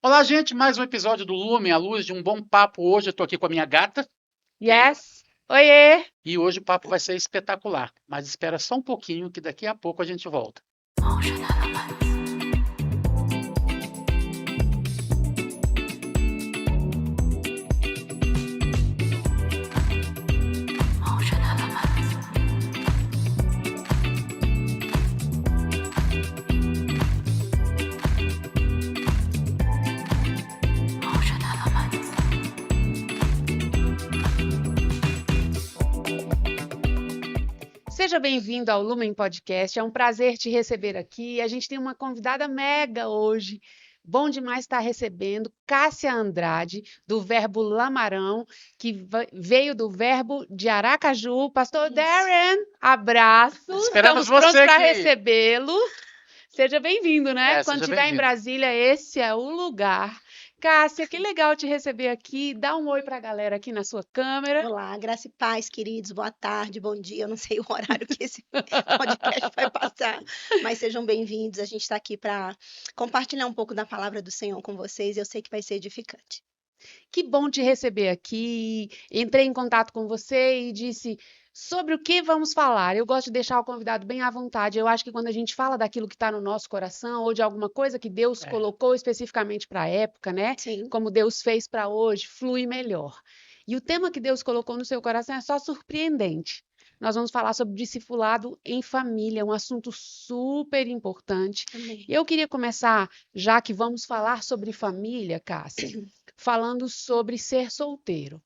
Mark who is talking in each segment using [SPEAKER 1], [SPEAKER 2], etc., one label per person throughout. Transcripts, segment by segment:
[SPEAKER 1] Olá, gente, mais um episódio do Lumen, à luz de um bom papo. Hoje eu tô aqui com a minha gata
[SPEAKER 2] Yes. Oiê.
[SPEAKER 1] e hoje o papo vai ser espetacular. Mas espera só um pouquinho que daqui a pouco a gente volta.
[SPEAKER 2] Seja bem-vindo ao Lumen Podcast. É um prazer te receber aqui. A gente tem uma convidada mega hoje. Bom demais estar recebendo Cássia Andrade, do Verbo Lamarão, que veio do Verbo de Aracaju. Pastor Darren, abraço.
[SPEAKER 1] Esperamos
[SPEAKER 2] Estamos prontos
[SPEAKER 1] você
[SPEAKER 2] para
[SPEAKER 1] aqui.
[SPEAKER 2] recebê-lo. Seja bem-vindo, né? Quando
[SPEAKER 1] Seja
[SPEAKER 2] estiver em
[SPEAKER 1] bem-vindo.
[SPEAKER 2] Brasília, esse é o lugar. Cássia, que legal te receber aqui. Dá um oi para a galera aqui na sua câmera.
[SPEAKER 3] Olá, graça e paz, queridos. Boa tarde, bom dia. Eu não sei o horário que esse podcast vai passar, mas sejam bem-vindos. A gente está aqui para compartilhar um pouco da palavra do Senhor com vocês e eu sei que vai ser edificante.
[SPEAKER 2] Que bom te receber aqui. Entrei em contato com você e disse sobre o que vamos falar. Eu gosto de deixar o convidado bem à vontade. Eu acho que quando a gente fala daquilo que está no nosso coração ou de alguma coisa que Deus colocou especificamente para a época, né?
[SPEAKER 3] Sim.
[SPEAKER 2] Como Deus fez para hoje, flui melhor. E o tema que Deus colocou no seu coração é só surpreendente. Nós vamos falar sobre discipulado em família, um assunto super importante.
[SPEAKER 3] Amém.
[SPEAKER 2] E eu queria começar, já que vamos falar sobre família, Cássia, falando sobre ser solteiro.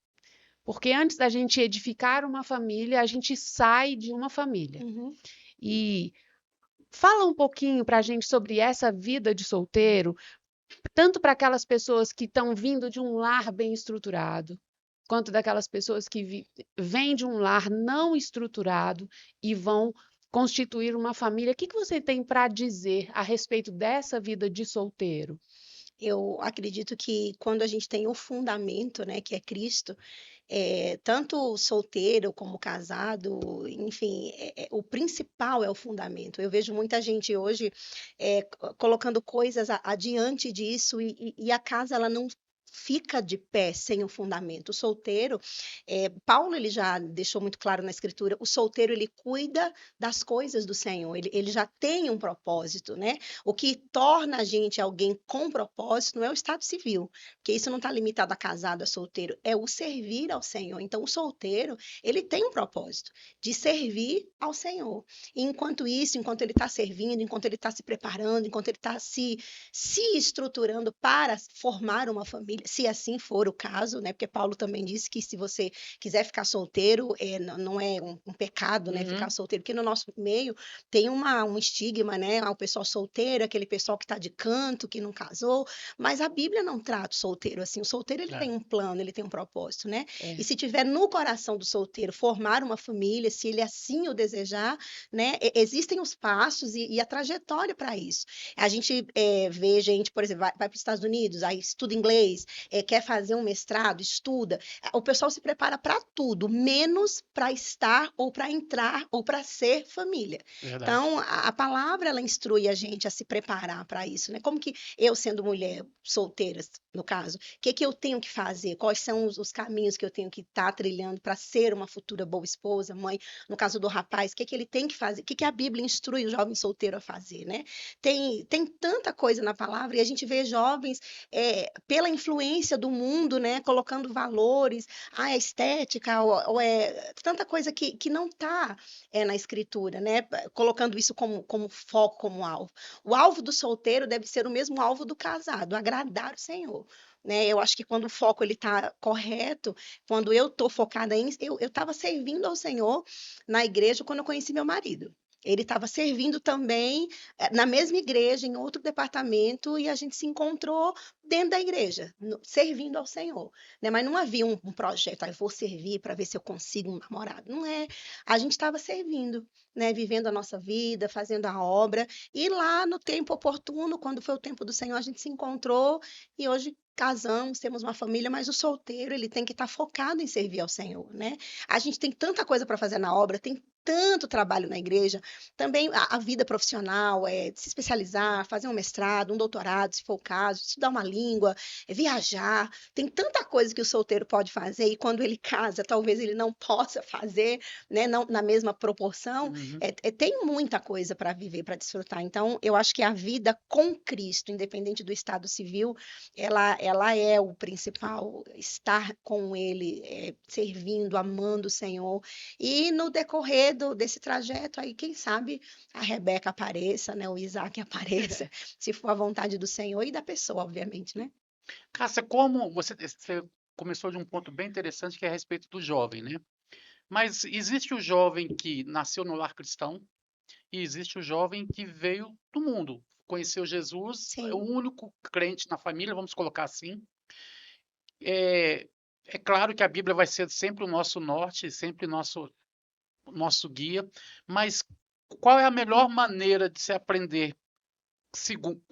[SPEAKER 2] Porque antes da gente edificar uma família, a gente sai de uma família.
[SPEAKER 3] Uhum.
[SPEAKER 2] E fala um pouquinho para a gente sobre essa vida de solteiro, tanto para aquelas pessoas que estão vindo de um lar bem estruturado, quanto daquelas pessoas que vêm de um lar não estruturado e vão constituir uma família. O que você tem para dizer a respeito dessa vida de solteiro?
[SPEAKER 3] Eu acredito que quando a gente tem o fundamento, né, que é Cristo, tanto solteiro como casado, enfim, o principal é o fundamento. Eu vejo muita gente hoje colocando coisas adiante disso e a casa ela não fica de pé sem o fundamento. O solteiro, Paulo ele já deixou muito claro na Escritura, o solteiro ele cuida das coisas do Senhor, ele já tem um propósito, né? O que torna a gente alguém com propósito não é o estado civil, porque isso não está limitado a casado, a solteiro, é o servir ao Senhor. Então, o solteiro, ele tem um propósito de servir ao Senhor. E enquanto isso, enquanto ele está servindo, enquanto ele está se preparando, enquanto ele está se estruturando para formar uma família, se assim for o caso, né? Porque Paulo também disse que se você quiser ficar solteiro, não é um pecado, né? Ficar solteiro, porque no nosso meio tem um estigma, né? O pessoal solteiro, aquele pessoal que está de canto, que não casou, mas a Bíblia não trata o solteiro assim. O solteiro ele tem um plano, ele tem um propósito, né? E se tiver no coração do solteiro formar uma família, se ele assim o desejar, né? Existem os passos e a trajetória para isso. A gente vê gente, por exemplo, vai para os Estados Unidos, aí estuda inglês, quer fazer um mestrado, estuda. O pessoal se prepara para tudo, menos para estar ou para entrar ou para ser família.
[SPEAKER 1] Verdade.
[SPEAKER 3] Então, a palavra ela instrui a gente a se preparar para isso, né? Como que eu, sendo mulher solteira, no caso, o que eu tenho que fazer? Quais são os caminhos que eu tenho que estar trilhando para ser uma futura boa esposa, mãe? No caso do rapaz, o que ele tem que fazer? O que a Bíblia instrui o jovem solteiro a fazer, né? Tem tanta coisa na palavra e a gente vê jovens pela influência do mundo, né, colocando valores, a estética, ou tanta coisa que não está na Escritura, né, colocando isso como foco, como alvo. O alvo do solteiro deve ser o mesmo alvo do casado, agradar o Senhor. Né, eu acho que quando o foco ele está correto, quando eu estou focada eu estava servindo ao Senhor na igreja quando eu conheci meu marido. Ele estava servindo também na mesma igreja, em outro departamento, e a gente se encontrou dentro da igreja, servindo ao Senhor. Né? Mas não havia um projeto, eu vou servir para ver se eu consigo um namorado. Não é. A gente estava servindo, né? Vivendo a nossa vida, fazendo a obra, e lá no tempo oportuno, quando foi o tempo do Senhor, a gente se encontrou e hoje casamos, temos uma família, mas o solteiro ele tem que estar focado em servir ao Senhor, né? A gente tem tanta coisa para fazer na obra, tem tanto trabalho na igreja, também a vida profissional, se especializar, fazer um mestrado, um doutorado, se for o caso, estudar uma língua, viajar, tem tanta coisa que o solteiro pode fazer, e quando ele casa, talvez ele não possa fazer, né, não na mesma proporção,
[SPEAKER 1] Uhum.
[SPEAKER 3] tem muita coisa para viver, para desfrutar. Então, eu acho que a vida com Cristo, independente do estado civil, ela é o principal, estar com Ele, servindo, amando o Senhor. E no decorrer desse trajeto, aí, quem sabe a Rebeca apareça, né? O Isaac apareça, se for a vontade do Senhor e da pessoa, obviamente, né?
[SPEAKER 1] Cássia, como você começou de um ponto bem interessante que é a respeito do jovem, né? Mas existe o jovem que nasceu no lar cristão e existe o jovem que veio do mundo, conheceu Jesus, é o
[SPEAKER 3] Sim,
[SPEAKER 1] único crente na família, vamos colocar assim. É, é claro que a Bíblia vai ser sempre o nosso norte, sempre nosso guia, mas qual é a melhor maneira de se aprender?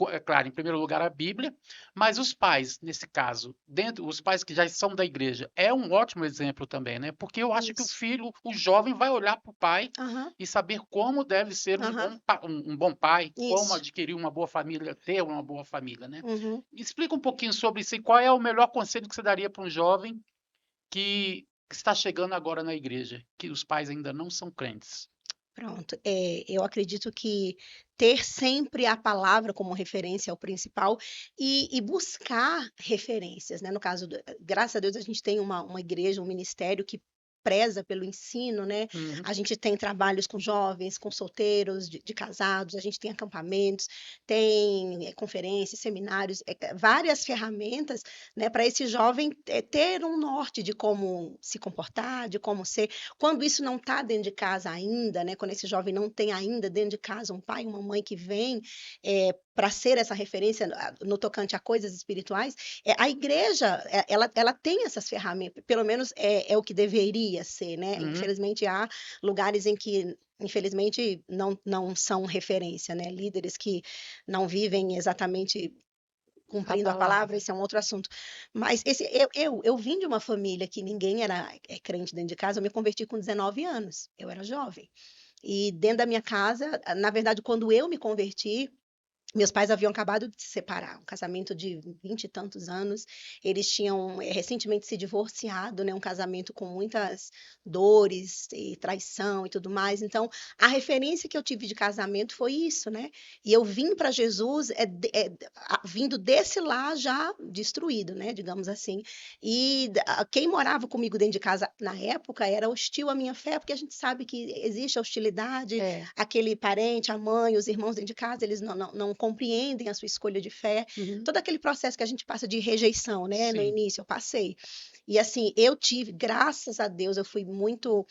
[SPEAKER 1] É claro, em primeiro lugar a Bíblia, mas os pais, nesse caso, os pais que já são da igreja, é um ótimo exemplo também, né? Porque eu acho que o
[SPEAKER 3] isso.
[SPEAKER 1] filho, o jovem, vai olhar para o pai
[SPEAKER 3] Aham,
[SPEAKER 1] e saber como deve ser
[SPEAKER 3] aham,
[SPEAKER 1] um bom pai, como
[SPEAKER 3] isso.
[SPEAKER 1] adquirir uma boa família, ter uma boa família, né?
[SPEAKER 3] Uhum.
[SPEAKER 1] Me explica um pouquinho sobre isso e qual é o melhor conselho que você daria para um jovem que está chegando agora na igreja, que os pais ainda não são crentes.
[SPEAKER 3] Pronto. Eu acredito que ter sempre a palavra como referência é o principal e buscar referências, né? No caso, graças a Deus, a gente tem uma igreja, um ministério que preza pelo ensino, né?
[SPEAKER 1] Uhum.
[SPEAKER 3] A gente tem trabalhos com jovens, com solteiros, de casados, a gente tem acampamentos, tem conferências, seminários, várias ferramentas, né, para esse jovem ter um norte de como se comportar, de como ser. Quando isso não está dentro de casa ainda, né, quando esse jovem não tem ainda dentro de casa um pai, uma mãe que vem para ser essa referência no tocante a coisas espirituais, a igreja ela tem essas ferramentas, pelo menos é o que deveria ser, né?
[SPEAKER 1] Uhum.
[SPEAKER 3] Infelizmente há lugares em que infelizmente não são referência, né? Líderes que não vivem exatamente
[SPEAKER 2] A
[SPEAKER 3] cumprindo a palavra,
[SPEAKER 2] palavra.
[SPEAKER 3] esse é um outro assunto. Mas eu vim de uma família que ninguém era crente dentro de casa, eu me converti com 19 anos, eu era jovem. E dentro da minha casa, na verdade, quando eu me converti, meus pais haviam acabado de se separar, um casamento de 20 e tantos anos. Eles tinham recentemente se divorciado, né? Um casamento com muitas dores e traição e tudo mais. Então, a referência que eu tive de casamento foi isso, né? E eu vim para Jesus vindo desse lá já destruído, né? Digamos assim. E quem morava comigo dentro de casa na época era hostil à minha fé, porque a gente sabe que existe a hostilidade,
[SPEAKER 2] É.
[SPEAKER 3] aquele parente, a mãe, os irmãos dentro de casa, eles não compreendem a sua escolha de fé.
[SPEAKER 2] Uhum.
[SPEAKER 3] Todo aquele processo que a gente passa de rejeição, né? No
[SPEAKER 1] Sim.
[SPEAKER 3] início, eu passei. E assim, eu tive, graças a Deus, eu fui muito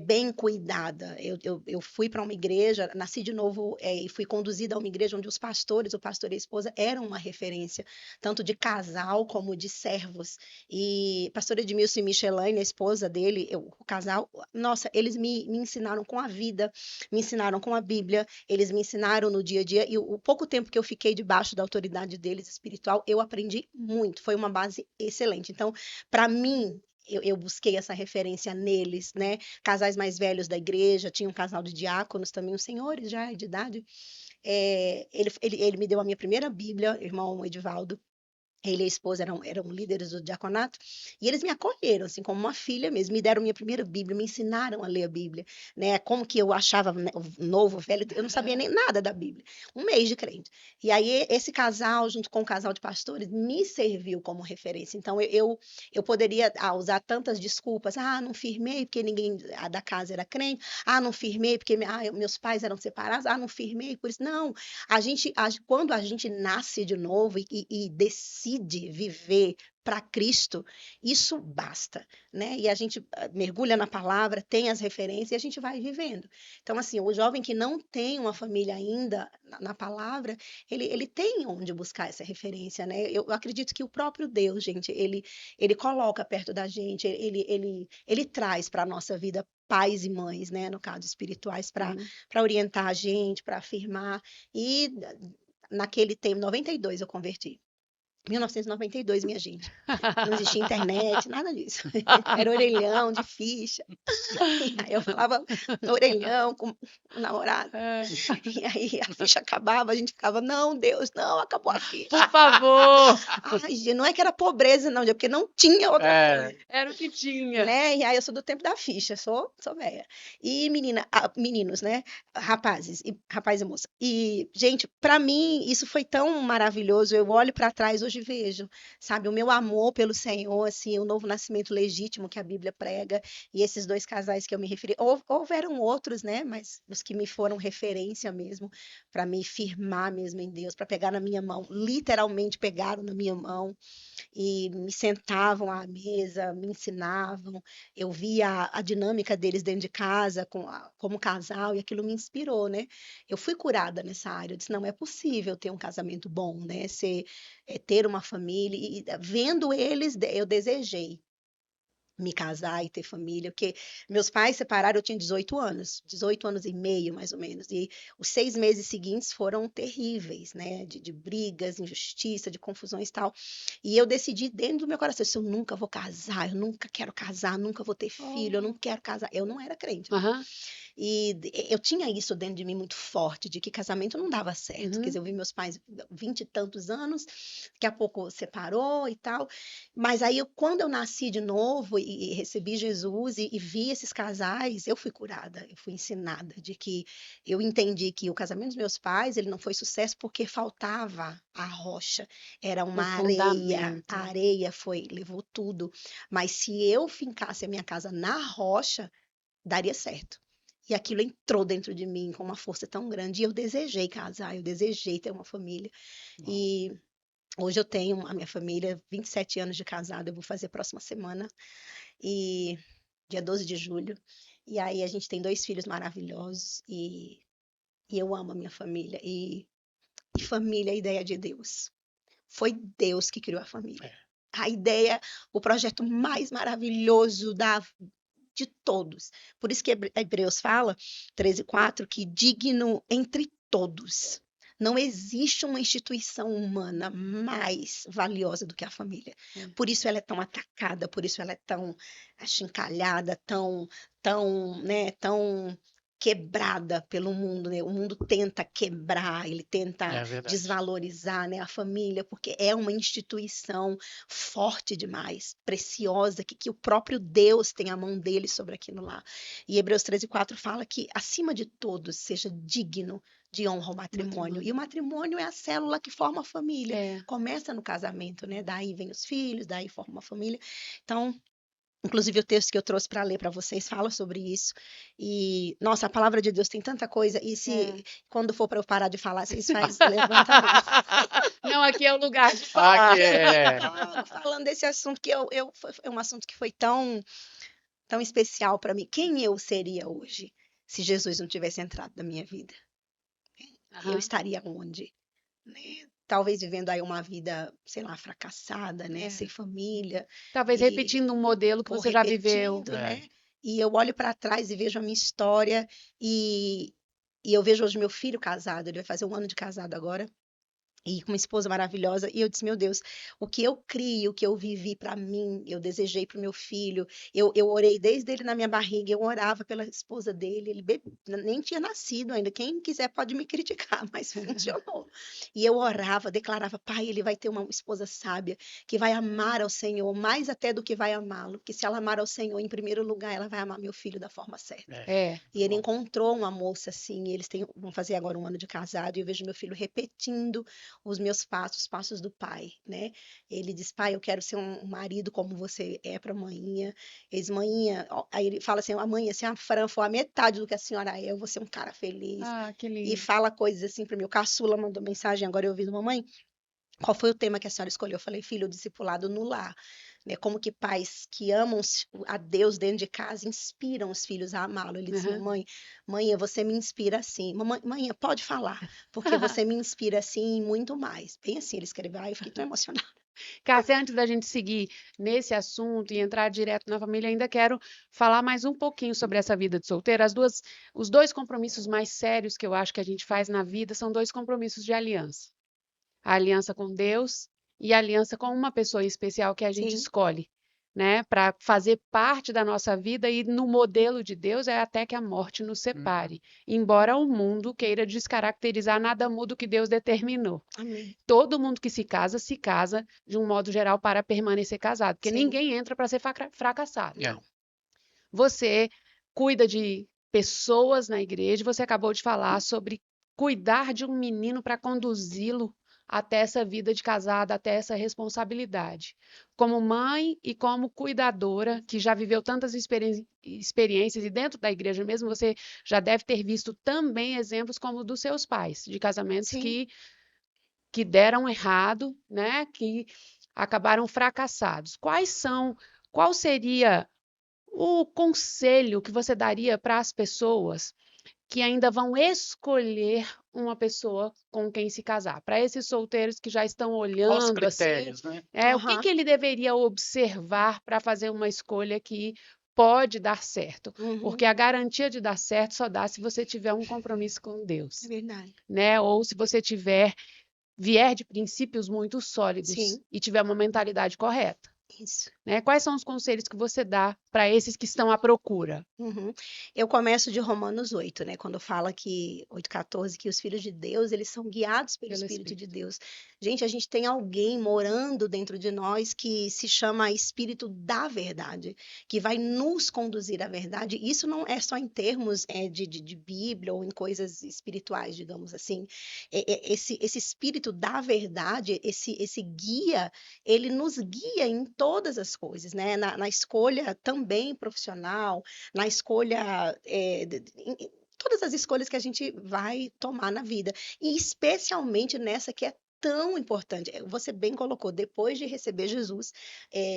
[SPEAKER 3] bem cuidada. Eu fui para uma igreja, nasci de novo e fui conduzida a uma igreja onde os pastores, o pastor e a esposa, eram uma referência, tanto de casal como de servos. E pastor Edmilson e Michelaine, a esposa dele, o casal, nossa, eles me ensinaram com a vida, me ensinaram com a Bíblia, eles me ensinaram no dia a dia, e o pouco tempo que eu fiquei debaixo da autoridade deles espiritual, eu aprendi muito, foi uma base excelente. Então, para mim, eu busquei essa referência neles, né? Casais mais velhos da igreja, tinha um casal de diáconos também, os senhores já de idade. Ele me deu a minha primeira Bíblia, irmão Edivaldo. Ele e a esposa eram líderes do diaconato, e eles me acolheram, assim, como uma filha mesmo, me deram minha primeira Bíblia, me ensinaram a ler a Bíblia, né, como que eu achava, né, o novo, o velho, eu não sabia nem nada da Bíblia, um mês de crente. E aí esse casal, junto com o casal de pastores, me serviu como referência. Então eu poderia usar tantas desculpas, não firmei porque ninguém da casa era crente, não firmei porque meus pais eram separados, não firmei por isso. Não, quando a gente nasce de novo e decide viver para Cristo, isso basta, né? E a gente mergulha na palavra, tem as referências e a gente vai vivendo. Então, assim, o jovem que não tem uma família ainda na palavra, ele tem onde buscar essa referência, né? Eu acredito que o próprio Deus, gente, ele coloca perto da gente, ele traz para a nossa vida pais e mães, né? No caso, espirituais, para
[SPEAKER 2] Uhum.
[SPEAKER 3] orientar a gente, para afirmar. E naquele tempo, 92 eu converti. 1992, minha gente. Não existia internet, nada disso. Era orelhão de ficha. E aí eu falava no orelhão com o namorado. E aí a ficha acabava, a gente ficava, não, Deus, não, acabou a ficha.
[SPEAKER 2] Por favor!
[SPEAKER 3] Ai, gente, não é que era pobreza, não, porque não tinha outra coisa.
[SPEAKER 2] Era o que tinha.
[SPEAKER 3] Né? E aí eu sou do tempo da ficha, sou velha. E meninos, né? Rapaz e moça. E, gente, para mim isso foi tão maravilhoso. Eu olho para trás hoje e vejo, sabe, o meu amor pelo Senhor, assim, o novo nascimento legítimo que a Bíblia prega, e esses dois casais que eu me referi, houveram outros, né? Mas os que me foram referência mesmo, para me firmar mesmo em Deus, para pegar na minha mão, literalmente pegaram na minha mão e me sentavam à mesa, me ensinavam. Eu via a dinâmica deles dentro de casa, como casal, e aquilo me inspirou, né? Eu fui curada nessa área. Eu disse, não é possível ter um casamento bom, né? Ter uma família. E vendo eles, eu desejei me casar e ter família, porque meus pais separaram, eu tinha 18 anos e meio, mais ou menos, e os 6 meses seguintes foram terríveis, né, de brigas, injustiça, de confusões e tal, e eu decidi dentro do meu coração, eu nunca vou casar, eu nunca quero casar, nunca vou ter filho, eu não quero casar, eu não era crente, né? E eu tinha isso dentro de mim muito forte, de que casamento não dava certo. Quer dizer, eu vi meus pais 20 e tantos anos, daqui a pouco separou e tal. Mas aí, quando eu nasci de novo e recebi Jesus e vi esses casais, eu fui curada, eu fui ensinada de que eu entendi que o casamento dos meus pais, ele não foi sucesso porque faltava a rocha, era uma areia, a areia levou tudo. Mas se eu fincasse a minha casa na rocha, daria certo. E aquilo entrou dentro de mim com uma força tão grande. E eu desejei casar, eu desejei ter uma família. E hoje eu tenho a minha família, 27 anos de casada, eu vou fazer a próxima semana, e dia 12 de julho. E aí a gente tem 2 filhos maravilhosos, e eu amo a minha família. E família é a ideia de Deus. Foi Deus que criou a família. A ideia, o projeto mais maravilhoso de todos. Por isso que Hebreus fala, 13:4, que digno entre todos. Não existe uma instituição humana mais valiosa do que a família. Por isso ela é tão atacada, por isso ela é tão achincalhada, tão quebrada pelo mundo, né? O mundo tenta quebrar, ele tenta desvalorizar, né, a família, porque é uma instituição forte demais, preciosa, que o próprio Deus tem a mão dele sobre aquilo lá. E Hebreus 13:4 fala que, acima de todos, seja digno de honra o matrimônio. E o matrimônio é a célula que forma a família. Começa no casamento, né? Daí vem os filhos, daí forma uma família. Então, inclusive o texto que eu trouxe para ler para vocês fala sobre isso. E, nossa, a palavra de Deus tem tanta coisa. E quando for para eu parar de falar, vocês levantam a mão.
[SPEAKER 2] Não, aqui é o lugar de falar.
[SPEAKER 3] Falando desse assunto, que é um assunto que foi tão especial para mim. Quem eu seria hoje se Jesus não tivesse entrado na minha vida? Eu estaria onde? Né? Talvez vivendo aí uma vida, sei lá, fracassada, né? Sem família.
[SPEAKER 2] Talvez repetindo um modelo que você já viveu.
[SPEAKER 3] Né? E eu olho para trás e vejo a minha história e eu vejo hoje meu filho casado, ele vai fazer 1 ano de casado agora. E com uma esposa maravilhosa, e eu disse, meu Deus, o que eu crio, o que eu vivi para mim, eu desejei para o meu filho, eu orei desde ele na minha barriga, eu orava pela esposa dele, ele nem tinha nascido ainda, quem quiser pode me criticar, mas funcionou. E eu orava, declarava, pai, ele vai ter uma esposa sábia, que vai amar ao Senhor, mais até do que vai amá-lo, porque se ela amar ao Senhor, em primeiro lugar, ela vai amar meu filho da forma certa. E ele encontrou uma moça assim, eles vão fazer agora 1 ano de casado, e eu vejo meu filho repetindo os meus passos, os passos do pai, né? Ele diz, pai, eu quero ser um marido como você é para a maninha. Ele diz, maninha, aí ele fala assim, a mãe, se a Fran for a metade do que a senhora é, eu vou ser um cara feliz.
[SPEAKER 2] Que lindo.
[SPEAKER 3] E fala coisas assim para mim. O caçula mandou mensagem, agora eu ouvi, mamãe, qual foi o tema que a senhora escolheu? Eu falei, filho, o discipulado no lar. Né? Como que pais que amam a Deus dentro de casa inspiram os filhos a amá-lo. Ele disse, mãe, você me inspira assim. Mãe, pode falar, porque você me inspira assim e muito mais. Bem assim, ele escreveu, eu fiquei tão emocionada.
[SPEAKER 2] Cássia, antes da gente seguir nesse assunto e entrar direto na família, ainda quero falar mais um pouquinho sobre essa vida de solteira. Os 2 compromissos mais sérios que eu acho que a gente faz na vida são 2 compromissos de aliança. A aliança com Deus e aliança com uma pessoa especial que a gente
[SPEAKER 3] Sim.
[SPEAKER 2] escolhe, né, para fazer parte da nossa vida, e no modelo de Deus é até que a morte nos separe. Embora o mundo queira descaracterizar, nada muda o que Deus determinou.
[SPEAKER 3] Amém.
[SPEAKER 2] Todo mundo que se casa de um modo geral para permanecer casado, porque
[SPEAKER 3] Sim.
[SPEAKER 2] ninguém entra para ser fracassado.
[SPEAKER 1] É.
[SPEAKER 2] Você cuida de pessoas na igreja, você acabou de falar sobre cuidar de um menino para conduzi-lo até essa vida de casada, até essa responsabilidade. Como mãe e como cuidadora, que já viveu tantas experiências, e dentro da igreja mesmo, você já deve ter visto também exemplos como dos seus pais, de casamentos
[SPEAKER 3] Sim.
[SPEAKER 2] que deram errado, né? Que acabaram fracassados. Qual seria o conselho que você daria para as pessoas que ainda vão escolher uma pessoa com quem se casar? Para esses solteiros que já estão
[SPEAKER 1] Quais os
[SPEAKER 2] olhando assim,
[SPEAKER 1] critérios, né?
[SPEAKER 2] o que
[SPEAKER 3] Aham.
[SPEAKER 2] ele deveria observar para fazer uma escolha que pode dar certo?
[SPEAKER 3] Uhum.
[SPEAKER 2] Porque a garantia de dar certo só dá se você tiver um compromisso com
[SPEAKER 3] É
[SPEAKER 2] Deus,
[SPEAKER 3] verdade.
[SPEAKER 2] né? Ou se você vier de princípios muito sólidos
[SPEAKER 3] Sim.
[SPEAKER 2] e tiver uma mentalidade correta,
[SPEAKER 3] Isso.
[SPEAKER 2] né? Quais são os conselhos que você dá para esses que estão à procura?
[SPEAKER 3] Uhum. Eu começo de Romanos 8, né? Quando fala que 8,14, que os filhos de Deus, eles são guiados pelo
[SPEAKER 2] Pelo
[SPEAKER 3] Espírito de
[SPEAKER 2] Espírito.
[SPEAKER 3] Deus. Gente, a gente tem alguém morando dentro de nós que se chama Espírito da Verdade, que vai nos conduzir à verdade. Isso não é só em termos de Bíblia ou em coisas espirituais, digamos assim. Esse Espírito da Verdade, esse guia, ele nos guia em todas as coisas, né? Na escolha também profissional, na escolha, todas as escolhas que a gente vai tomar na vida, e especialmente nessa que é tão importante. Você bem colocou, depois de receber Jesus,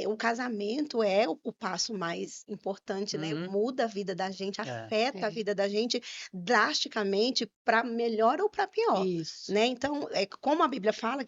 [SPEAKER 3] o casamento é o passo mais importante, né?
[SPEAKER 1] Uhum.
[SPEAKER 3] Muda a vida da gente,
[SPEAKER 1] É.
[SPEAKER 3] afeta a
[SPEAKER 2] É.
[SPEAKER 3] vida da gente drasticamente para melhor ou para pior.
[SPEAKER 2] Isso.
[SPEAKER 3] Né? Então, como a Bíblia fala,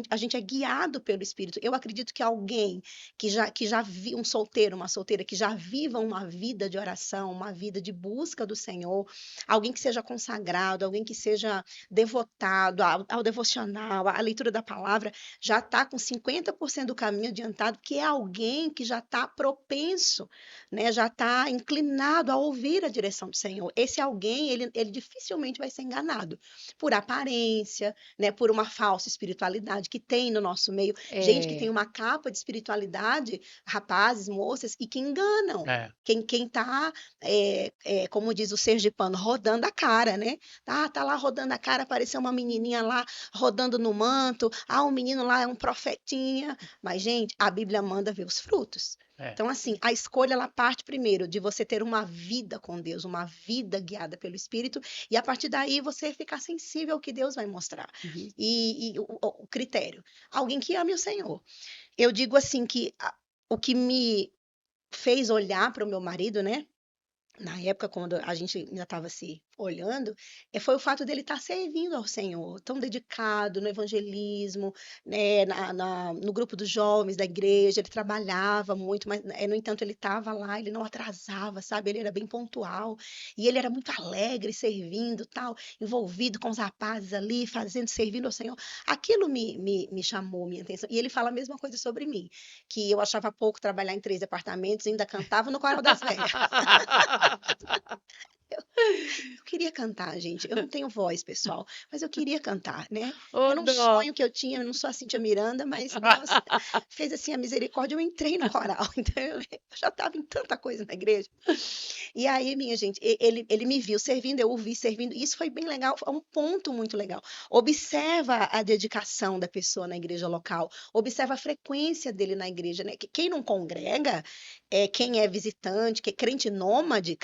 [SPEAKER 3] a gente é guiado pelo Espírito. Eu acredito que alguém que já viu, um solteiro, uma solteira que já viva uma vida de oração, uma vida de busca do Senhor, alguém que seja consagrado, alguém que seja devotado ao devocional, à leitura da palavra, já está com 50% do caminho adiantado, que é alguém que já está propenso, né? Já está inclinado a ouvir a direção do Senhor. Esse alguém, ele dificilmente vai ser enganado por aparência, né? Por uma falsa espiritualidade que tem no nosso meio. Gente que tem uma capa de espiritualidade, rapazes, moças, e que enganam.
[SPEAKER 1] É.
[SPEAKER 3] Quem tá, como diz o sergipano, rodando a cara, né? Tá lá rodando a cara, apareceu uma menininha lá rodando no manto, o menino lá é um profetinha. Mas, gente, a Bíblia manda ver os frutos.
[SPEAKER 1] É.
[SPEAKER 3] Então, assim, a escolha, ela parte primeiro de você ter uma vida com Deus, uma vida guiada pelo Espírito, e a partir daí você ficar sensível ao que Deus vai mostrar.
[SPEAKER 2] Uhum.
[SPEAKER 3] E o critério, alguém que ame o Senhor. Eu digo assim que o que me fez olhar para o meu marido, né? Na época, quando a gente ainda estava se olhando, foi o fato dele estar servindo ao Senhor, tão dedicado no evangelismo, né, no grupo dos jovens da igreja. Ele trabalhava muito, mas, no entanto, ele estava lá, ele não atrasava, sabe? Ele era bem pontual, e ele era muito alegre, servindo, tal, envolvido com os rapazes ali, servindo ao Senhor. Aquilo me chamou minha atenção. E ele fala a mesma coisa sobre mim, que eu achava pouco trabalhar em 3 departamentos e ainda cantava no coral das velhas. Eu queria cantar, gente. Eu não tenho voz, pessoal, mas eu queria cantar, né?
[SPEAKER 2] Ô,
[SPEAKER 3] Era um
[SPEAKER 2] dó.
[SPEAKER 3] sonho que eu tinha. Eu não sou a Cíntia Miranda, mas Deus fez assim a misericórdia. Eu entrei no coral, então eu já estava em tanta coisa na igreja. E aí, minha gente, ele me viu servindo, eu o vi servindo. Isso foi bem legal, foi um ponto muito legal. Observa a dedicação da pessoa na igreja local, observa a frequência dele na igreja, né? Quem não congrega, quem é visitante, que é crente nômade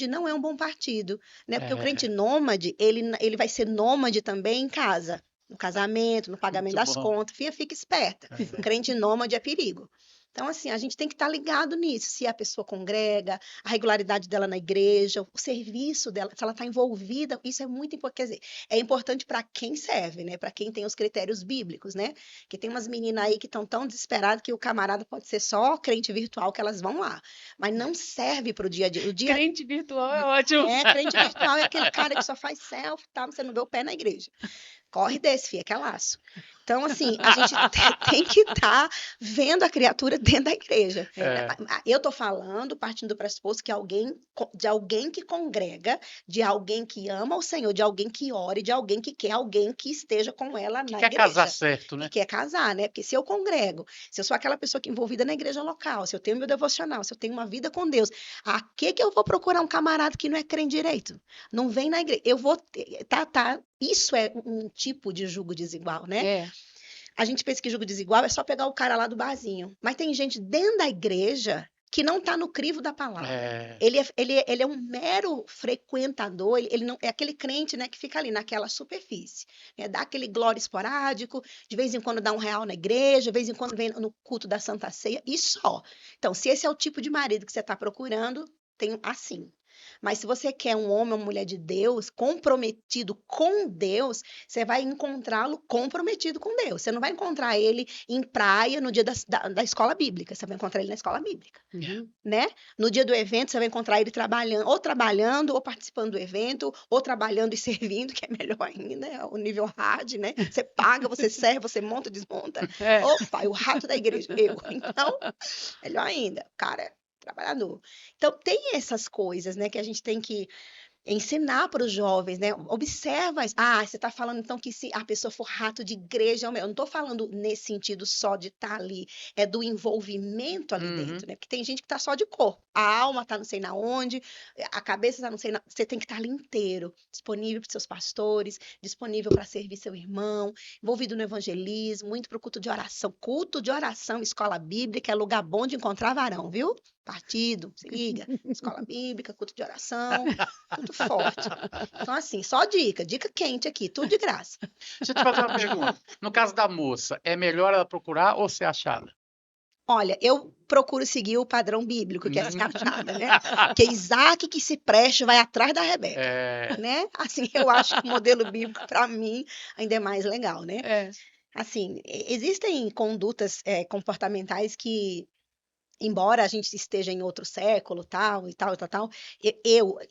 [SPEAKER 3] não é um bom partido, né? Porque o crente nômade, ele vai ser nômade também em casa, no casamento, no pagamento
[SPEAKER 1] Muito
[SPEAKER 3] das
[SPEAKER 1] bom.
[SPEAKER 3] contas. Fica esperta. Crente nômade é perigo. Então, assim, a gente tem que estar ligado nisso, se a pessoa congrega, a regularidade dela na igreja, o serviço dela, se ela está envolvida, isso é muito importante. Quer dizer, é importante para quem serve, né? Para quem tem os critérios bíblicos, né? Que tem umas meninas aí que estão tão desesperadas que o camarada pode ser só crente virtual, que elas vão lá. Mas não serve para o dia a dia.
[SPEAKER 2] Crente virtual é ótimo.
[SPEAKER 3] Crente virtual é aquele cara que só faz selfie, tá? Você não vê o pé na igreja. Corre desse, filha, que é laço. Então, assim, a gente tem que estar vendo a criatura dentro da igreja. Eu estou falando, partindo do pressuposto que de alguém que congrega, de alguém que ama o Senhor, de alguém que ore, de alguém que quer alguém que esteja com ela na
[SPEAKER 1] Quer
[SPEAKER 3] igreja.
[SPEAKER 1] casar certo, né?
[SPEAKER 3] E quer casar, né? Porque se eu congrego, se eu sou aquela pessoa que é envolvida na igreja local, se eu tenho meu devocional, se eu tenho uma vida com Deus, a que eu vou procurar um camarada que não é crente direito? Não vem na igreja. Eu vou tá. Isso é um tipo de julgo desigual, né? A gente pensa que julgo desigual é só pegar o cara lá do barzinho. Mas tem gente dentro da igreja que não está no crivo da palavra. Ele é um mero frequentador, ele não é aquele crente, né, que fica ali naquela superfície, né, dá aquele glória esporádico, de vez em quando dá R$1 na igreja, de vez em quando vem no culto da Santa Ceia, e só. Então, se esse é o tipo de marido que você está procurando, tem assim. Mas se você quer um homem ou uma mulher de Deus, comprometido com Deus, você vai encontrá-lo comprometido com Deus. Você não vai encontrar ele em praia no dia da escola bíblica. Você vai encontrar ele na escola bíblica, né? No dia do evento, você vai encontrar ele trabalhando, ou participando do evento, ou trabalhando e servindo, que é melhor ainda, é o nível hard, né? Você paga, você serve, você monta, desmonta. Opa, o rato da igreja, eu. Então, melhor ainda, cara, trabalhador. Então, tem essas coisas, né, que a gente tem que ensinar para os jovens, né? Observa. Você está falando então que se a pessoa for rato de igreja, eu não estou falando nesse sentido só de estar ali, é do envolvimento ali dentro, né? Porque tem gente que está só de corpo, a alma está não sei na onde, a cabeça está não sei na... Você tem que estar ali inteiro, disponível para seus pastores, disponível para servir seu irmão, envolvido no evangelismo, muito para o culto de oração. Culto de oração, escola bíblica é lugar bom de encontrar varão, viu? Partido, se liga, escola bíblica, culto de oração, tudo forte. Então, assim, só dica quente aqui, tudo de graça.
[SPEAKER 1] Deixa eu te fazer uma pergunta. No caso da moça, é melhor ela procurar ou ser achada?
[SPEAKER 3] Olha, eu procuro seguir o padrão bíblico, que é ser achada, né? Que Isaac que se preste vai atrás da Rebeca, né? Assim, eu acho que o modelo bíblico, para mim, ainda é mais legal, né? Assim, existem condutas comportamentais que, embora a gente esteja em outro século, tal,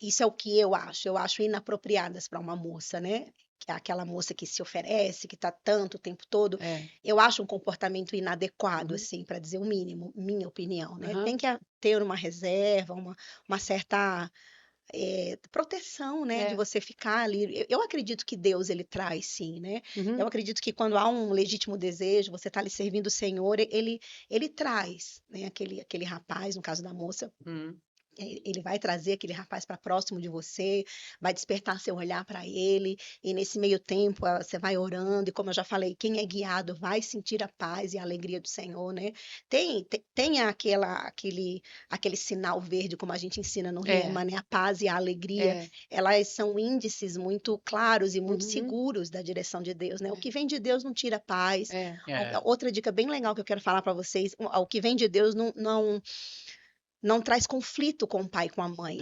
[SPEAKER 3] isso é o que eu acho inapropriadas para uma moça, né? Que é aquela moça que se oferece, que está tanto o tempo todo. Eu acho um comportamento inadequado, assim, para dizer o mínimo, minha opinião, né? Tem que ter uma reserva, uma certa proteção, né? De você ficar ali. Eu acredito que Deus, ele traz, sim, né? Eu acredito que quando há um legítimo desejo, você está ali servindo o Senhor, ele traz, né? Aquele rapaz, no caso da moça, ele vai trazer aquele rapaz para próximo de você, vai despertar seu olhar para ele, e nesse meio tempo você vai orando, e como eu já falei, quem é guiado vai sentir a paz e a alegria do Senhor, né? Tem aquele sinal verde, como a gente ensina no Rema, né? A paz e a alegria, elas são índices muito claros e muito seguros da direção de Deus, né? O que vem de Deus não tira paz. Outra dica bem legal que eu quero falar para vocês, o que vem de Deus não traz conflito com o pai e com a mãe.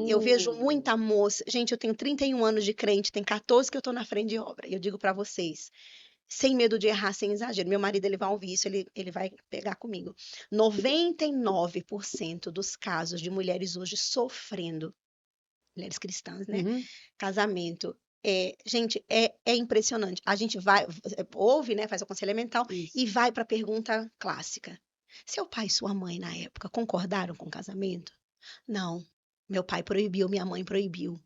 [SPEAKER 3] Eu vejo muita moça... Gente, eu tenho 31 anos de crente, tem 14 que eu estou na frente de obra. E eu digo para vocês, sem medo de errar, sem exagero. Meu marido, ele vai ouvir isso, ele vai pegar comigo. 99% dos casos de mulheres hoje sofrendo, mulheres cristãs, né? Casamento. Gente, é impressionante. A gente ouve, né? Faz o aconselhamento mental e vai para a pergunta clássica. Seu pai e sua mãe, na época, concordaram com o casamento? Não. Meu pai proibiu, minha mãe proibiu.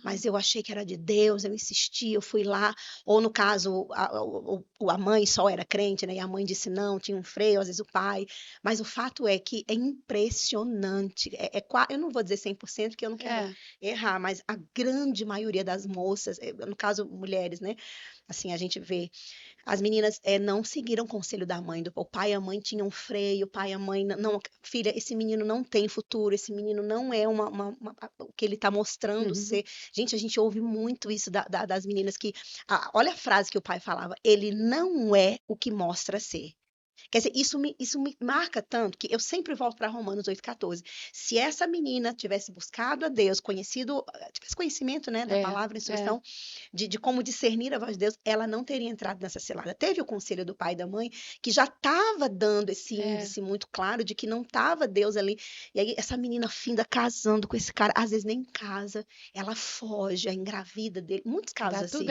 [SPEAKER 3] Mas eu achei que era de Deus, eu insisti, eu fui lá. Ou, no caso, a mãe só era crente, né? E a mãe disse não, tinha um freio, às vezes o pai. Mas o fato é que é impressionante. Eu não vou dizer 100%, porque eu não quero errar, mas a grande maioria das moças, no caso, mulheres, né? Assim, a gente vê... As meninas não seguiram o conselho da mãe. O pai e a mãe tinham freio, o pai e a mãe... Não, filha, esse menino não tem futuro, esse menino não é o que ele está mostrando ser. Gente, a gente ouve muito isso das meninas que... olha a frase que o pai falava. Ele não é o que mostra ser. Quer dizer, isso me marca tanto que eu sempre volto para Romanos 8,14. Se essa menina tivesse buscado a Deus, tivesse conhecimento, né, da palavra, instrução, de como discernir a voz de Deus, ela não teria entrado nessa cilada. Teve o conselho do pai e da mãe, que já estava dando esse índice muito claro de que não estava Deus ali. E aí essa menina finda casando com esse cara, às vezes nem casa, ela foge, engravida dele. Muitos casos assim.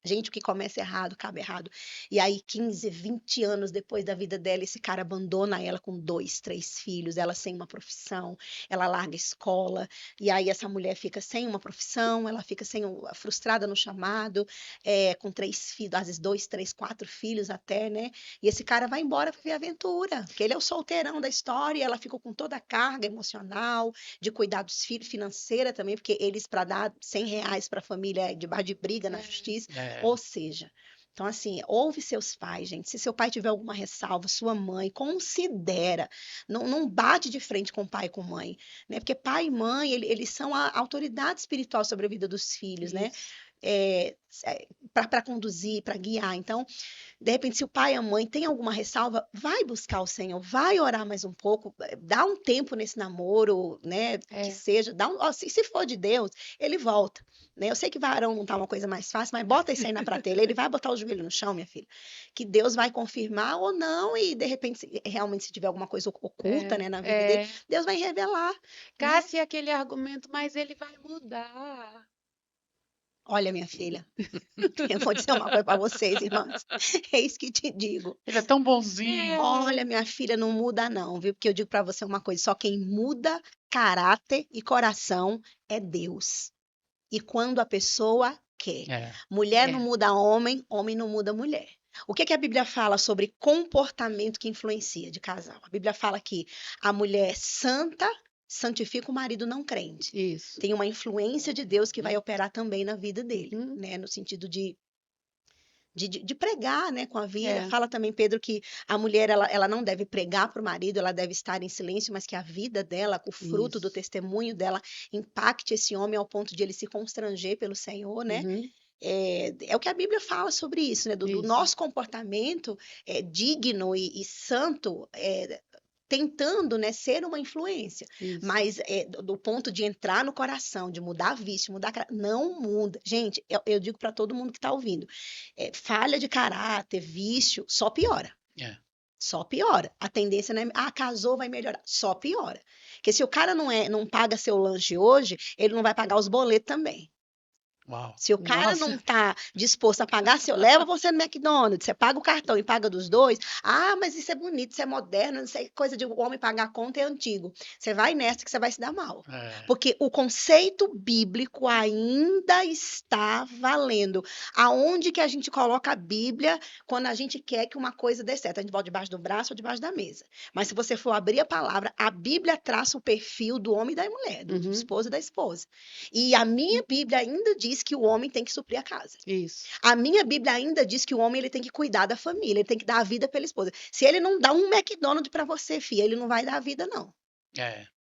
[SPEAKER 3] Gente, o que começa errado, acaba errado. E aí, 15, 20 anos depois da vida dela, esse cara abandona ela com 2, 3 filhos, ela sem uma profissão, ela larga a escola, e aí essa mulher fica sem uma profissão, ela fica frustrada no chamado, com 3 filhos, às vezes 2, 3, 4 filhos até, né? E esse cara vai embora para viver aventura, porque ele é o solteirão da história, e ela ficou com toda a carga emocional, de cuidar dos filhos, financeira também, porque eles, para dar R$ 100 para a família, é debaixo de briga na justiça. Ou seja, então assim, ouve seus pais, gente. Se seu pai tiver alguma ressalva, sua mãe, considera. Não bate de frente com o pai e com mãe, né? Porque pai e mãe, eles são a autoridade espiritual sobre a vida dos filhos, né? Para conduzir, para guiar. Então, de repente, se o pai e a mãe têm alguma ressalva, vai buscar o Senhor, vai orar mais um pouco, dá um tempo nesse namoro, né? Que seja, se for de Deus, ele volta. Né? Eu sei que varão não tá uma coisa mais fácil, mas bota isso aí na prateleira, ele vai botar o joelho no chão, minha filha. Que Deus vai confirmar ou não, e de repente, realmente, se tiver alguma coisa oculta, né, na vida dele, Deus vai revelar.
[SPEAKER 2] Cássia, aquele argumento, mas ele vai mudar.
[SPEAKER 3] Olha, minha filha, eu vou dizer uma coisa para vocês, irmãs. É isso que te digo.
[SPEAKER 1] Ele é tão bonzinho.
[SPEAKER 3] Olha, minha filha, não muda não, viu? Porque eu digo para você uma coisa, só quem muda caráter e coração é Deus. E quando a pessoa quer. Mulher não muda homem, homem não muda mulher. O que a Bíblia fala sobre comportamento que influencia de casal? A Bíblia fala que a mulher santa santifica o marido não crente.
[SPEAKER 2] Isso.
[SPEAKER 3] Tem uma influência de Deus que vai operar também na vida dele, né? No sentido de pregar, né, com a vida. Fala também, Pedro, que a mulher ela não deve pregar para o marido, ela deve estar em silêncio, mas que a vida dela, o fruto do testemunho dela, impacte esse homem ao ponto de ele se constranger pelo Senhor, né? É o que a Bíblia fala sobre isso, né? Do nosso comportamento digno e santo, tentando, né, ser uma influência. Mas do ponto de entrar no coração, de mudar vício, não muda. Gente, eu digo para todo mundo que está ouvindo, falha de caráter, vício, só piora. Só piora. A tendência não é, casou, vai melhorar. Só piora. Porque se o cara não paga seu lanche hoje, ele não vai pagar os boletos também.
[SPEAKER 1] Uau.
[SPEAKER 3] Se o cara não está disposto a pagar, leva você no McDonald's, você paga o cartão e paga dos dois, mas isso é bonito, isso é moderno, isso é coisa de o homem pagar a conta é antigo. Você vai nessa que você vai se dar mal. Porque o conceito bíblico ainda está valendo. Aonde que a gente coloca a Bíblia quando a gente quer que uma coisa dê certo? A gente bota debaixo do braço ou debaixo da mesa. Mas se você for abrir a palavra, a Bíblia traça o perfil do homem e da mulher, do esposo e da esposa. E a minha Bíblia ainda diz que o homem tem que suprir a casa.
[SPEAKER 2] Isso.
[SPEAKER 3] A minha Bíblia ainda diz que o homem ele tem que cuidar da família, ele tem que dar a vida pela esposa. Se ele não dá um McDonald's para você, filha, ele não vai dar a vida, não.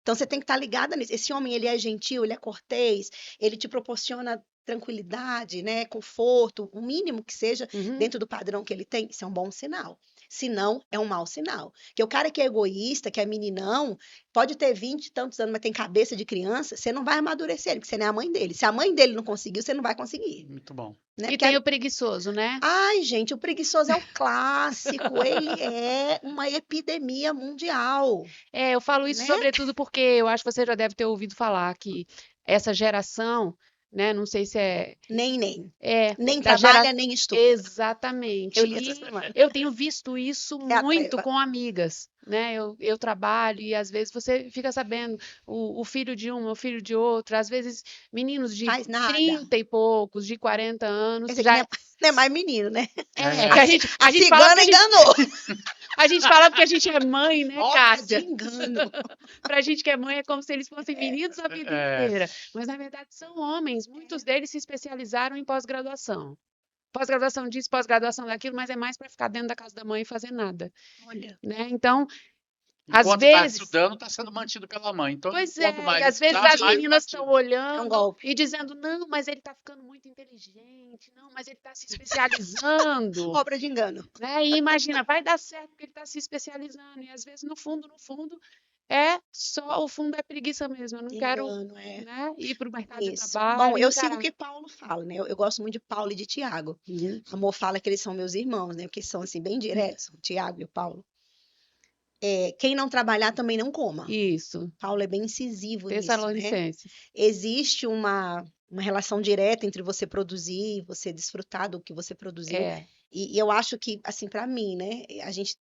[SPEAKER 3] Então você tem que estar ligada nisso. Esse homem, ele é gentil, ele é cortês, ele te proporciona tranquilidade, né, conforto, o mínimo que seja dentro do padrão que ele tem. Isso é um bom sinal. Se não, é um mau sinal. Porque o cara que é egoísta, que é meninão, pode ter 20 e tantos anos, mas tem cabeça de criança, você não vai amadurecer ele, porque você não é a mãe dele. Se a mãe dele não conseguiu, você não vai conseguir.
[SPEAKER 1] Muito bom.
[SPEAKER 3] Né?
[SPEAKER 2] E tem o preguiçoso, né?
[SPEAKER 3] Ai, gente, o preguiçoso é o clássico. Ele é uma epidemia mundial.
[SPEAKER 2] Eu falo isso sobretudo porque eu acho que você já deve ter ouvido falar que essa geração, né? Não sei se é...
[SPEAKER 3] Nem. Nem trabalha, nem estuda.
[SPEAKER 2] Exatamente.
[SPEAKER 3] Eu li essa semana.
[SPEAKER 2] Eu tenho visto isso muito com amigas, né? Eu trabalho e às vezes você fica sabendo o filho de um, o filho de outro, às vezes meninos de 30 e poucos, de 40 anos.
[SPEAKER 3] Esse já... não é mais menino, né?
[SPEAKER 2] Que a gente
[SPEAKER 3] cigana
[SPEAKER 2] fala
[SPEAKER 3] enganou.
[SPEAKER 2] A gente fala porque a gente é mãe, né, Cássia?
[SPEAKER 3] De engano.
[SPEAKER 2] Pra gente que é mãe é como se eles fossem meninos a vida inteira. Mas, na verdade, são homens. Muitos deles se especializaram em pós-graduação. Pós-graduação disso, pós-graduação daquilo, mas é mais para ficar dentro da casa da mãe e fazer nada.
[SPEAKER 3] Olha.
[SPEAKER 2] Né? Então,
[SPEAKER 1] enquanto
[SPEAKER 2] às vezes...
[SPEAKER 1] está estudando, está sendo mantido pela mãe. Então,
[SPEAKER 2] pois
[SPEAKER 1] e às
[SPEAKER 2] vezes as meninas estão olhando e dizendo, não, mas ele está ficando muito inteligente, não, mas ele está se especializando.
[SPEAKER 3] Obra de engano.
[SPEAKER 2] Né? E imagina, vai dar certo porque ele está se especializando. E às vezes, no fundo, o fundo é preguiça mesmo. Eu não quero né, ir para o mercado de trabalho.
[SPEAKER 3] Bom, eu sigo o que Paulo fala, né? Eu gosto muito de Paulo e de Tiago. Amor fala que eles são meus irmãos, né? Porque são assim, bem diretos, o Tiago e o Paulo. Quem não trabalhar também não coma.
[SPEAKER 2] Isso.
[SPEAKER 3] Paulo é bem incisivo nisso, né?
[SPEAKER 2] Tessalonicenses.
[SPEAKER 3] Existe uma uma relação direta entre você produzir e você desfrutar do que você produziu.
[SPEAKER 2] É,
[SPEAKER 3] E eu acho que, assim, para mim, né, a gente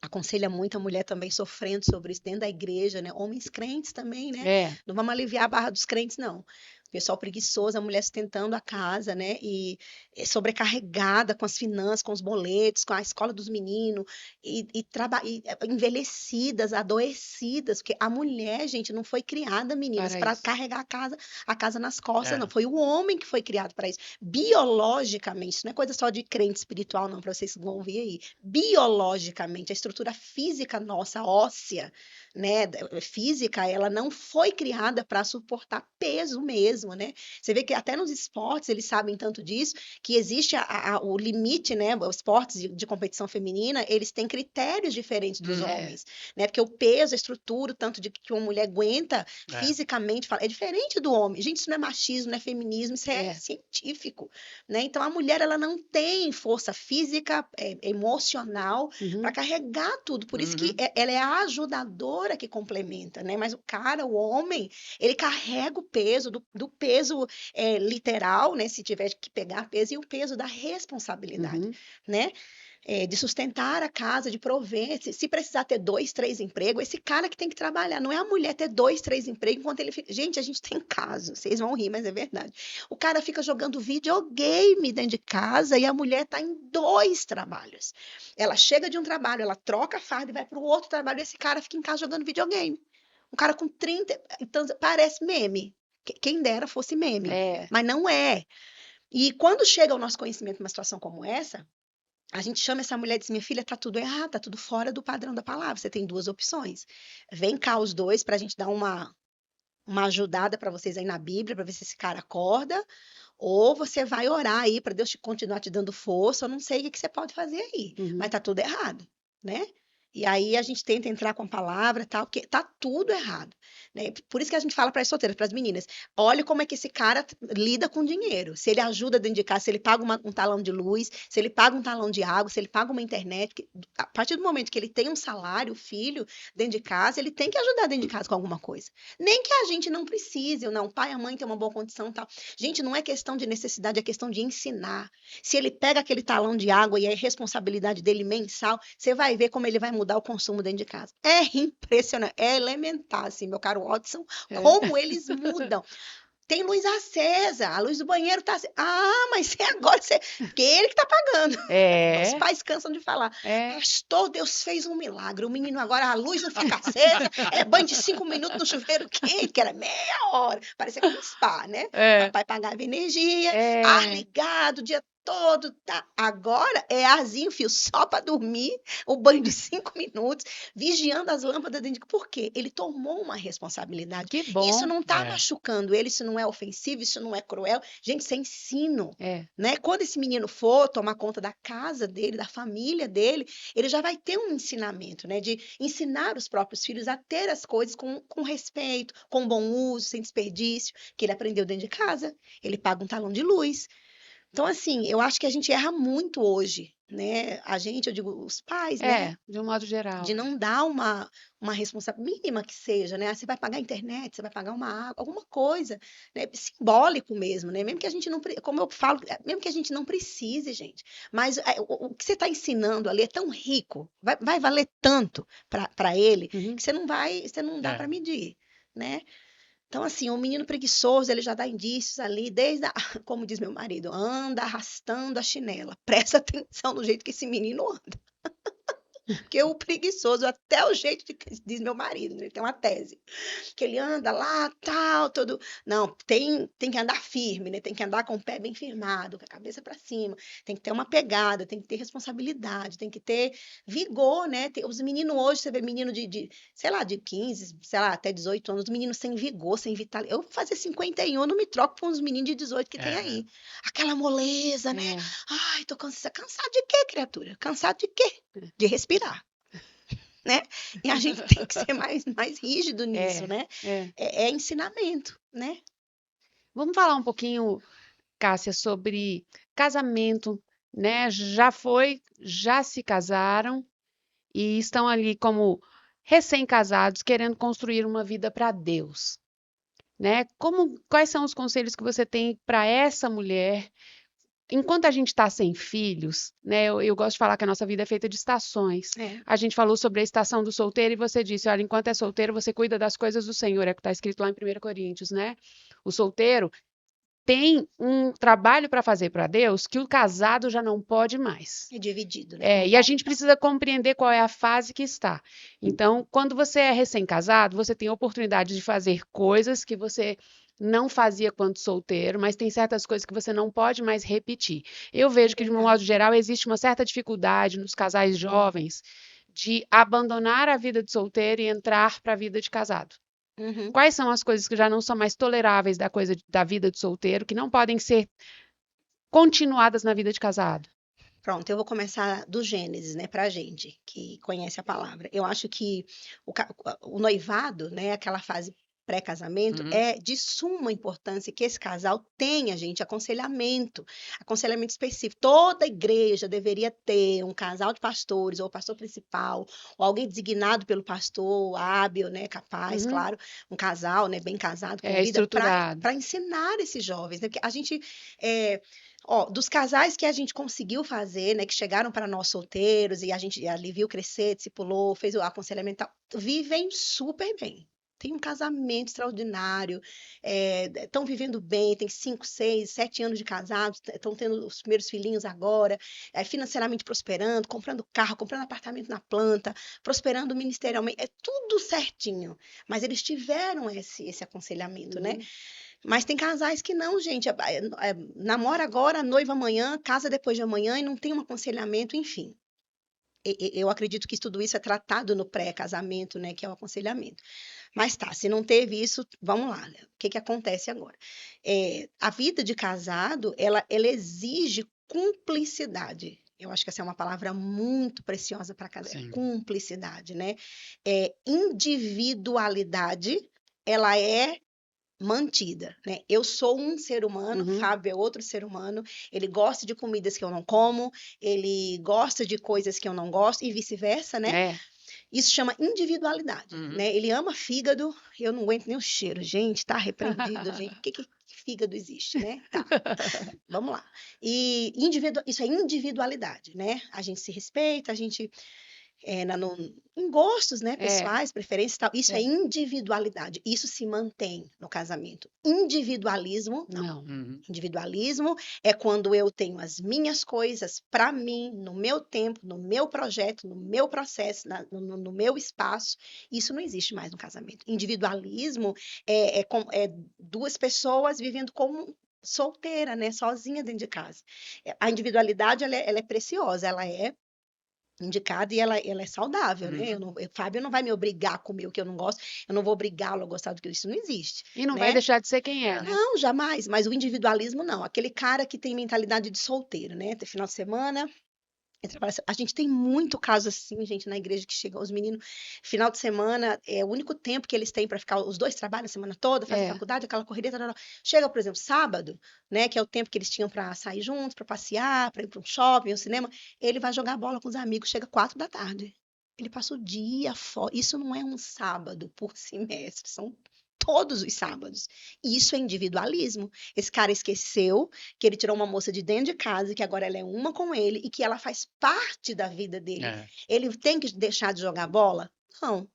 [SPEAKER 3] aconselha muito a mulher também sofrendo sobre isso dentro da igreja, né? Homens crentes também, né?
[SPEAKER 2] é.
[SPEAKER 3] Não vamos aliviar a barra dos crentes, não. Pessoal preguiçoso, a mulher sustentando a casa, né? E sobrecarregada com as finanças, com os boletos, com a escola dos meninos, envelhecidas, adoecidas, porque a mulher, gente, não foi criada, meninas,
[SPEAKER 2] Para
[SPEAKER 3] para
[SPEAKER 2] isso.
[SPEAKER 3] carregar a casa nas costas, não.
[SPEAKER 1] É.
[SPEAKER 3] Foi o homem que foi criado para isso. Biologicamente, isso não é coisa só de crente espiritual, não, para vocês que vão ouvir aí. Biologicamente, a estrutura física nossa, óssea, né, física, ela não foi criada para suportar peso mesmo, né? Você vê que até nos esportes eles sabem tanto disso, que existe o limite, né? Os esportes de competição feminina, eles têm critérios diferentes dos homens, né? Porque o peso, a estrutura, o tanto de que uma mulher aguenta fisicamente, é diferente do homem. Gente, isso não é machismo, não é feminismo, isso é científico, né? Então a mulher, ela não tem força física, emocional para carregar tudo. Por isso que ela é a ajudadora que complementa, né? Mas o cara, o homem, ele carrega o peso do peso literal, né? Se tiver que pegar peso, e o peso da responsabilidade, né? De sustentar a casa, de prover. Se precisar ter 2, 3 empregos, esse cara que tem que trabalhar. Não é a mulher ter 2, 3 empregos enquanto ele fica. Gente, a gente tem casos, vocês vão rir, mas é verdade. O cara fica jogando videogame dentro de casa e a mulher está em 2 trabalhos. Ela chega de um trabalho, ela troca a farda e vai para o outro trabalho, e esse cara fica em casa jogando videogame. Um cara com 30. Então, parece meme. Quem dera fosse meme. Mas não é. E quando chega ao nosso conhecimento uma situação como essa, a gente chama essa mulher e diz: minha filha, tá tudo errado, tá tudo fora do padrão da palavra. Você tem 2 opções. Vem cá os dois para a gente dar uma ajudada para vocês aí na Bíblia, para ver se esse cara acorda, ou você vai orar aí para Deus continuar te dando força. Eu não sei o que você pode fazer aí, mas tá tudo errado, né? E aí a gente tenta entrar com a palavra, tal, porque tá tudo errado, né? Por isso que a gente fala para as solteiras, para as meninas: olha como é que esse cara lida com dinheiro. Se ele ajuda dentro de casa, se ele paga um talão de luz, se ele paga um talão de água, se ele paga uma internet, a partir do momento que ele tem um salário, filho, dentro de casa, ele tem que ajudar dentro de casa com alguma coisa. Nem que a gente não precise, ou não, o pai e a mãe têm uma boa condição, tal. Gente, não é questão de necessidade, é questão de ensinar. Se ele pega aquele talão de água e é responsabilidade dele mensal, você vai ver como ele vai mudar o consumo dentro de casa. É impressionante, é elementar, assim, meu caro Watson, como eles mudam. Tem luz acesa, a luz do banheiro tá assim. Ah, mas agora você. Porque ele que tá pagando. Os pais cansam de falar. Pastor, Deus fez um milagre. O menino agora, a luz não fica acesa, é banho de 5 minutos no chuveiro quente, que era meia hora. Parecia como um spa, né? Papai pagava energia, ar ligado, o dia todo, tá? Agora é arzinho, fio, só para dormir, o banho de 5 minutos, vigiando as lâmpadas dentro de... Por quê? Ele tomou uma responsabilidade.
[SPEAKER 2] Que bom.
[SPEAKER 3] Isso não tá machucando ele, isso não é ofensivo, isso não é cruel. Gente, isso é ensino, né? Quando esse menino for tomar conta da casa dele, da família dele, ele já vai ter um ensinamento, né? De ensinar os próprios filhos a ter as coisas com respeito, com bom uso, sem desperdício, que ele aprendeu dentro de casa. Ele paga um talão de luz. Então, assim, eu acho que a gente erra muito hoje, né? A gente, eu digo, os pais, né?
[SPEAKER 2] De um modo geral.
[SPEAKER 3] De não dar uma responsabilidade mínima que seja, né? Você vai pagar a internet, você vai pagar uma água, alguma coisa, né? Simbólico mesmo, né? Mesmo que a gente não, como eu falo, mesmo que a gente não precise, gente. Mas o que você está ensinando ali é tão rico, vai valer tanto para ele, que você não dá para medir, né? Então, assim, o menino preguiçoso, ele já dá indícios ali, como diz meu marido, anda arrastando a chinela. Presta atenção no jeito que esse menino anda. Porque o preguiçoso, até o jeito diz meu marido, ele tem uma tese, que ele anda lá, tal, todo... Não, tem que andar firme, né? Tem que andar com o pé bem firmado, com a cabeça para cima, tem que ter uma pegada, tem que ter responsabilidade, tem que ter vigor, né? Os meninos hoje, você vê menino sei lá, de 15, sei lá, até 18 anos, meninos sem vigor, sem vitalidade. Eu vou fazer 51, eu não me troco com os meninos de 18 que tem aí. Aquela moleza, né? Ai, tô cansado. Cansado de quê, criatura? Cansado de quê? De respirar, né? E a gente tem que ser mais rígido nisso, né? É ensinamento, né?
[SPEAKER 2] Vamos falar um pouquinho, Cássia, sobre casamento, né? Já se casaram e estão ali como recém-casados, querendo construir uma vida para Deus. né? Quais são os conselhos que você tem para essa mulher? Enquanto a gente está sem filhos, né? Eu gosto de falar que a nossa vida é feita de estações.
[SPEAKER 3] É,
[SPEAKER 2] A gente falou sobre a estação do solteiro e você disse, olha, enquanto é solteiro, você cuida das coisas do Senhor, é o que está escrito lá em 1 Coríntios, né? O solteiro tem um trabalho para fazer para Deus que o casado já não pode mais.
[SPEAKER 3] é dividido, né? Como
[SPEAKER 2] E a
[SPEAKER 3] Paulo
[SPEAKER 2] gente
[SPEAKER 3] fala.
[SPEAKER 2] precisa compreender qual é a fase que está. Então, quando você é recém-casado, você tem a oportunidade de fazer coisas que você não fazia quando solteiro, mas tem certas coisas que você não pode mais repetir. Eu vejo que, de um modo
[SPEAKER 3] Verdade.
[SPEAKER 2] geral, existe uma certa dificuldade nos casais jovens de abandonar a vida de solteiro e entrar para a vida de casado.
[SPEAKER 3] Uhum.
[SPEAKER 2] Quais são as coisas que já não são mais toleráveis da vida de solteiro, que não podem ser continuadas na vida de casado?
[SPEAKER 3] Pronto, eu vou começar do Gênesis, né, pra gente que conhece a palavra. Eu acho que o noivado, né, aquela fase pré-casamento,
[SPEAKER 1] Uhum.
[SPEAKER 3] é de suma importância que esse casal tenha, gente, aconselhamento específico. Toda igreja deveria ter um casal de pastores, ou pastor principal, ou alguém designado pelo pastor, hábil, né, capaz,
[SPEAKER 2] Uhum.
[SPEAKER 3] claro, um casal, né, bem casado, com
[SPEAKER 2] É
[SPEAKER 3] vida,
[SPEAKER 2] estruturado.
[SPEAKER 3] para ensinar esses jovens, né, porque a gente dos casais que a gente conseguiu fazer, né, que chegaram para nós solteiros e a gente ali viu crescer, discipulou, fez o aconselhamento, e tal, vivem super bem. Tem um casamento extraordinário, estão vivendo bem, tem 5, 6, 7 anos de casados, estão tendo os primeiros filhinhos agora, financeiramente prosperando, comprando carro, comprando apartamento na planta, prosperando ministerialmente, é tudo certinho. Mas eles tiveram esse aconselhamento, né?
[SPEAKER 2] Uhum.
[SPEAKER 3] Mas tem casais que não, gente. Namora agora, noiva amanhã, casa depois de amanhã e não tem um aconselhamento, enfim. Eu acredito que tudo isso é tratado no pré-casamento, né, que é o aconselhamento. Mas tá, se não teve isso, vamos lá, né? O que que acontece agora? A vida de casado, ela exige cumplicidade. Eu acho que essa é uma palavra muito preciosa para casar.
[SPEAKER 1] Sim.
[SPEAKER 3] Cumplicidade, né? Individualidade, ela é mantida, né? Eu sou um ser humano,
[SPEAKER 2] Uhum.
[SPEAKER 3] Fábio é outro ser humano, ele gosta de comidas que eu não como, ele gosta de coisas que eu não gosto e vice-versa, né?
[SPEAKER 2] É.
[SPEAKER 3] Isso chama individualidade,
[SPEAKER 1] Uhum.
[SPEAKER 3] né? Ele ama fígado, eu não aguento nem o cheiro. Gente, tá repreendido, gente. Por que fígado existe, né? Tá, vamos lá. E isso é individualidade, né? A gente se respeita, a gente em gostos, né,
[SPEAKER 2] É.
[SPEAKER 3] pessoais, preferências e tal. Isso é individualidade. Isso se mantém no casamento. Individualismo, não.
[SPEAKER 2] Não.
[SPEAKER 1] Uhum.
[SPEAKER 3] Individualismo é quando eu tenho as minhas coisas para mim, no meu tempo, no meu projeto, no meu processo, no meu espaço. Isso não existe mais no casamento. Individualismo é duas pessoas vivendo como solteira, né, sozinha dentro de casa. A individualidade ela é preciosa, ela é indicada e ela é saudável, né?
[SPEAKER 1] Uhum.
[SPEAKER 3] Fábio não vai me obrigar a comer o que eu não gosto, eu não vou obrigá-lo a gostar do que isso não existe,
[SPEAKER 2] E não vai
[SPEAKER 3] né?
[SPEAKER 2] deixar de ser quem é, né?
[SPEAKER 3] Não, jamais, mas o individualismo não, aquele cara que tem mentalidade de solteiro, né? Tem final de semana, a gente tem muito caso assim, gente, na igreja que chega os meninos, final de semana, é o único tempo que eles têm para ficar, os dois trabalham a semana toda, fazem faculdade, aquela correria, chega, por exemplo, sábado, né, que é o tempo que eles tinham para sair juntos, para passear, para ir para um shopping, um cinema, ele vai jogar bola com os amigos, chega 4 da tarde. Ele passa o dia fora. Isso não é um sábado por semestre, são todos os sábados. Isso é individualismo. Esse cara esqueceu que ele tirou uma moça de dentro de casa, que agora ela é uma com ele e que ela faz parte da vida dele.
[SPEAKER 1] É.
[SPEAKER 3] Ele tem que deixar de jogar bola? Não.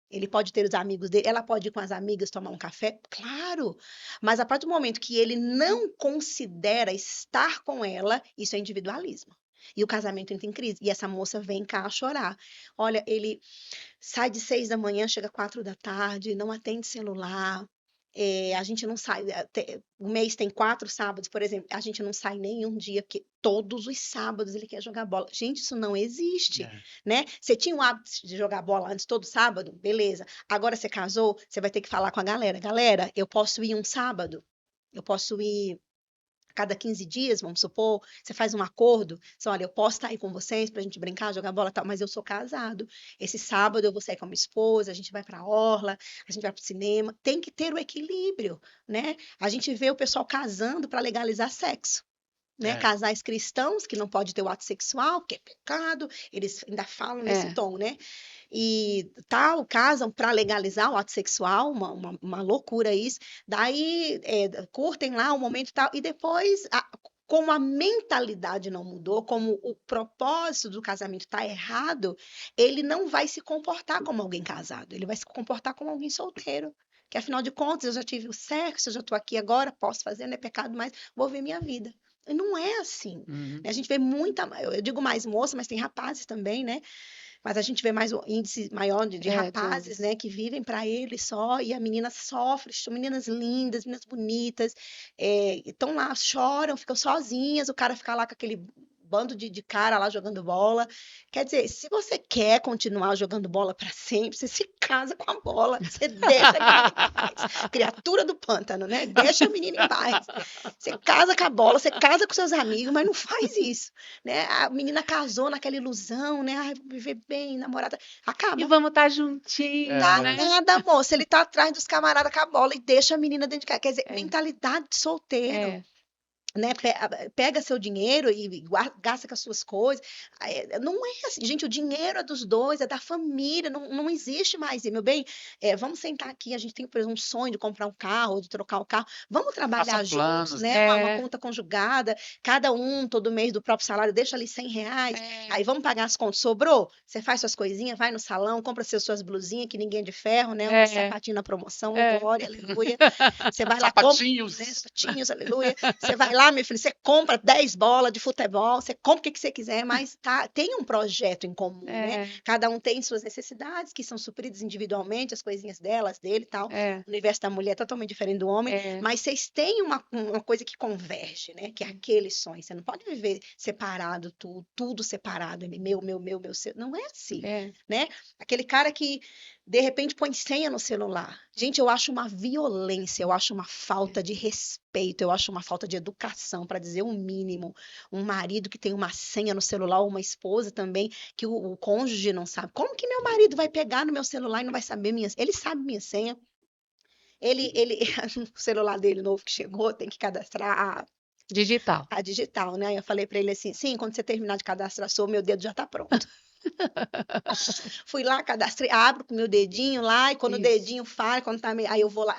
[SPEAKER 3] Ele pode ter os amigos dele, ela pode ir com as amigas tomar um café? Claro. Mas a partir do momento que ele não considera estar com ela, isso é individualismo. E o casamento entra em crise. E essa moça vem cá chorar. Olha, ele sai de 6 da manhã, chega 4 da tarde, não atende celular. A gente não sai. O mês tem 4 sábados, por exemplo. A gente não sai nenhum dia, porque todos os sábados ele quer jogar bola. Gente, isso não existe,
[SPEAKER 1] É.
[SPEAKER 3] né? Você tinha o hábito de jogar bola antes todo sábado? Beleza. Agora você casou, você vai ter que falar com a galera. Galera, eu posso ir um sábado? Eu posso ir a cada 15 dias, vamos supor, você faz um acordo, olha, eu posso estar aí com vocês pra gente brincar, jogar bola e tal, mas eu sou casado. Esse sábado eu vou sair com a minha esposa, a gente vai pra orla, a gente vai pro cinema. Tem que ter o equilíbrio, né? A gente vê o pessoal casando para legalizar sexo. Né? Casais cristãos que não pode ter o ato sexual, que é pecado, eles ainda falam nesse tom, né? e tal, casam para legalizar o ato sexual, uma loucura isso. Daí curtem lá um momento e tal, e depois, como a mentalidade não mudou, como o propósito do casamento está errado, ele não vai se comportar como alguém casado, ele vai se comportar como alguém solteiro. Que afinal de contas, eu já tive o sexo, eu já estou aqui agora, posso fazer, não é pecado mais, vou ver minha vida. E não é assim.
[SPEAKER 1] Uhum.
[SPEAKER 3] A gente vê muita, eu digo mais moça, mas tem rapazes também, né? Mas a gente vê mais o índice maior de rapazes, né, que vivem para ele só, e a menina sofre, são meninas lindas, meninas bonitas, estão lá, choram, ficam sozinhas, o cara fica lá com aquele bando de cara lá jogando bola. Quer dizer, se você quer continuar jogando bola para sempre, você se casa com a bola, você deixa a menina em paz. Criatura do pântano, né? Deixa a menina em paz. Você casa com a bola, você casa com seus amigos, mas não faz isso, né? A menina casou naquela ilusão, né? Ai, vou viver bem, namorada.
[SPEAKER 2] E
[SPEAKER 3] Acaba.
[SPEAKER 2] vamos estar juntinhos,
[SPEAKER 3] Tá
[SPEAKER 2] né?
[SPEAKER 3] nada, moça. Ele tá atrás dos camaradas com a bola e deixa a menina dentro de casa. Quer dizer, mentalidade de solteiro.
[SPEAKER 2] É.
[SPEAKER 3] Né? Pega seu dinheiro e gasta com as suas coisas. Não é assim, gente, o dinheiro é dos dois, é da família, não existe mais. E, meu bem, vamos sentar aqui, a gente tem, por exemplo, um sonho de comprar um carro, de trocar um carro, vamos trabalhar
[SPEAKER 1] Façam
[SPEAKER 3] juntos,
[SPEAKER 1] planos,
[SPEAKER 3] né? Uma conta conjugada, cada um, todo mês do próprio salário, deixa ali R$ 100, aí vamos pagar as contas, sobrou? Você faz suas coisinhas, vai no salão, compra suas blusinhas, que ninguém é de ferro, né? Um sapatinho na promoção, glória, aleluia. Você vai lá, compra,
[SPEAKER 1] sapatinhos,
[SPEAKER 3] né? Sapatinhos, aleluia. Você vai lá, meu filho, você compra 10 bolas de futebol, você compra o que você quiser, mas tem um projeto em comum, né? Cada um tem suas necessidades, que são supridas individualmente, as coisinhas delas, dele e tal. O universo da mulher é totalmente diferente do homem, mas vocês têm uma coisa que converge, né? Que é aquele sonho. Você não pode viver separado, tudo separado, meu, seu. Não é assim, né? Aquele cara que de repente põe senha no celular. Gente, eu acho uma violência, eu acho uma falta de respeito, eu acho uma falta de educação, para dizer o mínimo. Um marido que tem uma senha no celular, ou uma esposa também, que o cônjuge não sabe. Como que meu marido vai pegar no meu celular e não vai saber minha senha? Ele sabe minha senha. O celular dele novo que chegou, tem que cadastrar
[SPEAKER 2] digital.
[SPEAKER 3] a digital, né? Eu falei para ele assim, sim, quando você terminar de cadastrar sua, meu dedo já está pronto. Fui lá, cadastrei, abro com o meu dedinho lá, e quando o dedinho falha, quando tá aí eu vou lá,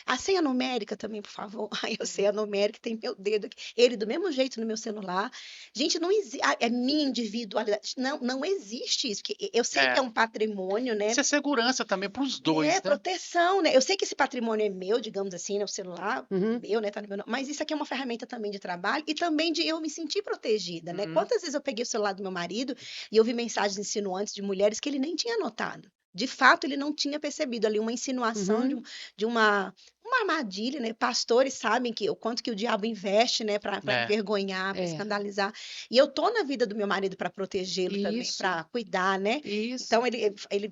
[SPEAKER 3] a senha numérica também, por favor. Aí eu sei a numérica, tem meu dedo aqui. Ele do mesmo jeito no meu celular. Gente, não existe, é minha individualidade. Não existe isso, porque eu sei que é um patrimônio, né?
[SPEAKER 1] Isso é segurança também para os dois, né?
[SPEAKER 3] Proteção, né? Eu sei que esse patrimônio é meu, digamos assim, né? O celular, meu, né? Tá no meu nome. Mas isso aqui é uma ferramenta também de trabalho e também de eu me sentir protegida, né? Quantas vezes eu peguei o celular do meu marido e eu vi mensagens insinuantes de mulheres que ele nem tinha notado. De fato, ele não tinha percebido ali uma insinuação de uma armadilha, né? Pastores sabem o quanto que o diabo investe, né? Para envergonhar, para escandalizar. E eu tô na vida do meu marido para protegê-lo também, para cuidar, né? Então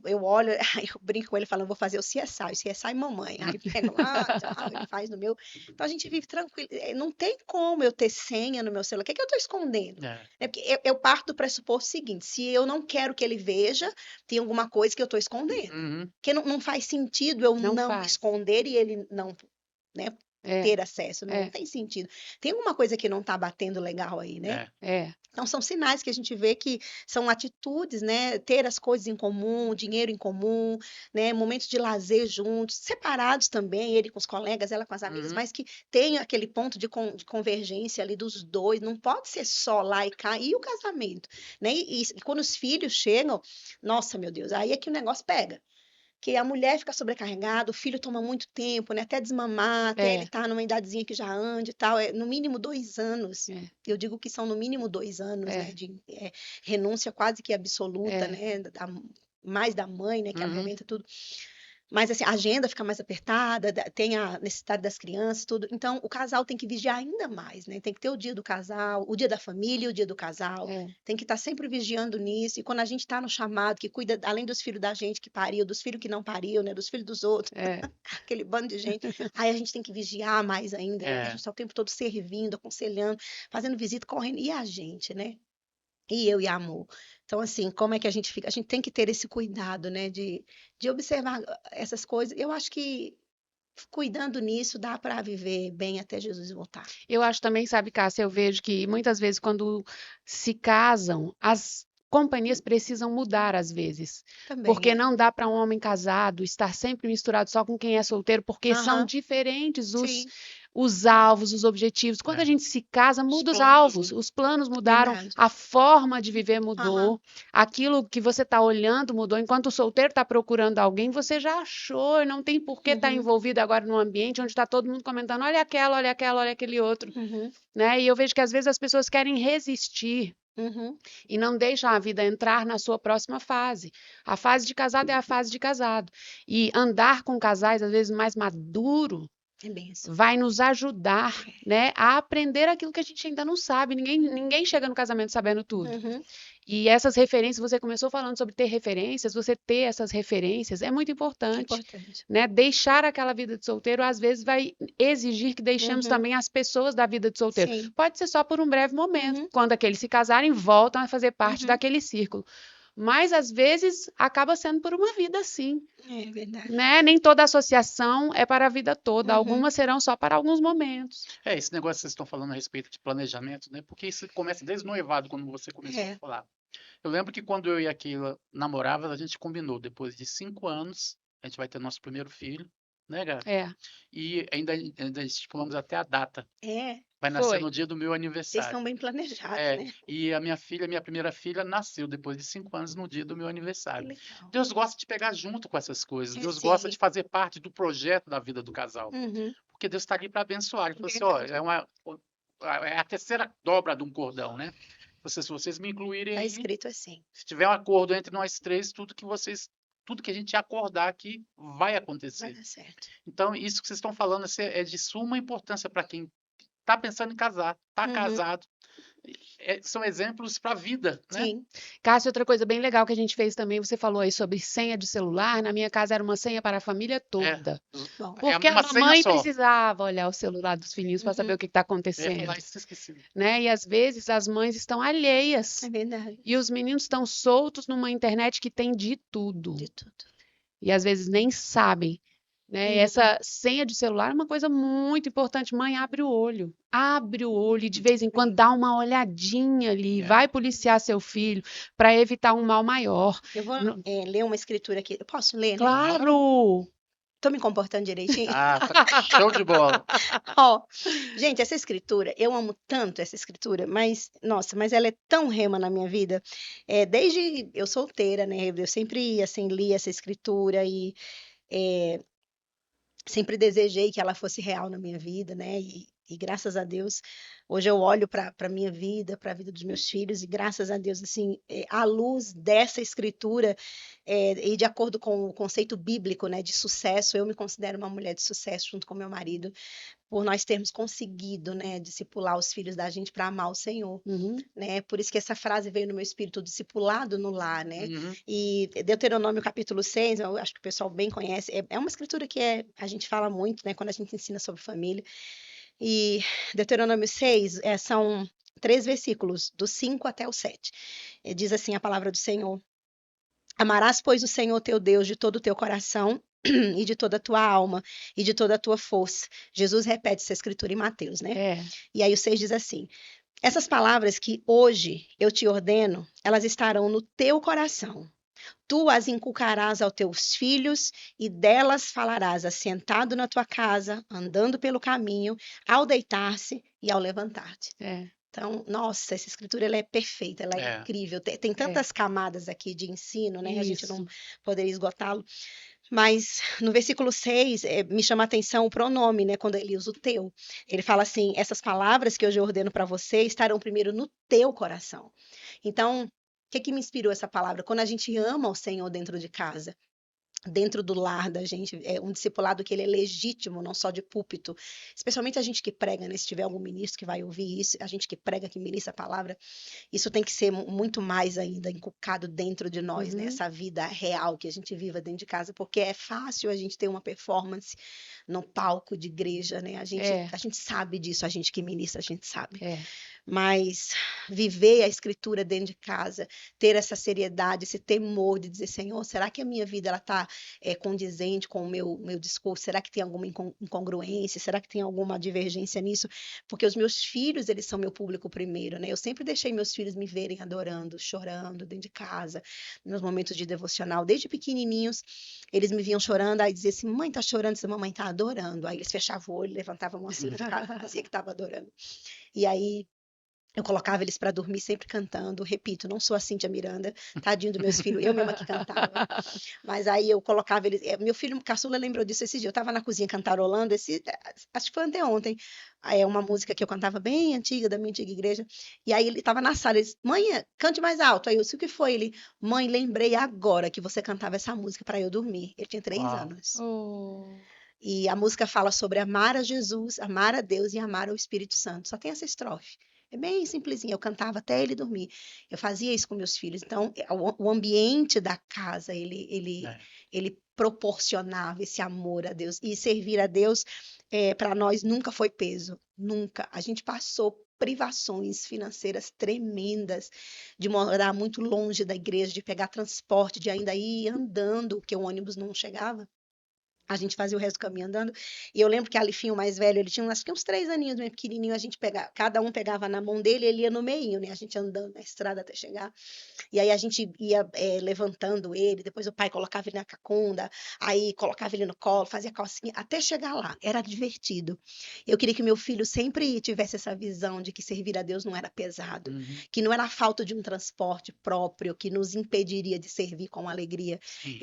[SPEAKER 3] eu olho, eu brinco com ele falando, vou fazer o CSI mamãe. Aí pega lá, ele faz no meu. Então a gente vive tranquilo. Não tem como eu ter senha no meu celular. O que é que eu tô escondendo? Porque eu parto do pressuposto seguinte: se eu não quero que ele veja, tem alguma coisa que eu tô escondendo. Porque não faz sentido eu não esconder e ele não, né, ter acesso. Não tem sentido. Tem alguma coisa que não tá batendo legal aí, né? Então, são sinais que a gente vê que são atitudes, né? Ter as coisas em comum, dinheiro em comum, né? Momentos de lazer juntos, separados também, ele com os colegas, ela com as amigas, mas que tem aquele ponto de convergência ali dos dois. Não pode ser só lá e cá. E o casamento, né? E quando os filhos chegam, nossa, meu Deus, aí é que o negócio pega. Que a mulher fica sobrecarregada, o filho toma muito tempo, né? Até desmamar, até ele estar numa idadezinha que já ande e tal, no mínimo 2 anos. Eu digo que são no mínimo 2 anos, né? De renúncia quase que absoluta, né? Mais da mãe, né? Que amamenta tudo. Mas assim, a agenda fica mais apertada, tem a necessidade das crianças, tudo. Então, o casal tem que vigiar ainda mais, né? Tem que ter o dia do casal, o dia da família e o dia do casal. Tem que estar sempre vigiando nisso. E quando a gente está no chamado, que cuida, além dos filhos da gente que pariu, dos filhos que não pariu, né? Dos filhos dos outros, aquele bando de gente. Aí a gente tem que vigiar mais ainda, né? A gente está o tempo todo servindo, aconselhando, fazendo visita, correndo. E a gente, né? E eu e amor. Então, assim, como é que a gente fica? A gente tem que ter esse cuidado, né? De observar essas coisas. Eu acho que cuidando nisso dá para viver bem até Jesus voltar.
[SPEAKER 2] Eu acho também, sabe, Cássia, eu vejo que muitas vezes quando se casam, companhias precisam mudar às vezes.
[SPEAKER 3] Também
[SPEAKER 2] Porque
[SPEAKER 3] é.
[SPEAKER 2] não dá para um homem casado estar sempre misturado só com quem é solteiro, porque são
[SPEAKER 3] Aham,
[SPEAKER 2] diferentes
[SPEAKER 3] sim,
[SPEAKER 2] os alvos, os objetivos. Quando a
[SPEAKER 1] É.
[SPEAKER 2] gente se casa,
[SPEAKER 1] Os
[SPEAKER 2] muda os
[SPEAKER 1] planos,
[SPEAKER 2] alvos,
[SPEAKER 1] né?
[SPEAKER 2] os planos mudaram,
[SPEAKER 3] verdade.
[SPEAKER 2] a forma de viver
[SPEAKER 3] Aham,
[SPEAKER 2] mudou, aquilo que você está olhando mudou. Enquanto o solteiro está procurando alguém, você já achou, e não tem por que estar
[SPEAKER 3] uhum,
[SPEAKER 2] envolvido agora num ambiente onde está todo mundo comentando, olha aquela, olha aquela, olha aquele outro,
[SPEAKER 3] uhum,
[SPEAKER 2] né? E eu vejo que às vezes as pessoas querem resistir
[SPEAKER 3] uhum.
[SPEAKER 2] e não deixam a vida entrar na sua próxima fase. A fase de casado é a fase de casado. E andar com casais, às vezes, mais maduro,
[SPEAKER 3] É bem assim.
[SPEAKER 2] vai nos ajudar, né, a aprender aquilo que a gente ainda não sabe. Ninguém chega no casamento sabendo tudo.
[SPEAKER 3] Uhum,
[SPEAKER 2] E essas referências, você começou falando sobre ter referências, você ter essas referências é muito importante,
[SPEAKER 3] importante.
[SPEAKER 2] né? Deixar aquela vida de solteiro, às vezes, vai exigir que deixemos
[SPEAKER 3] Uhum,
[SPEAKER 2] também as pessoas da vida de solteiro.
[SPEAKER 3] sim.
[SPEAKER 2] Pode ser só por um breve momento.
[SPEAKER 3] Uhum,
[SPEAKER 2] Quando aqueles se casarem, voltam a fazer parte
[SPEAKER 3] uhum.
[SPEAKER 2] daquele círculo. Mas, às vezes, acaba sendo por uma vida assim,
[SPEAKER 3] É verdade.
[SPEAKER 2] né? Nem toda associação é para a vida toda.
[SPEAKER 3] Uhum,
[SPEAKER 2] Algumas serão só para alguns momentos.
[SPEAKER 1] Esse negócio que vocês estão falando a respeito de planejamento, né? Porque isso começa desde o noivado, quando você começou a
[SPEAKER 3] é.
[SPEAKER 1] falar. Eu lembro que quando eu e a Keila namorava, a gente combinou, depois de 5 anos, a gente vai ter nosso primeiro filho, né, Gabi?
[SPEAKER 2] É,
[SPEAKER 1] E ainda estipulamos até a data.
[SPEAKER 3] É,
[SPEAKER 1] Vai nascer
[SPEAKER 2] foi.
[SPEAKER 1] no dia do meu
[SPEAKER 3] vocês
[SPEAKER 1] aniversário.
[SPEAKER 3] estão bem planejados,
[SPEAKER 1] É,
[SPEAKER 3] né?
[SPEAKER 1] e a minha primeira filha, nasceu depois de 5 anos, no dia do meu
[SPEAKER 3] Que
[SPEAKER 1] aniversário.
[SPEAKER 3] legal.
[SPEAKER 1] Deus gosta de pegar junto com essas coisas. Deus gosta
[SPEAKER 3] Sim.
[SPEAKER 1] de fazer parte do projeto da vida do casal.
[SPEAKER 3] Uhum,
[SPEAKER 1] Porque Deus está ali para abençoar. Ele falou assim,
[SPEAKER 3] verdade.
[SPEAKER 1] é a terceira dobra de um cordão, né? Se vocês me incluírem
[SPEAKER 3] Tá
[SPEAKER 1] aí,
[SPEAKER 3] escrito assim.
[SPEAKER 1] se tiver um acordo entre nós três, tudo que a gente acordar aqui vai
[SPEAKER 3] Vai
[SPEAKER 1] acontecer.
[SPEAKER 3] dar certo.
[SPEAKER 1] Então, isso que vocês estão falando assim, é de suma importância para quem está pensando em casar, está
[SPEAKER 3] Uhum,
[SPEAKER 1] casado. São exemplos para a vida, né?
[SPEAKER 3] sim.
[SPEAKER 2] Cássio, outra coisa bem legal que a gente fez também, você falou aí sobre senha de celular. Na minha casa era uma senha para a família
[SPEAKER 1] É,
[SPEAKER 2] toda.
[SPEAKER 3] Bom.
[SPEAKER 2] Porque a
[SPEAKER 1] uma senha
[SPEAKER 2] mamãe
[SPEAKER 1] só.
[SPEAKER 2] precisava olhar o celular dos filhinhos para saber
[SPEAKER 3] Uhum,
[SPEAKER 2] o que está
[SPEAKER 1] Eu ia
[SPEAKER 2] acontecendo,
[SPEAKER 1] falar isso, esqueci.
[SPEAKER 2] né? E às vezes as mães estão alheias.
[SPEAKER 3] é verdade.
[SPEAKER 2] E os meninos estão soltos numa internet que tem de tudo.
[SPEAKER 3] De tudo.
[SPEAKER 2] E às vezes nem sabem, né? E
[SPEAKER 3] Uhum,
[SPEAKER 2] essa senha de celular é uma coisa muito importante. Mãe, abre o olho. Abre o olho e de vez em quando dá uma olhadinha ali.
[SPEAKER 1] É.
[SPEAKER 2] Vai policiar seu filho para evitar um mal maior.
[SPEAKER 3] eu vou
[SPEAKER 2] Não-
[SPEAKER 3] ler uma escritura aqui. Eu posso ler, né?
[SPEAKER 2] Claro!
[SPEAKER 3] Tô me comportando direitinho?
[SPEAKER 1] Show de bola.
[SPEAKER 3] Ó, gente, essa escritura, eu amo tanto essa escritura, mas, nossa, mas ela é tão rema na minha vida. Desde eu solteira, né? Eu sempre, assim, li essa escritura e é, sempre desejei que ela fosse real na minha vida, né? E graças a Deus, hoje eu olho para a minha vida, para a vida dos meus filhos, e graças a Deus, assim, à luz dessa escritura, e de acordo com o conceito bíblico, né, de sucesso, eu me considero uma mulher de sucesso junto com meu marido, por nós termos conseguido, né, discipular os filhos da gente para amar o Senhor,
[SPEAKER 2] Uhum.
[SPEAKER 3] né? Por isso que essa frase veio no meu espírito, discipulado no lar, né?
[SPEAKER 1] Uhum.
[SPEAKER 3] E Deuteronômio capítulo 6, eu acho que o pessoal bem conhece, é uma escritura que a gente fala muito, né, quando a gente ensina sobre família. E Deuteronômio 6 são 3 versículos, do 5 até o 7. Diz assim a palavra do Senhor: Amarás, pois, o Senhor teu Deus de todo o teu coração e de toda a tua alma e de toda a tua força. Jesus repete essa escritura em Mateus, né?
[SPEAKER 2] É.
[SPEAKER 3] E aí o 6 diz assim: Essas palavras que hoje eu te ordeno, elas estarão no teu coração. Tu as inculcarás aos teus filhos e delas falarás assentado na tua casa, andando pelo caminho, ao deitar-se e ao levantar-te.
[SPEAKER 2] É.
[SPEAKER 3] Então, nossa, essa escritura ela é perfeita, ela é
[SPEAKER 1] É.
[SPEAKER 3] incrível. Tem tantas camadas aqui de ensino, né? A gente
[SPEAKER 2] Isso.
[SPEAKER 3] não poderia esgotá-lo. Mas no versículo 6, me chama a atenção o pronome, né? Quando ele usa o teu. Ele fala assim: essas palavras que hoje eu ordeno para você estarão primeiro no teu coração. Então, o que me inspirou essa palavra? Quando a gente ama o Senhor dentro de casa, dentro do lar da gente, é um discipulado que ele é legítimo, não só de púlpito, especialmente a gente que prega, né? Se tiver algum ministro que vai ouvir isso, a gente que prega, que ministra a palavra, isso tem que ser muito mais ainda inculcado dentro de nós, né?
[SPEAKER 2] Uhum.
[SPEAKER 3] Essa vida real que a gente viva dentro de casa, porque é fácil a gente ter uma performance no palco de igreja, né? A gente sabe disso, a gente que ministra, a gente sabe.
[SPEAKER 2] É.
[SPEAKER 3] Mas viver a escritura dentro de casa, ter essa seriedade, esse temor de dizer, Senhor, será que a minha vida ela está condizente com o meu discurso? Será que tem alguma incongruência? Será que tem alguma divergência nisso? Porque os meus filhos, eles são meu público primeiro, né? Eu sempre deixei meus filhos me verem adorando, chorando dentro de casa, nos momentos de devocional, desde pequenininhos, eles me viam chorando, aí diziam assim, mãe tá chorando, essa mamãe tá adorando. Aí eles fechavam o olho, levantavam a mão assim, dizia que estava adorando. E aí eu colocava eles para dormir sempre cantando. Repito, não sou a Cíntia Miranda, tadinho dos meus filhos, eu mesma que cantava. Mas aí eu colocava eles. Meu filho caçula lembrou disso esse dia. Eu estava na cozinha cantarolando, acho que foi anteontem. Aí é uma música que eu cantava bem antiga, da minha antiga igreja. E aí ele estava na sala, ele disse, mãe, cante mais alto. Aí eu disse, o que foi? Ele, mãe, lembrei agora que você cantava essa música para eu dormir. Ele tinha 3
[SPEAKER 1] Uau.
[SPEAKER 3] anos.
[SPEAKER 2] Oh.
[SPEAKER 3] E a música fala sobre amar a Jesus, amar a Deus e amar ao Espírito Santo. Só tem essa estrofe. É bem simplesinha. Eu cantava até ele dormir. Eu fazia isso com meus filhos. Então, o ambiente da casa,
[SPEAKER 1] É.
[SPEAKER 3] ele proporcionava esse amor a Deus. E servir a Deus, para nós, nunca foi peso. Nunca. A gente passou privações financeiras tremendas, de morar muito longe da igreja, de pegar transporte, de ainda ir andando, porque o ônibus não chegava. A gente fazia o resto do caminho andando. E eu lembro que a Alifinho, mais velho, ele tinha acho que uns 3 aninhos, meio pequenininho. A gente pegava, cada um pegava na mão dele e ele ia no meio, né? A gente andando na estrada até chegar. E aí a gente ia levantando ele. Depois o pai colocava ele na cacunda. Aí colocava ele no colo, fazia calcinha, até chegar lá. Era divertido. Eu queria que meu filho sempre tivesse essa visão de que servir a Deus não era pesado.
[SPEAKER 1] Uhum.
[SPEAKER 3] Que não era a falta de um transporte próprio que nos impediria de servir com alegria.
[SPEAKER 1] Sim.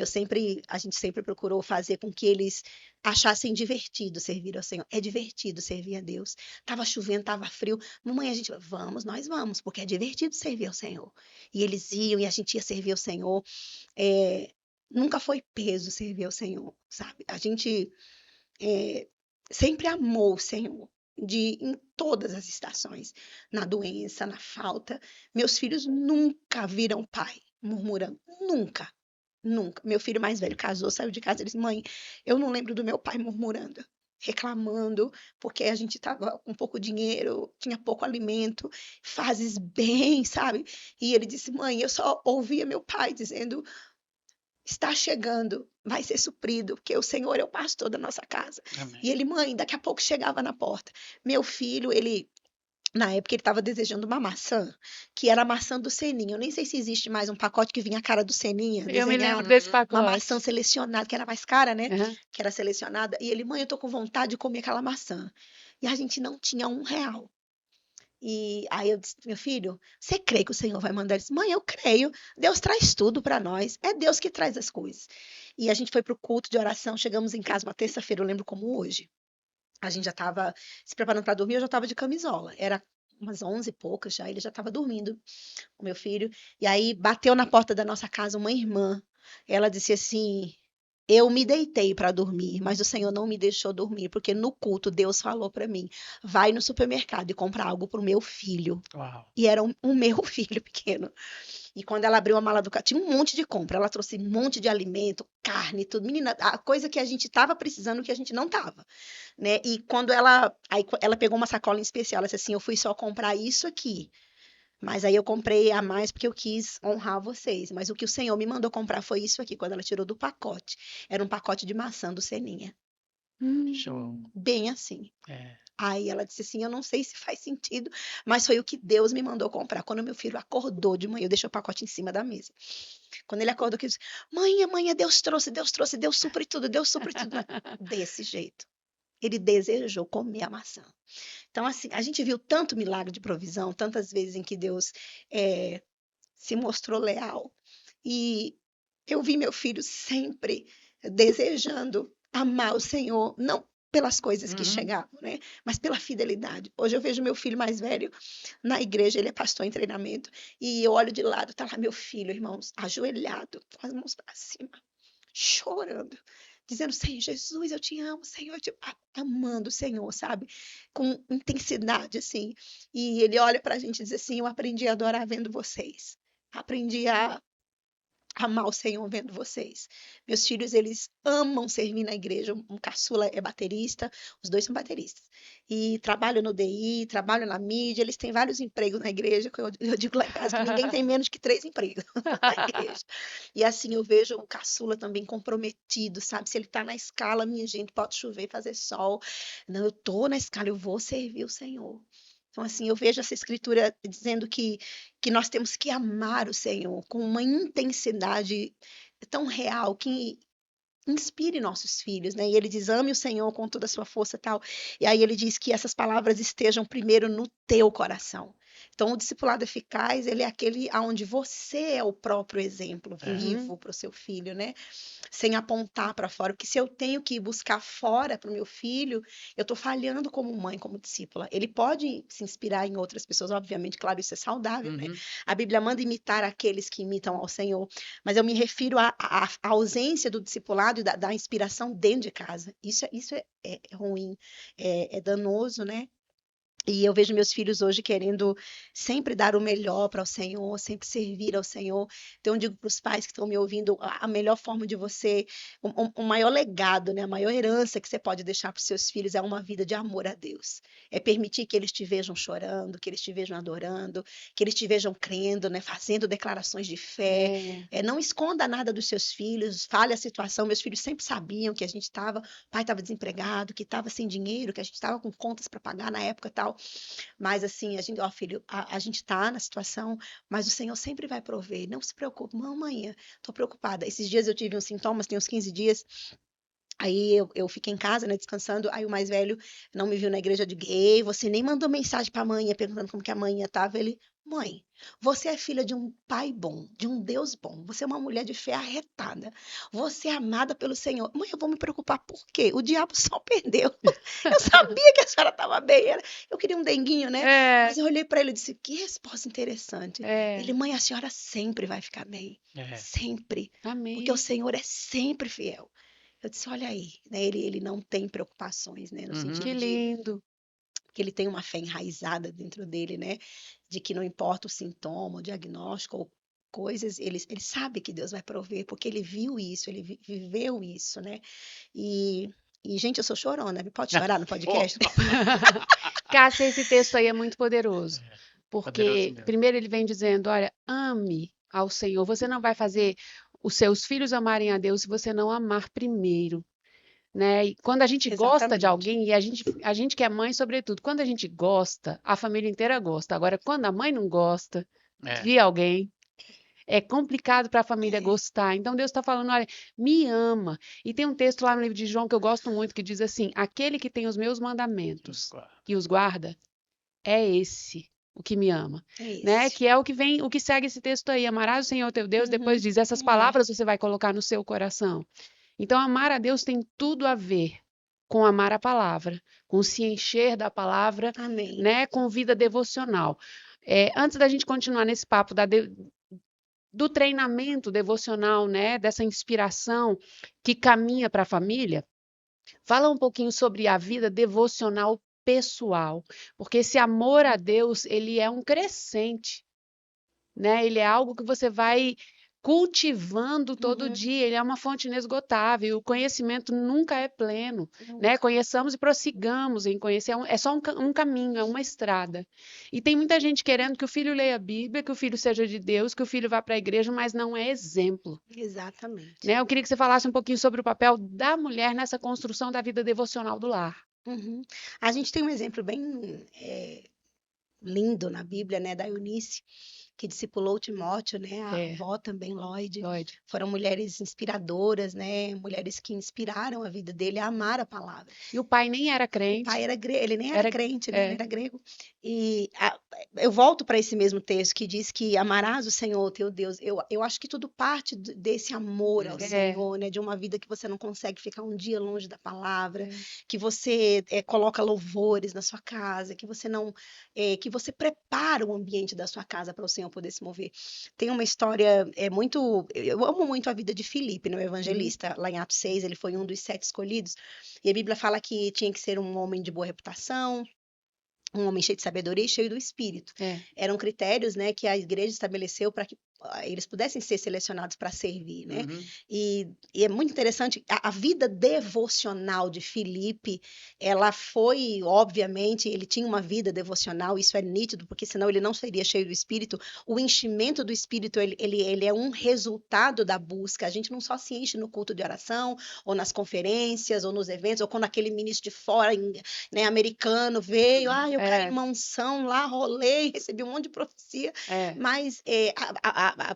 [SPEAKER 3] A gente sempre procurou fazer com que eles achassem divertido servir ao Senhor. É divertido servir a Deus. Tava chovendo, tava frio. Mamãe, nós vamos, porque é divertido servir ao Senhor. E eles iam e a gente ia servir ao Senhor. Nunca foi peso servir ao Senhor, sabe? A gente sempre amou o Senhor. Em todas as estações, na doença, na falta. Meus filhos nunca viram pai murmurando, nunca. Nunca. Meu filho mais velho casou, saiu de casa e disse: Mãe, eu não lembro do meu pai murmurando, reclamando, porque a gente estava com pouco dinheiro, tinha pouco alimento, fases bem, sabe? E ele disse: Mãe, eu só ouvia meu pai dizendo: Está chegando, vai ser suprido, porque o Senhor é o pastor da nossa casa.
[SPEAKER 1] Amém.
[SPEAKER 3] E ele, mãe, daqui a pouco chegava na porta. Meu filho, na época ele estava desejando uma maçã, que era a maçã do Seninha. Eu nem sei se existe mais um pacote que vinha a cara do Seninha,
[SPEAKER 2] Eu me lembro
[SPEAKER 3] desenhada.
[SPEAKER 2] desse
[SPEAKER 3] Uma maçã
[SPEAKER 2] pacote.
[SPEAKER 3] selecionada, que era mais cara, né?
[SPEAKER 2] Uhum.
[SPEAKER 3] Que era selecionada. E ele, mãe, eu tô com vontade de comer aquela maçã. E a gente não tinha R$ 1. E aí eu disse, meu filho, você crê que o Senhor vai mandar? Ele disse, mãe, eu creio. Deus traz tudo para nós. É Deus que traz as coisas. E a gente foi para o culto de oração. Chegamos em casa uma terça-feira, eu lembro como hoje. A gente já estava se preparando para dormir, eu já estava de camisola. Era umas 11 e poucas já, ele já estava dormindo, o meu filho. E aí bateu na porta da nossa casa uma irmã. Ela disse assim: Eu me deitei para dormir, mas o Senhor não me deixou dormir, porque no culto Deus falou para mim: vai no supermercado e compra algo para o meu filho.
[SPEAKER 1] Uau.
[SPEAKER 3] E era o meu filho pequeno. E quando ela abriu a mala do carro, tinha um monte de compra. Ela trouxe um monte de alimento, carne, tudo. Menina, a coisa que a gente estava precisando, que a gente não estava, né? E quando ela pegou uma sacola em especial, ela disse assim, eu fui só comprar isso aqui. Mas aí eu comprei a mais porque eu quis honrar vocês. Mas o que o Senhor me mandou comprar foi isso aqui, quando ela tirou do pacote. Era um pacote de maçã do Seninha.
[SPEAKER 1] Show.
[SPEAKER 3] Bem assim.
[SPEAKER 1] É.
[SPEAKER 3] Aí ela disse assim, eu não sei se faz sentido, mas foi o que Deus me mandou comprar. Quando meu filho acordou de manhã, eu deixei o pacote em cima da mesa. Quando ele acordou, ele disse, mãe, Deus trouxe, Deus supre tudo, Deus supre tudo. Desse jeito. Ele desejou comer a maçã. Então, assim, a gente viu tanto milagre de provisão, tantas vezes em que Deus se mostrou leal. E eu vi meu filho sempre desejando amar o Senhor, não pelas coisas que
[SPEAKER 1] Uhum.
[SPEAKER 3] chegavam, né? Mas pela fidelidade. Hoje eu vejo meu filho mais velho na igreja, ele é pastor em treinamento, e eu olho de lado, tá lá meu filho, irmãos, ajoelhado, com as mãos para cima, chorando, dizendo, Senhor Jesus, eu te amo, Senhor, amando o Senhor, sabe? Com intensidade, assim. E ele olha pra gente e diz assim, eu aprendi a adorar vendo vocês. Aprendi a amar o Senhor vendo vocês. Meus filhos, eles amam servir na igreja. Um caçula é baterista, os dois são bateristas. E trabalham no DI, trabalham na mídia, eles têm vários empregos na igreja, que eu digo lá em casa que ninguém tem menos que 3 empregos na igreja. E assim, eu vejo o caçula também comprometido, sabe? Se ele tá na escala, minha gente, pode chover, fazer sol. Não, eu tô na escala, eu vou servir o Senhor. Então, assim, eu vejo essa escritura dizendo que nós temos que amar o Senhor com uma intensidade tão real que inspire nossos filhos, né? E ele diz: ame o Senhor com toda a sua força e tal. E aí ele diz que essas palavras estejam primeiro no teu coração. Então, o discipulado eficaz, ele é aquele onde você é o próprio exemplo vivo para o seu filho, né? Sem apontar para fora. Porque se eu tenho que ir buscar fora para o meu filho, eu estou falhando como mãe, como discípula. Ele pode se inspirar em outras pessoas, obviamente, claro, isso é saudável, né? A Bíblia manda imitar aqueles que imitam ao Senhor, mas eu me refiro à ausência do discipulado e da inspiração dentro de casa. Isso é ruim, é danoso, né? E eu vejo meus filhos hoje querendo sempre dar o melhor para o Senhor, sempre servir ao Senhor. Então, eu digo para os pais que estão me ouvindo, a melhor forma de você, o maior legado, né, a maior herança que você pode deixar para os seus filhos é uma vida de amor a Deus. É permitir que eles te vejam chorando, que eles te vejam adorando, que eles te vejam crendo, né, fazendo declarações de fé. Não esconda nada dos seus filhos, fale a situação. Meus filhos sempre sabiam que a gente estava, o pai estava desempregado, que estava sem dinheiro, que a gente estava com contas para pagar na época e tal. Mas assim, ó, filho, a gente tá na situação, mas o Senhor sempre vai prover. Não se preocupe, mamãe, tô preocupada. Esses dias eu tive uns sintomas, tem uns 15 dias. Aí eu fiquei em casa, né, descansando. Aí o mais velho não me viu na igreja. Eu digo: ei, você nem mandou mensagem pra mãe perguntando como que a mãe estava. Ele: mãe, você é filha de um pai bom, de um Deus bom. Você é uma mulher de fé arretada. Você é amada pelo Senhor. Mãe, eu vou me preocupar por quê? O diabo só perdeu. Eu sabia que a senhora estava bem. Eu queria um denguinho, né? Mas eu olhei para ele e disse: que resposta interessante. Ele: mãe, a senhora sempre vai ficar bem. Sempre.
[SPEAKER 2] Amém.
[SPEAKER 3] Porque o Senhor é sempre fiel. Eu disse: olha aí, né? Ele não tem preocupações, né? No sentido
[SPEAKER 2] Que lindo.
[SPEAKER 3] que ele tem uma fé enraizada dentro dele, né? De que não importa o sintoma, o diagnóstico ou coisas, ele sabe que Deus vai prover, porque ele viu isso, ele viveu isso, né? E, gente, eu sou chorona, pode chorar no podcast?
[SPEAKER 2] Cássia, esse texto aí é muito poderoso, porque
[SPEAKER 1] poderoso
[SPEAKER 2] primeiro ele vem dizendo: olha, ame ao Senhor. Você não vai fazer os seus filhos amarem a Deus se você não amar primeiro, né? E quando a gente gosta de alguém, e a gente que é mãe, sobretudo, quando a gente gosta, a família inteira gosta. Agora, quando a mãe não gosta de alguém, é complicado para a família gostar. Então, Deus está falando: olha, me ama. E tem um texto lá no livro de João que eu gosto muito, que diz assim: aquele que tem os meus mandamentos e os guarda, é esse o que me ama, né? Que é o que segue esse texto aí: amarás o Senhor teu Deus. Depois diz: essas palavras você vai colocar no seu coração. Então, amar a Deus tem tudo a ver com amar a palavra, com se encher da palavra, né? Com vida devocional. Antes da gente continuar nesse papo do treinamento devocional, né? Dessa inspiração que caminha para a família, fala um pouquinho sobre a vida devocional pessoal, porque esse amor a Deus, ele é um crescente, né? Ele é algo que você vai cultivando todo dia, ele é uma fonte inesgotável, o conhecimento nunca é pleno, né? Conheçamos e prossigamos em conhecer, é só um caminho, é uma estrada. E tem muita gente querendo que o filho leia a Bíblia, que o filho seja de Deus, que o filho vá para a igreja, mas não é exemplo.
[SPEAKER 3] Exatamente.
[SPEAKER 2] Né? Eu queria que você falasse um pouquinho sobre o papel da mulher nessa construção da vida devocional do lar.
[SPEAKER 3] A gente tem um exemplo bem lindo na Bíblia, né, da Eunice, que discipulou Timóteo, né, a avó também, Lloyd. Foram mulheres inspiradoras, né, mulheres que inspiraram a vida dele a amar a palavra.
[SPEAKER 2] E o pai nem era crente.
[SPEAKER 3] O pai ele nem era crente, né, ele era grego. E eu volto para esse mesmo texto que diz que amarás o Senhor, teu Deus. Eu acho que tudo parte desse amor ao Senhor, né, de uma vida que você não consegue ficar um dia longe da palavra, que você coloca louvores na sua casa, que você não que você prepara o ambiente da sua casa para o Senhor poder se mover. Tem uma história eu amo muito a vida de Filipe, né, o evangelista, lá em Atos 6, ele foi um dos 7 escolhidos, e a Bíblia fala que tinha que ser um homem de boa reputação, um homem cheio de sabedoria e cheio do Espírito. Eram critérios, né, que a igreja estabeleceu para que eles pudessem ser selecionados para servir, né?
[SPEAKER 1] Uhum.
[SPEAKER 3] E é muito interessante, a vida devocional de Filipe, ela foi, obviamente, ele tinha uma vida devocional, isso é nítido, porque senão ele não seria cheio do Espírito. O enchimento do Espírito, ele é um resultado da busca. A gente não só se enche no culto de oração, ou nas conferências, ou nos eventos, ou quando aquele ministro de fora, né, americano veio, eu caí numa unção lá, rolei, recebi um monte de profecia, mas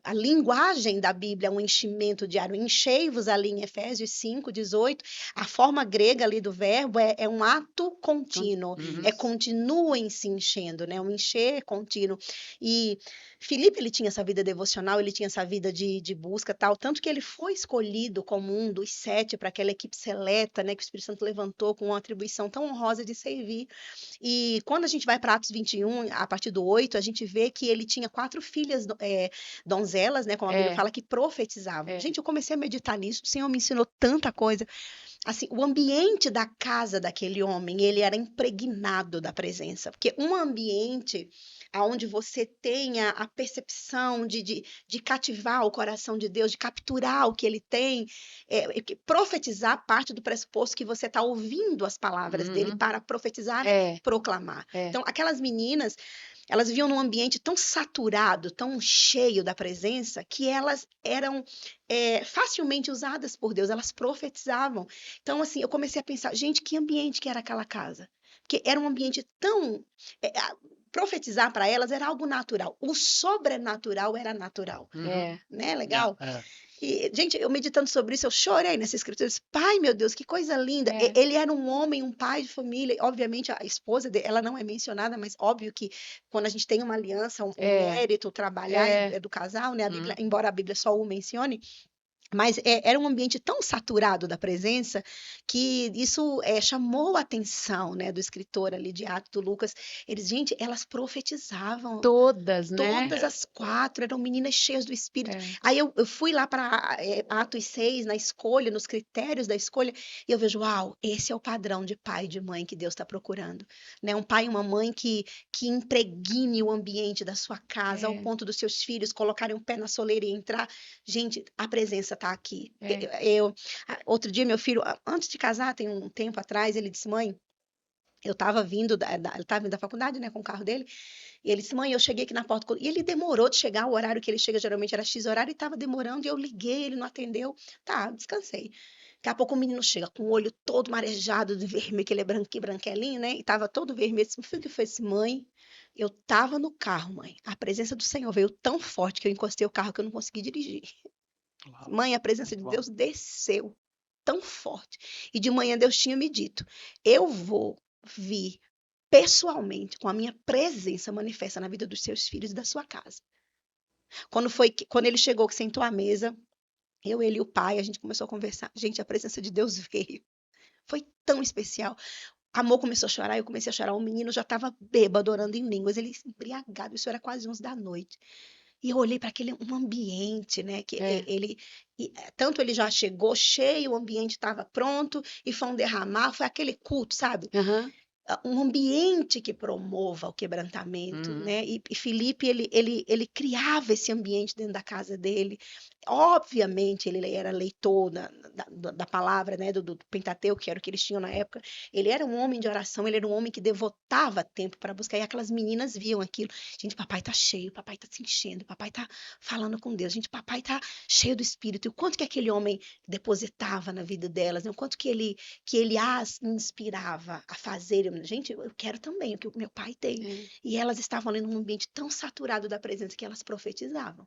[SPEAKER 3] a linguagem da Bíblia é um enchimento diário. Enchei-vos ali em Efésios 5:18, a forma grega ali do verbo é um ato contínuo,
[SPEAKER 1] Uhum.
[SPEAKER 3] continuem se enchendo, né? Um encher contínuo. E Filipe, ele tinha essa vida devocional, ele tinha essa vida de busca, tal, tanto que ele foi escolhido como um dos 7 para aquela equipe seleta, né, que o Espírito Santo levantou com uma atribuição tão honrosa de servir. E quando a gente vai para Atos 21, a partir do 8, a gente vê que ele tinha 4 filhas donzelas, né, como a Bíblia fala, que profetizavam. Gente, eu comecei a meditar nisso, o Senhor me ensinou tanta coisa. Assim, o ambiente da casa daquele homem, ele era impregnado da presença, porque um ambiente onde você tenha a percepção de cativar o coração de Deus, de capturar o que ele tem, profetizar parte do pressuposto que você está ouvindo as palavras dele para profetizar e proclamar. Então, aquelas meninas, elas viviam num ambiente tão saturado, tão cheio da presença, que elas eram facilmente usadas por Deus, elas profetizavam. Então, assim, eu comecei a pensar, gente, que ambiente que era aquela casa? Porque era um ambiente tão... profetizar para elas era algo natural. O sobrenatural era natural. Né? Legal? E, gente, eu meditando sobre isso, eu chorei nessa escritura. Eu disse, pai, meu Deus, que coisa linda. Ele era um homem, um pai de família. Obviamente, a esposa dele, ela não é mencionada, mas óbvio que quando a gente tem uma aliança, um mérito, trabalhar é do casal, né? Embora a Bíblia só o mencione, mas era um ambiente tão saturado da presença que isso chamou a atenção, né, do escritor ali de Atos, do Lucas. Gente, elas profetizavam.
[SPEAKER 2] Todas, né?
[SPEAKER 3] Todas as 4 eram meninas cheias do Espírito. Aí eu fui lá para Atos 6, na escolha, nos critérios da escolha, e eu vejo, uau, esse é o padrão de pai e de mãe que Deus está procurando. Né? Um pai e uma mãe que impregne o ambiente da sua casa, ao ponto dos seus filhos colocarem o pé na soleira e entrar. Gente, a presença está aqui. Outro dia, meu filho, antes de casar, tem um tempo atrás, ele disse, mãe, eu estava vindo da faculdade, né, com o carro dele, e ele disse, mãe, eu cheguei aqui na porta, e ele demorou de chegar, o horário que ele chega geralmente era X horário, e estava demorando, e eu liguei, ele não atendeu, descansei. Daqui a pouco o menino chega com o olho todo marejado de vermelho, que ele é branquelinho, né, e estava todo vermelho, disse, filho, que foi esse, mãe? Eu estava no carro, mãe, a presença do Senhor veio tão forte que eu encostei o carro que eu não consegui dirigir. Mãe, a presença de Deus desceu tão forte. E de manhã Deus tinha me dito, eu vou vir pessoalmente, com a minha presença manifesta na vida dos seus filhos e da sua casa. Quando ele chegou, que sentou à mesa, ele e o pai, a gente começou a conversar. Gente, a presença de Deus veio. Foi tão especial. Amor começou a chorar, eu comecei a chorar. O menino já estava bêbado, orando em línguas, ele embriagado, isso era quase 11 da noite. E eu olhei para aquele um ambiente, né? Que tanto ele já chegou cheio, o ambiente estava pronto, e foi um derramar, foi aquele culto, sabe? Um ambiente que promova o quebrantamento, né? E Filipe, ele criava esse ambiente dentro da casa dele. Obviamente, ele era leitor da palavra, né? Do Pentateuco, que era o que eles tinham na época. Ele era um homem de oração, ele era um homem que devotava tempo para buscar. E aquelas meninas viam aquilo. Gente, papai tá cheio, papai tá se enchendo, papai tá falando com Deus. Gente, papai tá cheio do Espírito. E o quanto que aquele homem depositava na vida delas, né? O quanto que ele as inspirava a fazer. Gente, eu quero também o que o meu pai tem. E elas estavam ali num ambiente tão saturado da presença que elas profetizavam.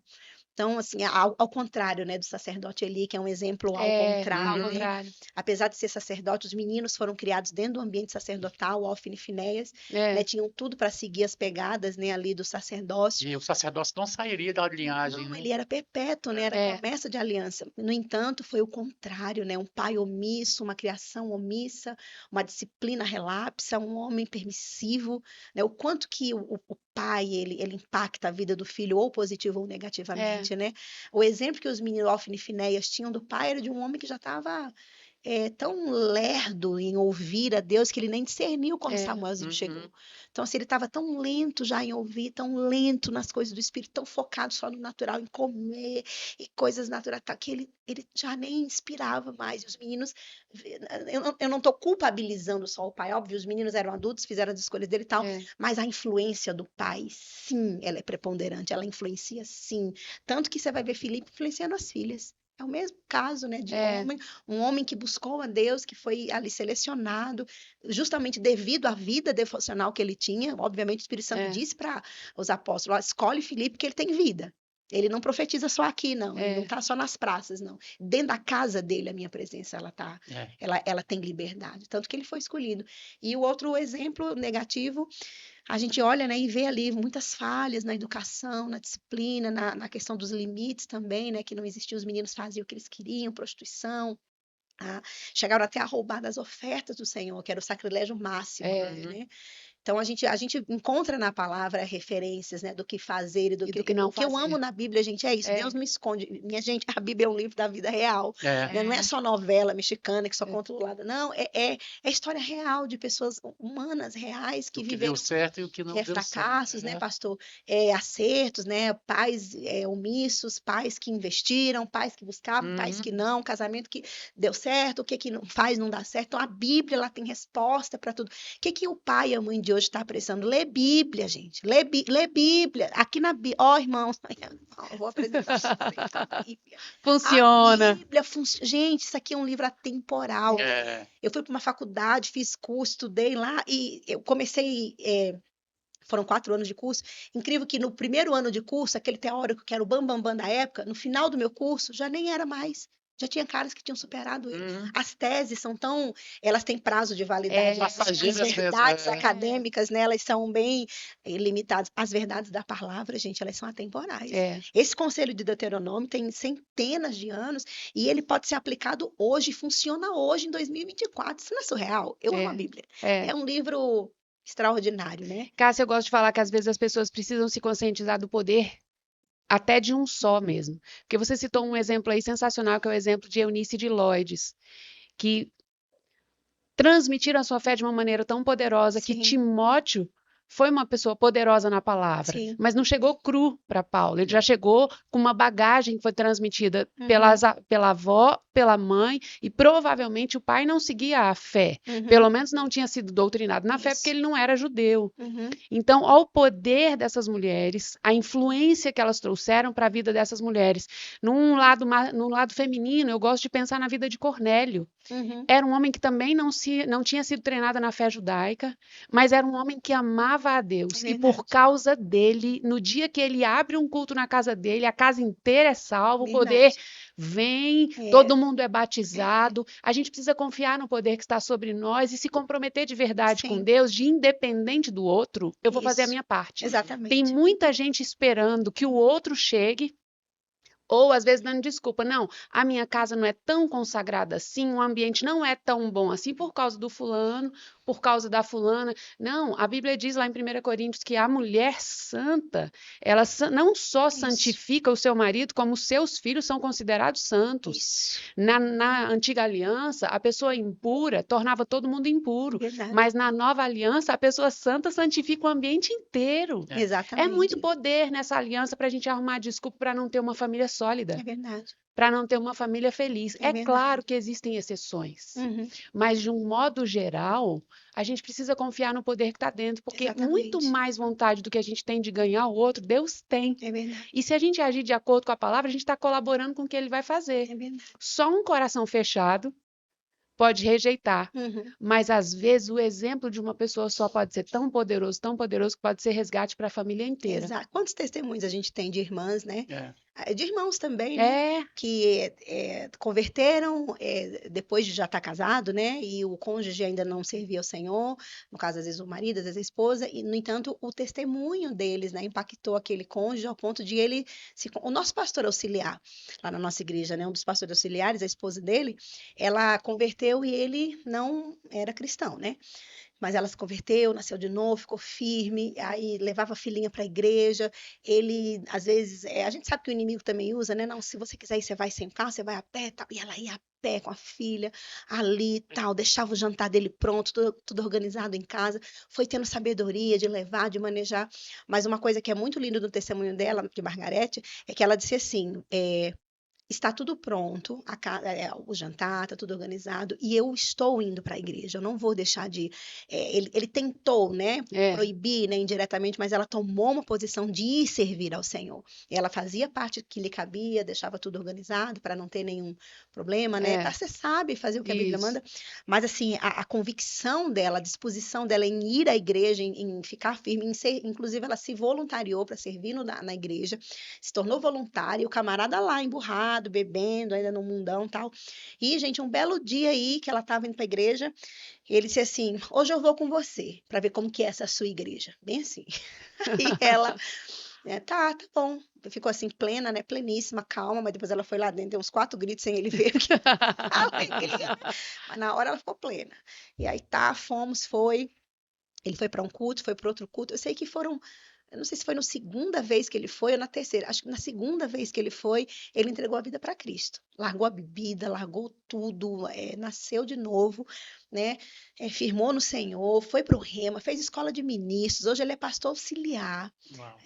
[SPEAKER 3] Então, assim, ao contrário, né, do sacerdote Eli, que é um exemplo ao contrário, né? Apesar de ser sacerdote, os meninos foram criados dentro do ambiente sacerdotal, Hófni e Finéias, né, tinham tudo para seguir as pegadas, né, ali do sacerdócio.
[SPEAKER 1] E o sacerdócio não sairia da linhagem,
[SPEAKER 3] Não,
[SPEAKER 1] né?
[SPEAKER 3] ele era perpétuo, né? Era promessa de aliança. No entanto, foi o contrário, né? Um pai omisso, uma criação omissa, uma disciplina relapsa, um homem permissivo, né? O quanto que o pai, ele impacta a vida do filho, ou positivo ou negativamente, né? O exemplo que os meninos Hófni e Finéias tinham do pai era de um homem que já estava tão lerdo em ouvir a Deus que ele nem discerniu quando
[SPEAKER 2] É.
[SPEAKER 3] Samuel
[SPEAKER 1] Uhum.
[SPEAKER 3] chegou. Então, assim, ele estava tão lento já em ouvir, tão lento nas coisas do Espírito, tão focado só no natural, em comer e coisas naturais, que ele já nem inspirava mais. E os meninos, eu não estou culpabilizando só o pai, óbvio, os meninos eram adultos, fizeram as escolhas dele e tal,
[SPEAKER 2] É.
[SPEAKER 3] mas a influência do pai, sim, ela é preponderante, ela influencia sim. Tanto que você vai ver Filipe influenciando as filhas. É o mesmo caso, né, de
[SPEAKER 2] É.
[SPEAKER 3] um homem que buscou a Deus, que foi ali selecionado, justamente devido à vida devocional que ele tinha. Obviamente, o Espírito Santo
[SPEAKER 2] É.
[SPEAKER 3] disse para os apóstolos: ó, escolhe Filipe, porque ele tem vida. Ele não profetiza só aqui, não. Ele não está só nas praças, não. Dentro da casa dele, a minha presença, ela tem liberdade. Tanto que ele foi escolhido. E o outro exemplo negativo, a gente olha, né, e vê ali muitas falhas na educação, na disciplina, na questão dos limites também, né, que não existiam, os meninos faziam o que eles queriam, prostituição, chegaram até a roubar das ofertas do Senhor, que era o sacrilégio máximo, né? Então, a gente encontra na palavra referências, né, do que fazer e do que
[SPEAKER 2] não
[SPEAKER 3] o que eu
[SPEAKER 2] fazer.
[SPEAKER 3] amo na Bíblia, gente, é isso. Deus não esconde. Minha gente, a Bíblia é um livro da vida real. Né? Não é só novela mexicana que só conta o lado. Não, é história real de pessoas humanas, reais, que
[SPEAKER 1] O que
[SPEAKER 3] viveram
[SPEAKER 1] deu certo e o que não deu
[SPEAKER 3] fracassos,
[SPEAKER 1] certo.
[SPEAKER 3] né, pastor? Acertos, né? Pais omissos, pais que investiram, pais que buscavam, pais que não, casamento que deu certo, o que não faz, não dá certo. Então, a Bíblia, ela tem resposta para tudo. O que o pai e a mãe de hoje está precisando? Lê Bíblia, gente. Lê Bíblia. Aqui na Bíblia. Ó, irmãos, eu vou apresentar a Bíblia.
[SPEAKER 2] Funciona.
[SPEAKER 3] A Bíblia funciona. Gente, isso aqui é um livro atemporal. Eu fui para uma faculdade, fiz curso, estudei lá e eu comecei. Foram 4 anos de curso. Incrível que no primeiro ano de curso, aquele teórico que era o bambambam da época, no final do meu curso, já nem era mais. Já tinha caras que tinham superado ele. As teses são tão... Elas têm prazo de validade.
[SPEAKER 1] Passageiras
[SPEAKER 3] As verdades
[SPEAKER 1] mesmo.
[SPEAKER 3] acadêmicas, né, elas são bem limitadas. As verdades da palavra, gente, elas são atemporais. Esse conselho de Deuteronômio tem centenas de anos e ele pode ser aplicado hoje, funciona hoje, em 2024. Isso não é surreal? Eu amo a Bíblia. É um livro extraordinário, né?
[SPEAKER 2] Cássia, eu gosto de falar que às vezes as pessoas precisam se conscientizar do poder até de um só mesmo. Porque você citou um exemplo aí sensacional, que é o exemplo de Eunice e de Lloyds, que transmitiram a sua fé de uma maneira tão poderosa que Timóteo foi uma pessoa poderosa na palavra, mas não chegou cru para Paulo. Ele já chegou com uma bagagem que foi transmitida pela avó, pela mãe, e provavelmente o pai não seguia a fé. Pelo menos não tinha sido doutrinado na fé, porque ele não era judeu. Então, ao poder dessas mulheres, a influência que elas trouxeram para a vida dessas mulheres. Num lado feminino, eu gosto de pensar na vida de Cornélio. Era um homem que também não tinha sido treinado na fé judaica, mas era um homem que amava a Deus. E por causa dele, no dia que ele abre um culto na casa dele, a casa inteira é salva, o poder vem, todo mundo é batizado. A gente precisa confiar no poder que está sobre nós e se comprometer de verdade com Deus, de independente do outro, eu vou fazer a minha parte.
[SPEAKER 3] Exatamente.
[SPEAKER 2] Tem muita gente esperando que o outro chegue, ou às vezes dando desculpa, não, a minha casa não é tão consagrada assim, o ambiente não é tão bom assim por causa do fulano, por causa da fulana. Não, a Bíblia diz lá em 1 Coríntios que a mulher santa, ela não só santifica o seu marido, como os seus filhos são considerados santos. Na antiga aliança, a pessoa impura tornava todo mundo impuro, mas na nova aliança, a pessoa santa santifica o ambiente inteiro.
[SPEAKER 3] Exatamente.
[SPEAKER 2] É muito poder nessa aliança para a gente arrumar desculpa para não ter uma família sólida.
[SPEAKER 3] É verdade.
[SPEAKER 2] Para não ter uma família feliz. É claro que existem exceções, mas de um modo geral, a gente precisa confiar no poder que está dentro, porque muito mais vontade do que a gente tem de ganhar o outro, Deus tem.
[SPEAKER 3] É verdade.
[SPEAKER 2] E se a gente agir de acordo com a palavra, a gente está colaborando com o que Ele vai fazer.
[SPEAKER 3] É verdade.
[SPEAKER 2] Só um coração fechado pode rejeitar, mas às vezes o exemplo de uma pessoa só pode ser tão poderoso que pode ser resgate para a família inteira.
[SPEAKER 3] Exato. Quantos testemunhos a gente tem de irmãs, né? De irmãos também, né? Que converteram depois de já estar casado, né? E o cônjuge ainda não servia ao Senhor, no caso, às vezes o marido, às vezes a esposa, e, no entanto, o testemunho deles, né, impactou aquele cônjuge ao ponto de ele o nosso pastor auxiliar, lá na nossa igreja, né? Um dos pastores auxiliares, a esposa dele, ela converteu e ele não era cristão, né? mas ela se converteu, nasceu de novo, ficou firme, aí levava a filhinha para a igreja. Ele, às vezes, a gente sabe que o inimigo também usa, né? Não, se você quiser ir, você vai sem carro, você vai a pé, tal. E ela ia a pé com a filha ali, tal, deixava o jantar dele pronto, tudo organizado em casa, foi tendo sabedoria de levar, de manejar. Mas uma coisa que é muito linda no testemunho dela, de Margarete, é que ela disse assim, está tudo pronto, o jantar está tudo organizado e eu estou indo para a igreja. Eu não vou deixar de ir. Ele tentou, né, proibir, né, indiretamente, mas ela tomou uma posição de ir servir ao Senhor. Ela fazia parte que lhe cabia, deixava tudo organizado para não ter nenhum problema, né? Você sabe fazer o que a Bíblia manda, mas assim a convicção dela, a disposição dela em ir à igreja, em ficar firme, inclusive ela se voluntariou para servir na igreja, se tornou voluntária. E o camarada lá emburrado, bebendo, ainda no mundão e tal. E, gente, um belo dia aí, que ela estava indo para a igreja, ele disse assim, hoje eu vou com você, para ver como que é essa sua igreja. Bem assim. E ela, tá bom. Ficou assim, plena, né, pleníssima, calma, mas depois ela foi lá dentro, deu uns 4 gritos sem ele ver, porque alegria. Mas na hora ela ficou plena. E aí foi. Ele foi para um culto, foi para outro culto. Eu sei que foram... Eu não sei se foi na segunda vez que ele foi ou na terceira. Acho que na segunda vez que ele foi, ele entregou a vida para Cristo. Largou a bebida, largou tudo, nasceu de novo, né? Firmou no Senhor, foi para o Rema, fez escola de ministros. Hoje ele é pastor auxiliar,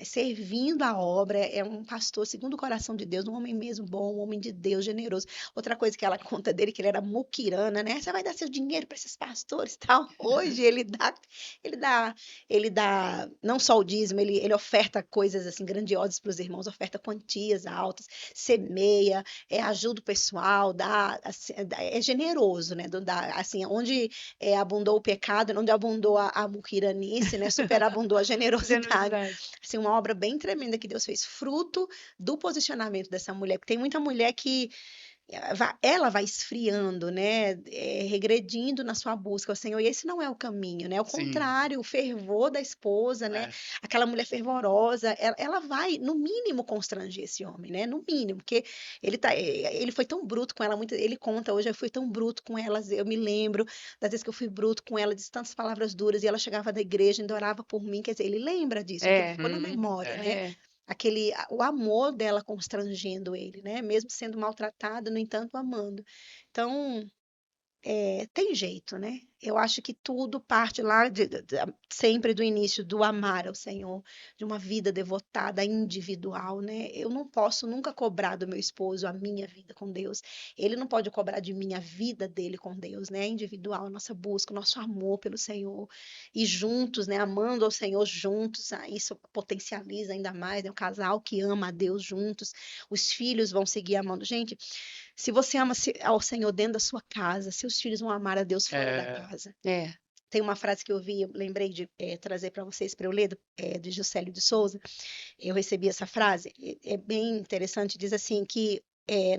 [SPEAKER 3] servindo a obra. É um pastor segundo o coração de Deus, um homem mesmo bom, um homem de Deus, generoso. Outra coisa que ela conta dele, que ele era muquirana, né? Você vai dar seu dinheiro para esses pastores e tal. Hoje ele dá não só o dízimo, ele oferta coisas assim grandiosas para os irmãos, oferta quantias altas, semeia, ajuda o pessoal, assim, é generoso, né? Assim, onde abundou o pecado, onde abundou a muquiranice, né? Superabundou a generosidade. Assim, uma obra bem tremenda que Deus fez, fruto do posicionamento dessa mulher, porque tem muita mulher que ela vai esfriando, né, regredindo na sua busca ao Senhor, e esse não é o caminho, né, ao contrário, o fervor da esposa, né, aquela mulher fervorosa, ela vai, no mínimo, constranger esse homem, né, no mínimo, porque ele foi tão bruto com ela, ele conta hoje, eu fui tão bruto com ela, eu me lembro das vezes que eu fui bruto com ela, disse tantas palavras duras, e ela chegava da igreja, ainda orava por mim, quer dizer, ele lembra disso, porque ficou na memória, né, o amor dela constrangendo ele, né? Mesmo sendo maltratado, no entanto, amando. Então, tem jeito, né? Eu acho que tudo parte lá sempre do início do amar ao Senhor, de uma vida devotada, individual, né? Eu não posso nunca cobrar do meu esposo a minha vida com Deus. Ele não pode cobrar de mim a vida dele com Deus, né? É individual, a nossa busca, o nosso amor pelo Senhor. E juntos, né? Amando ao Senhor juntos, isso potencializa ainda mais, né? O casal que ama a Deus juntos, os filhos vão seguir amando. Gente, se você ama ao Senhor dentro da sua casa, seus filhos vão amar a Deus fora da casa. Tem uma frase que eu vi, eu lembrei de trazer para vocês, para eu ler, de Juscelio de Souza. Eu recebi essa frase, é bem interessante, diz assim que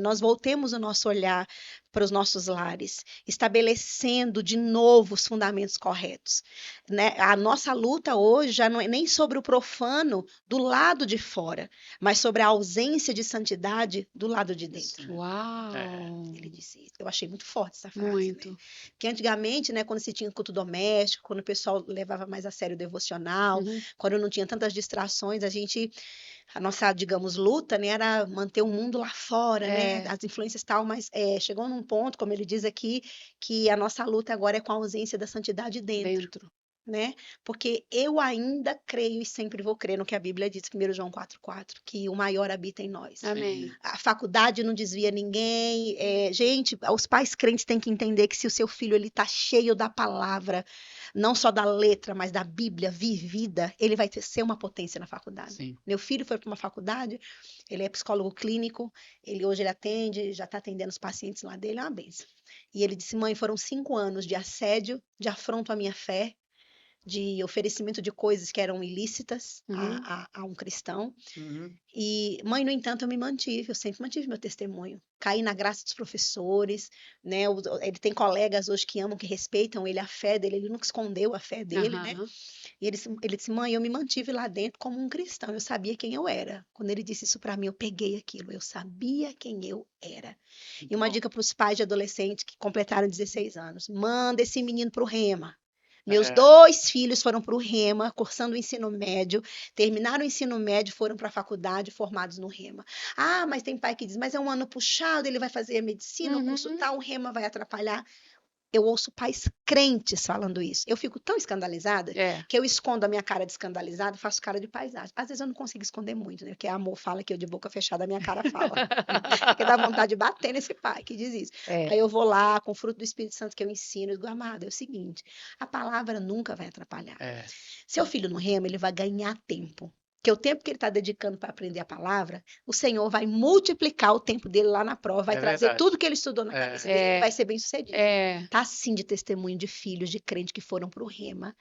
[SPEAKER 3] nós voltemos o nosso olhar para os nossos lares, estabelecendo de novo os fundamentos corretos, né? A nossa luta hoje já não é nem sobre o profano do lado de fora, mas sobre a ausência de santidade do lado de dentro.
[SPEAKER 2] Uau!
[SPEAKER 3] Ele disse isso. Eu achei muito forte essa frase.
[SPEAKER 2] Muito.
[SPEAKER 3] Né? Porque antigamente, né, quando se tinha culto doméstico, quando o pessoal levava mais a sério o devocional, quando não tinha tantas distrações, a nossa, digamos, luta, né, era manter o mundo lá fora, né, as influências e tal, mas chegou num ponto, como ele diz aqui, que a nossa luta agora é com a ausência da santidade dentro. Né? Porque eu ainda creio e sempre vou crer no que a Bíblia diz, 1 João 4,4, que o maior habita em nós.
[SPEAKER 2] Amém.
[SPEAKER 3] A faculdade não desvia ninguém. Gente, os pais crentes têm que entender que se o seu filho está cheio da palavra, não só da letra, mas da Bíblia vivida, ele vai ser uma potência na faculdade.
[SPEAKER 1] Sim.
[SPEAKER 3] Meu filho foi para uma faculdade, ele é psicólogo clínico, hoje ele atende, já está atendendo os pacientes lá dele, é uma benção. E ele disse, mãe, foram 5 anos de assédio, de afronto à minha fé, de oferecimento de coisas que eram ilícitas a um cristão. E, mãe, no entanto, eu sempre mantive meu testemunho. Caí na graça dos professores, né? Ele tem colegas hoje que amam, que respeitam ele, a fé dele, ele nunca escondeu a fé dele, né? E ele disse, mãe, eu me mantive lá dentro como um cristão, eu sabia quem eu era. Quando ele disse isso para mim, eu peguei aquilo, eu sabia quem eu era. E uma dica para os pais de adolescentes que completaram 16 anos, manda esse menino para o Rema. Meus
[SPEAKER 1] É,
[SPEAKER 3] 2 filhos foram para o Rema, cursando o ensino médio, terminaram o ensino médio, foram para a faculdade, formados no Rema. Ah, mas tem pai que diz, mas é um ano puxado, ele vai fazer a medicina, o curso
[SPEAKER 2] Uhum.
[SPEAKER 3] tal, o Rema vai atrapalhar. Eu ouço pais crentes falando isso. Eu fico tão escandalizada
[SPEAKER 2] É.
[SPEAKER 3] que eu escondo a minha cara de escandalizada, faço cara de paisagem. Às vezes eu não consigo esconder muito, né? Porque amor fala que eu de boca fechada a minha cara fala. Porque dá vontade de bater nesse pai que diz isso.
[SPEAKER 2] É.
[SPEAKER 3] Aí eu vou lá, com o fruto do Espírito Santo que eu ensino, eu digo, amado, é o seguinte, a palavra nunca vai atrapalhar.
[SPEAKER 1] é,
[SPEAKER 3] Seu filho no rema, ele vai ganhar tempo. Porque o tempo que ele está dedicando para aprender a palavra, o Senhor vai multiplicar o tempo dele lá na prova, vai
[SPEAKER 1] é
[SPEAKER 3] trazer
[SPEAKER 1] verdade.
[SPEAKER 3] tudo que ele estudou na cabeça dele, ele
[SPEAKER 2] É.
[SPEAKER 3] vai ser bem sucedido.
[SPEAKER 2] É.
[SPEAKER 3] Tá assim de testemunho de filhos de crente que foram para o rema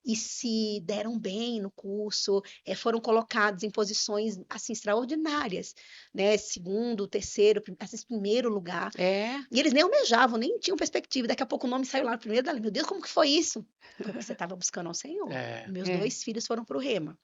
[SPEAKER 3] e se deram bem no curso, foram colocados em posições assim extraordinárias, né? Segundo, terceiro, às vezes primeiro lugar.
[SPEAKER 2] É.
[SPEAKER 3] E eles nem almejavam, nem tinham perspectiva. Daqui a pouco o nome saiu lá no primeiro dali. Meu Deus, como que foi isso? Porque você estava buscando ao Senhor.
[SPEAKER 1] É,
[SPEAKER 3] Meus
[SPEAKER 2] É.
[SPEAKER 3] 2 filhos foram para o rema.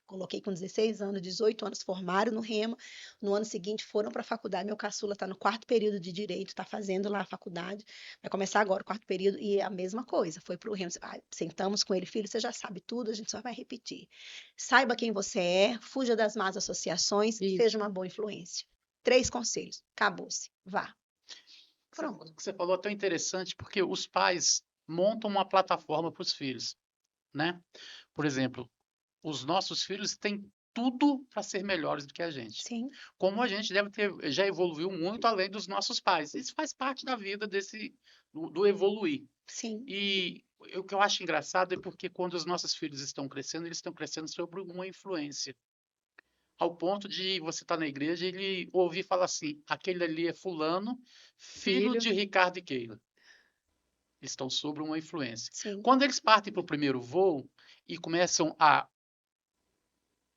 [SPEAKER 3] Coloquei com 16 anos, 18 anos, formaram no Rema. No ano seguinte foram para a faculdade. Meu caçula está no 4º período de Direito, está fazendo lá a faculdade. Vai começar agora o 4º período e é a mesma coisa. Foi para o Rema. Sentamos com ele, filho, você já sabe tudo, a gente só vai repetir. Saiba quem você é, fuja das más associações,
[SPEAKER 2] Isso.
[SPEAKER 3] seja uma boa influência. 3 conselhos. Acabou-se. Vá.
[SPEAKER 1] o que você falou é tão interessante porque os pais montam uma plataforma para os filhos, né? Por exemplo, os nossos filhos têm tudo para ser melhores do que a gente.
[SPEAKER 3] Sim,
[SPEAKER 1] Como a gente já evoluiu muito além dos nossos pais. Isso faz parte da vida do evoluir.
[SPEAKER 3] sim.
[SPEAKER 1] E o que eu acho engraçado é porque quando os nossos filhos estão crescendo, eles estão crescendo sobre uma influência. Ao ponto de você estar na igreja e ele ouvir falar assim: aquele ali é fulano, filho
[SPEAKER 2] Filho.
[SPEAKER 1] de Ricardo e Keila. Eles estão sob uma influência.
[SPEAKER 3] Sim.
[SPEAKER 1] Quando eles partem para o primeiro voo e começam a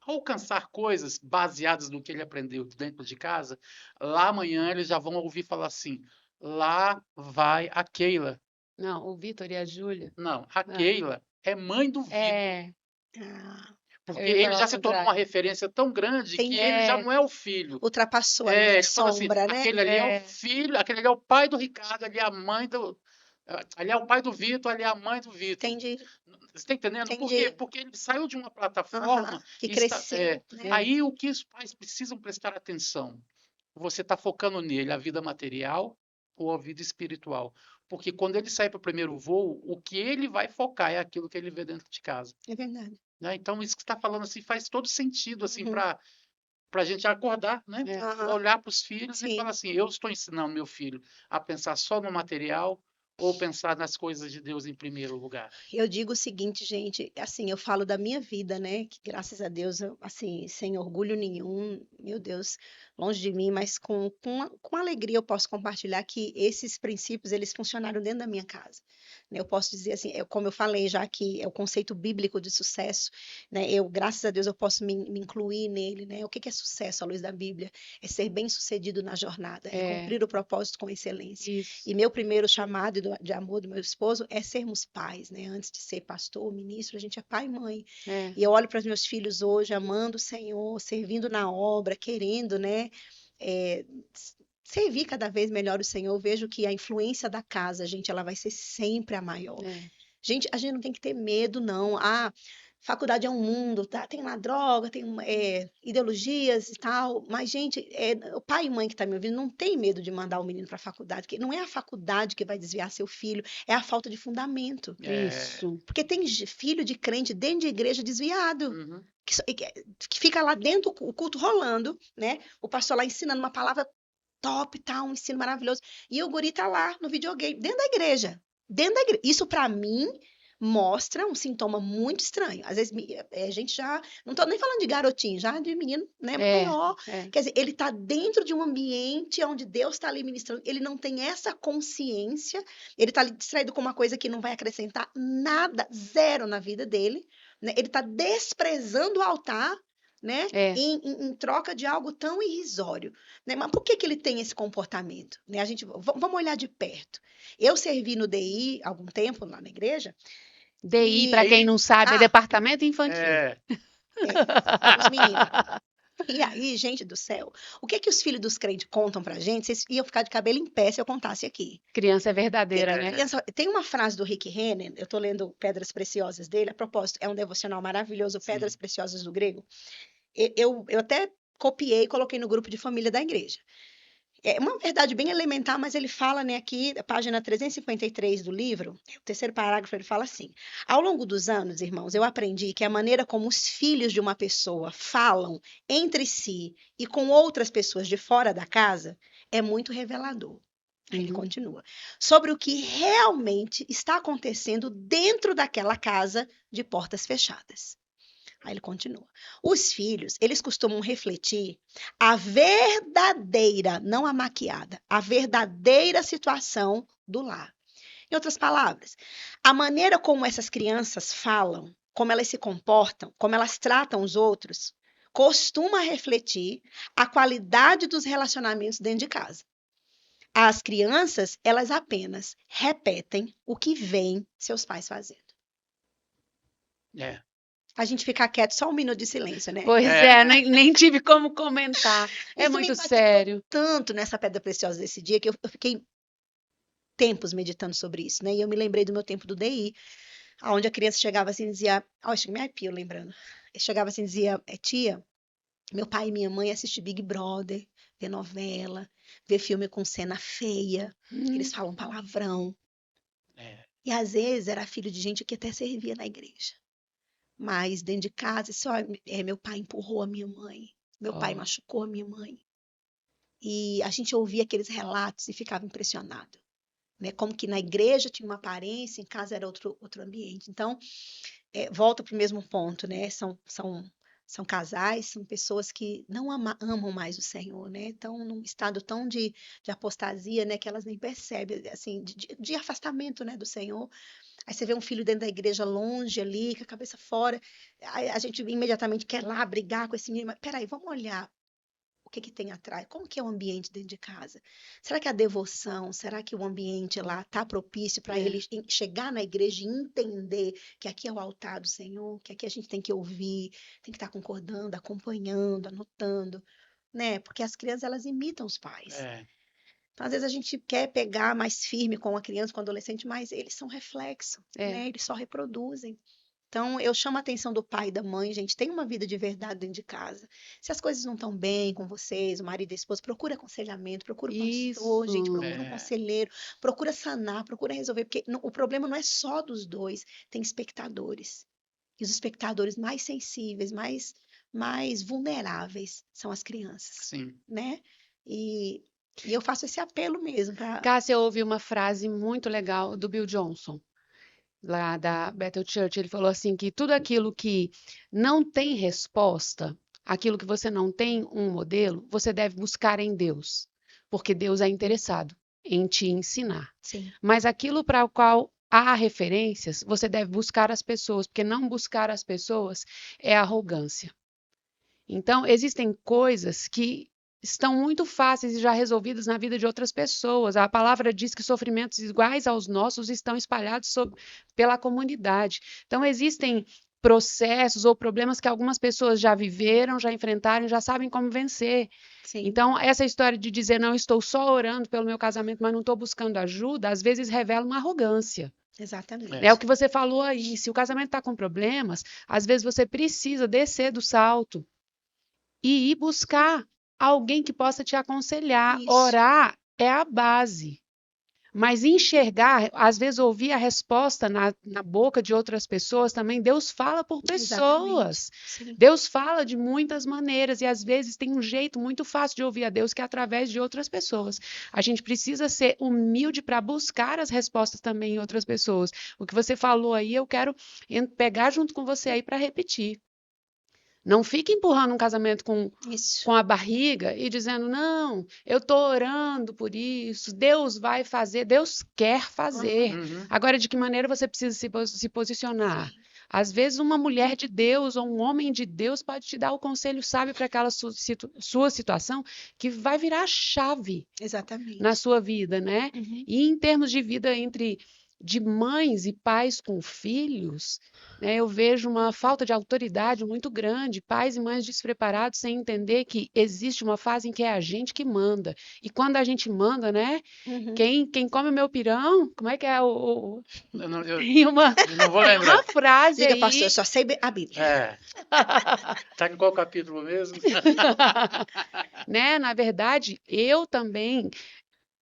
[SPEAKER 1] alcançar coisas baseadas no que ele aprendeu dentro de casa, lá amanhã eles já vão ouvir falar assim: lá vai a Keila.
[SPEAKER 2] Não, o Vitor e a Júlia.
[SPEAKER 1] Não, a
[SPEAKER 2] Ah.
[SPEAKER 1] Keila é mãe do Vitor.
[SPEAKER 2] É.
[SPEAKER 3] Ah,
[SPEAKER 2] Eu
[SPEAKER 1] Porque
[SPEAKER 2] ia
[SPEAKER 1] ele
[SPEAKER 2] falar
[SPEAKER 1] já
[SPEAKER 2] o
[SPEAKER 1] se tornou
[SPEAKER 2] contrário.
[SPEAKER 1] uma referência tão grande que
[SPEAKER 3] Entendi.
[SPEAKER 1] ele já
[SPEAKER 2] É.
[SPEAKER 1] não é o filho.
[SPEAKER 3] Ultrapassou ali
[SPEAKER 1] É,
[SPEAKER 3] a
[SPEAKER 1] ele fala assim:
[SPEAKER 3] sombra, né?
[SPEAKER 1] aquele ali é o
[SPEAKER 2] É.
[SPEAKER 1] filho, aquele ali é o pai do Ricardo, ali é a mãe do. Ali é o pai do Vitor, ali é a mãe do Vitor.
[SPEAKER 3] Entendi,
[SPEAKER 1] Você está entendendo? Por quê?
[SPEAKER 3] entendi.
[SPEAKER 1] Porque ele saiu de uma
[SPEAKER 3] Aham,
[SPEAKER 1] plataforma
[SPEAKER 3] que
[SPEAKER 1] e está.
[SPEAKER 3] cresceu, né?
[SPEAKER 2] É.
[SPEAKER 1] Aí o que os pais precisam prestar atenção? Você está focando nele, a vida material ou a vida espiritual? Porque quando ele sai para o primeiro voo, o que ele vai focar é aquilo que ele vê dentro de casa.
[SPEAKER 3] É verdade.
[SPEAKER 1] Né? Então, isso que você está falando assim, faz todo sentido assim,
[SPEAKER 3] Uhum.
[SPEAKER 1] para a gente acordar, né?
[SPEAKER 2] É.
[SPEAKER 3] Aham,
[SPEAKER 1] Olhar para os filhos e
[SPEAKER 3] sim.
[SPEAKER 1] falar assim: eu estou ensinando meu filho a pensar só no material ou pensar nas coisas de Deus em primeiro lugar.
[SPEAKER 3] Eu digo o seguinte, gente, assim, eu falo da minha vida, né? Que graças a Deus, assim, sem orgulho nenhum, meu Deus, longe de mim, mas com alegria eu posso compartilhar que esses princípios, eles funcionaram dentro da minha casa. Né? Eu posso dizer assim, como eu falei já que é o conceito bíblico de sucesso, né? Graças a Deus, eu posso me incluir nele, né? O que é sucesso à luz da Bíblia? É ser bem-sucedido na jornada, é cumprir o propósito com excelência.
[SPEAKER 2] Isso.
[SPEAKER 3] E meu primeiro chamado de amor do meu esposo é sermos pais, né? Antes de ser pastor, ministro, a gente é pai e mãe.
[SPEAKER 2] É.
[SPEAKER 3] E eu olho para os meus filhos hoje, amando o Senhor, servindo na obra, querendo, né? é, servir cada vez melhor o Senhor. Eu vejo que a influência da casa, gente, ela vai ser sempre a maior.
[SPEAKER 2] É.
[SPEAKER 3] Gente, a gente não tem que ter medo, não. Faculdade é um mundo, tá? Tem lá droga, tem ideologias e tal, mas, gente, o pai e mãe que tá me ouvindo não tem medo de mandar o menino para a faculdade, porque não é a faculdade que vai desviar seu filho, é a falta de fundamento.
[SPEAKER 2] Isso.
[SPEAKER 3] Porque tem filho de crente dentro de igreja desviado,
[SPEAKER 1] Uhum.
[SPEAKER 3] que fica lá dentro, o culto rolando, né? O pastor lá ensinando uma palavra top, tá? Um ensino maravilhoso. E o guri tá lá no videogame, dentro da igreja. Dentro da igreja. Isso, para mim, mostra um sintoma muito estranho. Às vezes, a gente já... Não tô nem falando de garotinho, já de menino, né, maior. Quer dizer, ele tá dentro de um ambiente onde Deus está ali ministrando. Ele não tem essa consciência. Ele tá ali distraído com uma coisa que não vai acrescentar nada, zero na vida dele. Né? Ele tá desprezando o altar, né? Em troca de algo tão irrisório. Né? Mas por que ele tem esse comportamento? Né? Vamos olhar de perto. Eu servi no DI há algum tempo lá na igreja.
[SPEAKER 2] DI, para quem não sabe, é Departamento Infantil.
[SPEAKER 3] Os meninos. E aí, gente do céu, o que os filhos dos crentes contam pra gente? Vocês iam ficar de cabelo em pé se eu contasse aqui.
[SPEAKER 2] Criança é verdadeira, né?
[SPEAKER 3] Tem uma frase do Rick Renner, eu tô lendo Pedras Preciosas dele, a propósito, é um devocional maravilhoso, Pedras
[SPEAKER 1] Sim.
[SPEAKER 3] Preciosas do grego. Eu até copiei e coloquei no grupo de família da igreja. É uma verdade bem elementar, mas ele fala, né, aqui, página 353 do livro, o terceiro parágrafo, ele fala assim: ao longo dos anos, irmãos, eu aprendi que a maneira como os filhos de uma pessoa falam entre si e com outras pessoas de fora da casa é muito revelador. Aí ele continua. Sobre o que realmente está acontecendo dentro daquela casa de portas fechadas. Aí ele continua. Os filhos, eles costumam refletir a verdadeira, não a maquiada, a verdadeira situação do lar. Em outras palavras, a maneira como essas crianças falam, como elas se comportam, como elas tratam os outros, costuma refletir a qualidade dos relacionamentos dentro de casa. As crianças, elas apenas repetem o que veem seus pais fazendo.
[SPEAKER 1] É.
[SPEAKER 3] A gente ficar quieto, só um minuto de silêncio, né?
[SPEAKER 2] Pois é, nem tive como comentar. É
[SPEAKER 3] Isso me
[SPEAKER 2] muito
[SPEAKER 3] impactou
[SPEAKER 2] sério.
[SPEAKER 3] tanto nessa pedra preciosa desse dia que eu fiquei tempos meditando sobre isso, né? E eu me lembrei do meu tempo do DI, onde a criança chegava assim e dizia, me arrepio lembrando. Chegava assim e dizia, tia, meu pai e minha mãe assistem Big Brother, vê novela, vê filme com cena feia, eles falam palavrão.
[SPEAKER 1] É.
[SPEAKER 3] E às vezes era filho de gente que até servia na igreja. Mas dentro de casa, assim, meu pai empurrou a minha mãe, meu pai machucou a minha mãe. E a gente ouvia aqueles relatos e ficava impressionado, né? Como que na igreja tinha uma aparência, em casa era outro ambiente. Então, volta para o mesmo ponto, né? São casais, são pessoas que não amam mais o Senhor, né? Estão num estado tão de apostasia, né? Que elas nem percebem, assim, de afastamento, né? Do Senhor. Aí você vê um filho dentro da igreja longe ali, com a cabeça fora, aí a gente imediatamente quer lá brigar com esse menino, mas peraí, vamos olhar o que tem atrás, como que é o ambiente dentro de casa? Será que a devoção, será que o ambiente lá está propício para ele chegar na igreja e entender que aqui é o altar do Senhor, que aqui a gente tem que ouvir, tem que estar concordando, acompanhando, anotando, né? Porque as crianças, elas imitam os pais.
[SPEAKER 1] É.
[SPEAKER 3] Então, às vezes a gente quer pegar mais firme com a criança, com o adolescente, mas eles são reflexo, né? Eles só reproduzem. Então, eu chamo a atenção do pai e da mãe, gente, tem uma vida de verdade dentro de casa. Se as coisas não estão bem com vocês, o marido e a esposa, procura aconselhamento, procura um pastor, gente, procura um conselheiro, procura sanar, procura resolver, porque o problema não é só dos dois, tem espectadores. E os espectadores mais sensíveis, mais vulneráveis são as crianças,
[SPEAKER 1] Sim.
[SPEAKER 3] né? E eu faço esse apelo mesmo.
[SPEAKER 2] Cássia, eu ouvi uma frase muito legal do Bill Johnson, lá da Bethel Church. Ele falou assim que tudo aquilo que não tem resposta, aquilo que você não tem um modelo, você deve buscar em Deus, porque Deus é interessado em te ensinar.
[SPEAKER 3] Sim.
[SPEAKER 2] Mas aquilo para o qual há referências, você deve buscar as pessoas, porque não buscar as pessoas é arrogância. Então, existem coisas que estão muito fáceis e já resolvidas na vida de outras pessoas. A palavra diz que sofrimentos iguais aos nossos estão espalhados pela comunidade. Então, existem processos ou problemas que algumas pessoas já viveram, já enfrentaram, já sabem como vencer.
[SPEAKER 3] Sim.
[SPEAKER 2] Então, essa história de dizer, não, estou só orando pelo meu casamento, mas não estou buscando ajuda, às vezes revela uma arrogância.
[SPEAKER 3] Exatamente.
[SPEAKER 2] É o que você falou aí. Se o casamento está com problemas, às vezes você precisa descer do salto e ir buscar alguém que possa te aconselhar.
[SPEAKER 3] Isso.
[SPEAKER 2] Orar é a base. Mas enxergar, às vezes ouvir a resposta na boca de outras pessoas também, Deus fala por pessoas. Deus fala de muitas maneiras e às vezes tem um jeito muito fácil de ouvir a Deus que é através de outras pessoas. A gente precisa ser humilde para buscar as respostas também em outras pessoas. O que você falou aí, eu quero pegar junto com você aí para repetir. Não fique empurrando um casamento com a barriga e dizendo, não, eu estou orando por isso, Deus vai fazer, Deus quer fazer. Agora, de que maneira você precisa se posicionar? Às vezes, uma mulher de Deus ou um homem de Deus pode te dar o conselho sábio para aquela sua situação que vai virar a chave na sua vida, né? E em termos de vida entre de mães e pais com filhos, né, eu vejo uma falta de autoridade muito grande, pais e mães despreparados sem entender que existe uma fase em que é a gente que manda. E quando a gente manda, né?
[SPEAKER 3] Uhum.
[SPEAKER 2] Quem come o meu pirão, como é que é
[SPEAKER 1] Eu não, eu
[SPEAKER 2] tem uma,
[SPEAKER 1] não vou
[SPEAKER 2] tem
[SPEAKER 1] lembrar.
[SPEAKER 2] uma frase
[SPEAKER 3] Diga,
[SPEAKER 2] aí.
[SPEAKER 3] pastor, eu só sei a Bíblia.
[SPEAKER 1] É. Tá em qual capítulo mesmo?
[SPEAKER 2] Né? Na verdade, eu também,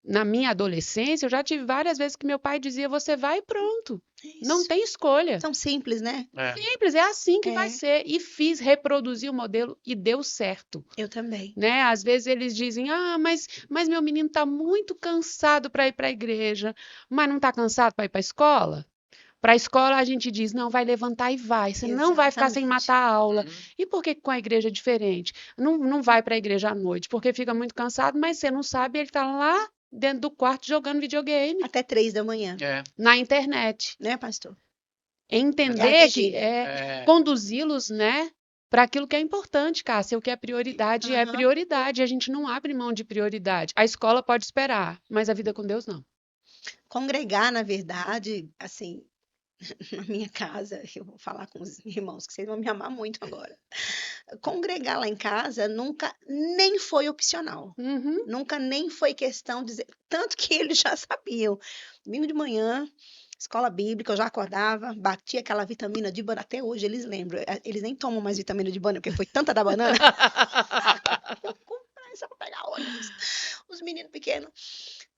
[SPEAKER 2] na minha adolescência, eu já tive várias vezes que meu pai dizia: você vai e pronto. Não
[SPEAKER 3] Isso.
[SPEAKER 2] tem escolha.
[SPEAKER 3] Tão simples, né?
[SPEAKER 1] É.
[SPEAKER 2] Simples, é assim que vai
[SPEAKER 3] É.
[SPEAKER 2] ser. E reproduzi o modelo e deu certo.
[SPEAKER 3] Eu também.
[SPEAKER 2] Né? Às vezes eles dizem: ah, mas meu menino está muito cansado para ir para a igreja, mas não está cansado para ir para a escola? Para a escola a gente diz: não, vai levantar e vai, você não vai ficar sem
[SPEAKER 3] Exatamente.
[SPEAKER 2] matar a aula.
[SPEAKER 1] Uhum.
[SPEAKER 2] E por que com a igreja é diferente? Não vai para a igreja à noite, porque fica muito cansado, mas você não sabe, ele está lá dentro do quarto jogando videogame,
[SPEAKER 3] Até 3 da manhã,
[SPEAKER 1] É.
[SPEAKER 2] na internet.
[SPEAKER 3] né, pastor?
[SPEAKER 2] Entender que
[SPEAKER 3] vigília.
[SPEAKER 1] É.
[SPEAKER 2] conduzi-los, né, para aquilo que é importante, Cássia. O que é prioridade é
[SPEAKER 3] Aham.
[SPEAKER 2] prioridade. A gente não abre mão de prioridade. A escola pode esperar, mas a vida com Deus não.
[SPEAKER 3] Congregar, na verdade, assim, na minha casa, eu vou falar com os irmãos, que vocês vão me amar muito agora. Congregar lá em casa nunca nem foi opcional.
[SPEAKER 2] Uhum.
[SPEAKER 3] Nunca nem foi questão de dizer. Tanto que eles já sabiam. Domingo de manhã, escola bíblica, eu já acordava, batia aquela vitamina de banana. Até hoje eles lembram. Eles nem tomam mais vitamina de banana, porque foi tanta da banana. Eu comprei só pra pegar ônibus. Os meninos pequenos.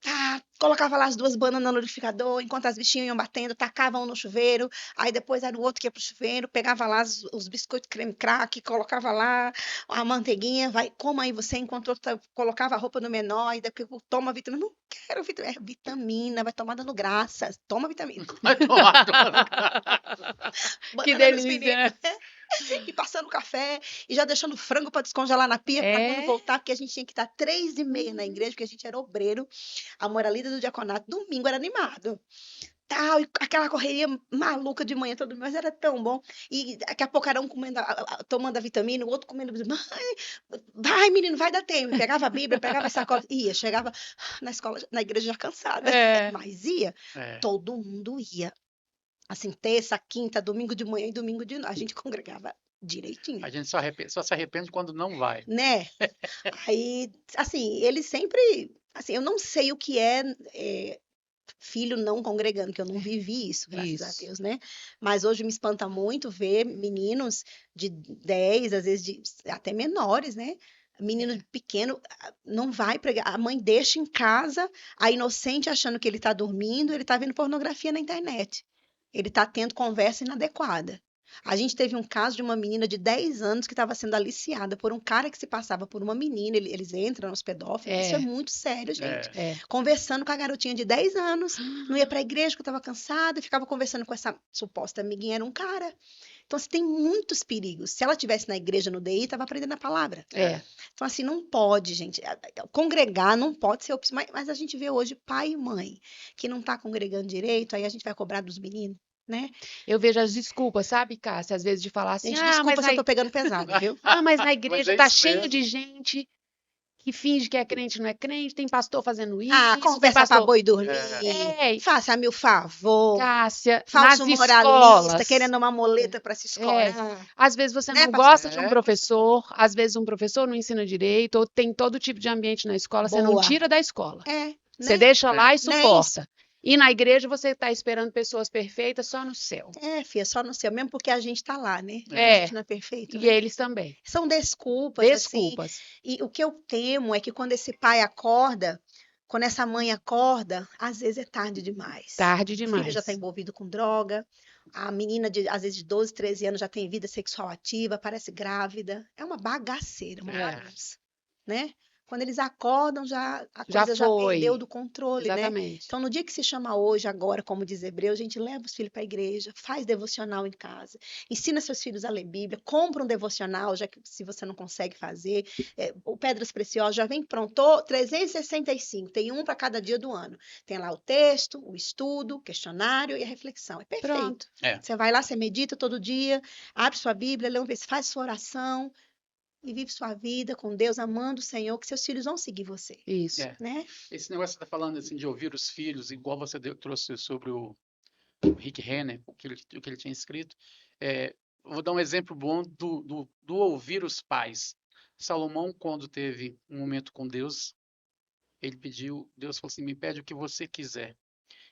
[SPEAKER 3] Tá, colocava lá as 2 bananas no liquidificador, enquanto as bichinhas iam batendo, tacavam um no chuveiro, aí depois era o outro que ia pro chuveiro, pegava lá os biscoitos creme crack, colocava lá a manteiguinha, vai, coma aí você, enquanto outro colocava a roupa no menor, e depois toma vitamina. Não quero vitamina, é vitamina, vai tomar dando graças, toma vitamina.
[SPEAKER 1] Vai tomar.
[SPEAKER 2] Que
[SPEAKER 3] Banana nos meninos.
[SPEAKER 2] delícia.
[SPEAKER 3] E passando café, e já deixando o frango para descongelar na pia, para quando
[SPEAKER 2] É.
[SPEAKER 3] voltar, porque a gente tinha que estar 3h30 na igreja, porque a gente era obreiro, a mãe era líder do diaconato, domingo era animado. Tal, e aquela correria maluca de manhã, todo mundo, mas era tão bom. E daqui a pouco era um comendo, tomando a vitamina, o outro comendo, mãe, vai menino, vai dar tempo. Pegava a Bíblia, pegava a sacola, ia, chegava na escola, na igreja já cansada,
[SPEAKER 2] É.
[SPEAKER 3] mas ia,
[SPEAKER 1] É.
[SPEAKER 3] todo mundo ia. Assim, terça, quinta, domingo de manhã e domingo de noite. A gente congregava direitinho,
[SPEAKER 1] A gente só se arrepende quando não vai.
[SPEAKER 3] né? Aí, assim, eles sempre. Assim, eu não sei o que é filho não congregando, que eu não vivi isso, graças a
[SPEAKER 2] Isso.
[SPEAKER 3] Deus, né? Mas hoje me espanta muito ver meninos de 10, às vezes até menores, né? Menino pequeno não vai pregar. A mãe deixa em casa, a inocente achando que ele está dormindo, ele está vendo pornografia na internet. Ele está tendo conversa inadequada. A gente teve um caso de uma menina de 10 anos que estava sendo aliciada por um cara que se passava por uma menina. Eles entram nos pedófilos. Isso é muito sério, gente.
[SPEAKER 1] É.
[SPEAKER 2] É.
[SPEAKER 3] Conversando com a garotinha de 10 anos, não ia para a igreja porque estava cansada, ficava conversando com essa suposta amiguinha, era um cara. Então, assim, tem muitos perigos. Se ela estivesse na igreja no DI, estava aprendendo a palavra.
[SPEAKER 2] É.
[SPEAKER 3] Então, assim, não pode, gente. Congregar não pode ser opção. Mas a gente vê hoje pai e mãe que não está congregando direito, aí a gente vai cobrar dos meninos, né?
[SPEAKER 2] Eu vejo as desculpas, sabe, Cássia? Às vezes de falar assim:
[SPEAKER 3] Gente,
[SPEAKER 2] ah,
[SPEAKER 3] desculpa
[SPEAKER 2] mas
[SPEAKER 3] se eu tô pegando pesado, viu?
[SPEAKER 2] mas na
[SPEAKER 1] Mas
[SPEAKER 2] igreja
[SPEAKER 1] é
[SPEAKER 2] tá
[SPEAKER 1] isso
[SPEAKER 2] cheio
[SPEAKER 1] mesmo.
[SPEAKER 2] de gente que finge que é crente, não é crente, tem pastor fazendo isso,
[SPEAKER 3] Ah,
[SPEAKER 2] tem
[SPEAKER 3] conversa pra
[SPEAKER 2] pastor.
[SPEAKER 3] boi dormir.
[SPEAKER 2] É,
[SPEAKER 3] Faça-me o favor.
[SPEAKER 2] Cássia,
[SPEAKER 3] Falso
[SPEAKER 2] nas
[SPEAKER 3] moralista,
[SPEAKER 2] escolas.
[SPEAKER 3] querendo uma muleta para se escorar.
[SPEAKER 2] Às vezes você
[SPEAKER 3] Né,
[SPEAKER 2] não
[SPEAKER 3] pastor?
[SPEAKER 2] gosta de um professor, às vezes um professor não ensina direito, ou tem todo tipo de ambiente na escola, você não
[SPEAKER 3] Boa.
[SPEAKER 2] tira da escola.
[SPEAKER 3] É,
[SPEAKER 2] Você
[SPEAKER 3] né?
[SPEAKER 2] deixa lá e
[SPEAKER 3] Não é
[SPEAKER 2] suporta. E na igreja você está esperando pessoas perfeitas só no céu.
[SPEAKER 3] É, filha, só no céu, mesmo porque a gente tá lá, né? A
[SPEAKER 2] É,
[SPEAKER 3] gente não é perfeito,
[SPEAKER 2] e
[SPEAKER 3] né?
[SPEAKER 2] eles também.
[SPEAKER 3] São desculpas, assim.
[SPEAKER 2] Desculpas.
[SPEAKER 3] E o que eu temo é que quando esse pai acorda, quando essa mãe acorda, às vezes é tarde demais.
[SPEAKER 2] Tarde
[SPEAKER 3] O filho
[SPEAKER 2] demais.
[SPEAKER 3] já está envolvido com droga, a menina, às vezes, de 12, 13 anos já tem vida sexual ativa, parece grávida. É uma bagaceira, uma
[SPEAKER 2] É.
[SPEAKER 3] bagunça, né? Quando eles acordam, a
[SPEAKER 2] Já
[SPEAKER 3] coisa já perdeu
[SPEAKER 2] foi.
[SPEAKER 3] do controle, né?
[SPEAKER 2] Exatamente.
[SPEAKER 3] Então, no dia que se chama hoje, agora, como diz Hebreus, a gente leva os filhos para a igreja, faz devocional em casa, ensina seus filhos a ler Bíblia, compra um devocional, já que se você não consegue fazer. O Pedras Preciosas já vem pronto, 365, tem um para cada dia do ano. Tem lá o texto, o estudo, o questionário e a reflexão. É perfeito.
[SPEAKER 2] Pronto.
[SPEAKER 3] Você vai lá, você medita todo dia, abre sua Bíblia, lê faz sua oração e vive sua vida com Deus, amando o Senhor, que seus filhos vão seguir você,
[SPEAKER 2] Isso.
[SPEAKER 1] É.
[SPEAKER 3] né?
[SPEAKER 1] Esse negócio que você está falando assim, de ouvir os filhos, igual você trouxe sobre Rick Renner, o que ele tinha escrito. Vou dar um exemplo bom do ouvir os pais. Salomão, quando teve um momento com Deus, ele pediu, Deus falou assim, me pede o que você quiser.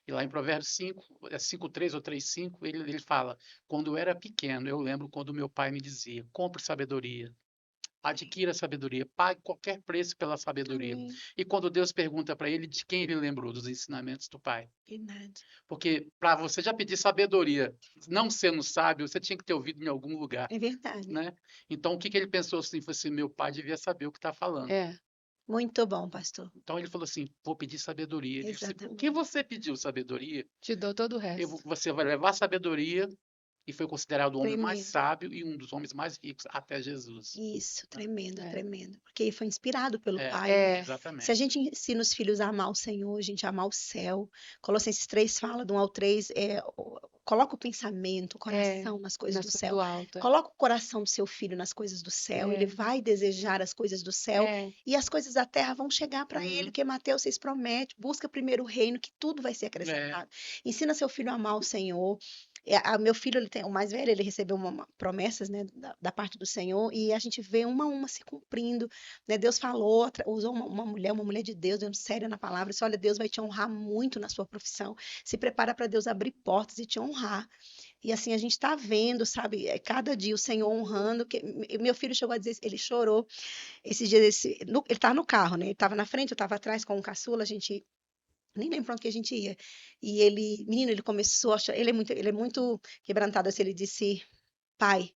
[SPEAKER 1] E lá em Provérbios 5, 5:3 ou 3:5, ele fala, quando eu era pequeno, eu lembro quando meu pai me dizia, compre sabedoria, adquira sabedoria, pague qualquer preço pela sabedoria.
[SPEAKER 3] Amém.
[SPEAKER 1] E quando Deus pergunta para ele, de quem ele lembrou? Dos ensinamentos do pai.
[SPEAKER 3] Verdade.
[SPEAKER 1] Porque para você já pedir sabedoria, não sendo sábio, você tinha que ter ouvido em algum lugar,
[SPEAKER 3] É verdade.
[SPEAKER 1] né? Então, o que ele pensou assim? Foi assim, meu pai devia saber o que está falando.
[SPEAKER 3] Muito bom, pastor.
[SPEAKER 1] Então, ele falou assim, vou pedir sabedoria. Ele disse, o que
[SPEAKER 3] Exatamente.
[SPEAKER 1] você pediu sabedoria?
[SPEAKER 2] Te dou todo o resto.
[SPEAKER 1] Você vai levar sabedoria e foi considerado o homem mais
[SPEAKER 3] Tremendo.
[SPEAKER 1] sábio e um dos homens mais ricos até Jesus.
[SPEAKER 3] Isso, tremendo,
[SPEAKER 2] É.
[SPEAKER 3] tremendo. Porque ele foi inspirado pelo Pai.
[SPEAKER 2] É.
[SPEAKER 1] Exatamente.
[SPEAKER 3] Se a gente ensina os filhos a amar o Senhor, a gente amar o céu. Colossenses 3 fala do 1 ao 3, coloca o pensamento, o coração nas coisas do céu.
[SPEAKER 2] Do alto.
[SPEAKER 3] Coloca o coração do seu filho nas coisas do céu. Ele vai desejar as coisas do céu. E as coisas da terra vão chegar para ele, porque Mateus 6 promete. Busca primeiro o reino, que tudo vai ser acrescentado. Ensina seu filho a amar o Senhor. Meu filho, o mais velho, ele recebeu promessas, né, da parte do Senhor, e a gente vê uma a uma se cumprindo, né? Deus falou, usou uma mulher de Deus, dando séria na palavra, disse, olha, Deus vai te honrar muito na sua profissão, se prepara para Deus abrir portas e te honrar. E assim, a gente está vendo, sabe, cada dia o Senhor honrando, meu filho chegou a dizer, ele chorou, esses dias, ele estava no carro, né, ele estava na frente, eu estava atrás com o caçula, a gente nem lembro para onde que a gente ia. E ele, menino, ele começou a chorar. Ele é muito quebrantado assim. Ele disse: pai,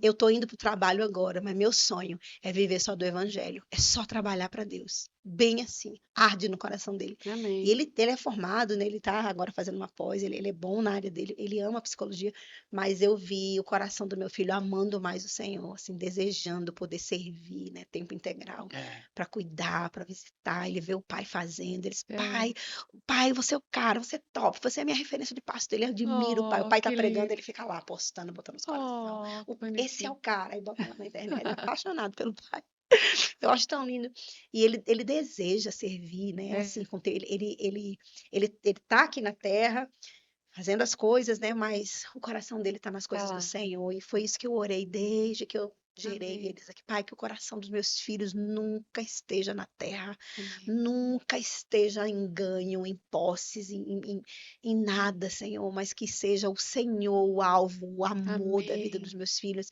[SPEAKER 3] eu tô indo pro trabalho agora, mas meu sonho é viver só do evangelho. É só trabalhar para Deus. Bem assim, arde no coração dele.
[SPEAKER 2] Amém.
[SPEAKER 3] E ele é formado, né? Ele tá agora fazendo uma pós, ele é bom na área dele, ele ama a psicologia, mas eu vi o coração do meu filho amando mais o Senhor, assim, desejando poder servir, né? Tempo integral, para cuidar, para visitar. Ele vê o pai fazendo, ele diz, pai, você é o cara, você é top, você é a minha referência de pastor. Ele admira o pai tá pregando, ele fica lá postando, botando os coração. Esse é o cara, aí bota lá na internet, ele é apaixonado pelo pai. Eu acho tão lindo. E ele deseja servir, né? Assim, ele tá aqui na terra fazendo as coisas, né? Mas o coração dele tá nas coisas do Senhor. E foi isso que eu orei desde que eu gerei eles aqui. Pai, que o coração dos meus filhos nunca esteja na terra, nunca esteja em ganho, em posses, em nada, Senhor, mas que seja o Senhor o alvo, o amor da vida dos meus filhos.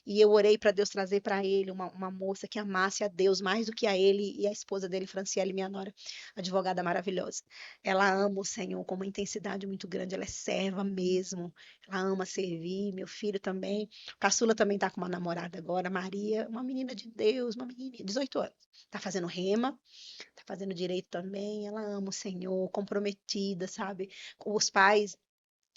[SPEAKER 3] E eu orei para Deus trazer para ele uma moça que amasse a Deus mais do que a ele, e a esposa dele, Franciele, minha nora, advogada maravilhosa. Ela ama o Senhor com uma intensidade muito grande, ela é serva mesmo, ela ama servir, meu filho também. O caçula também está com uma namorada agora, Maria, uma menina de Deus, uma menina, 18 anos. Está fazendo rema, está fazendo direito também, ela ama o Senhor, comprometida, sabe? Os pais,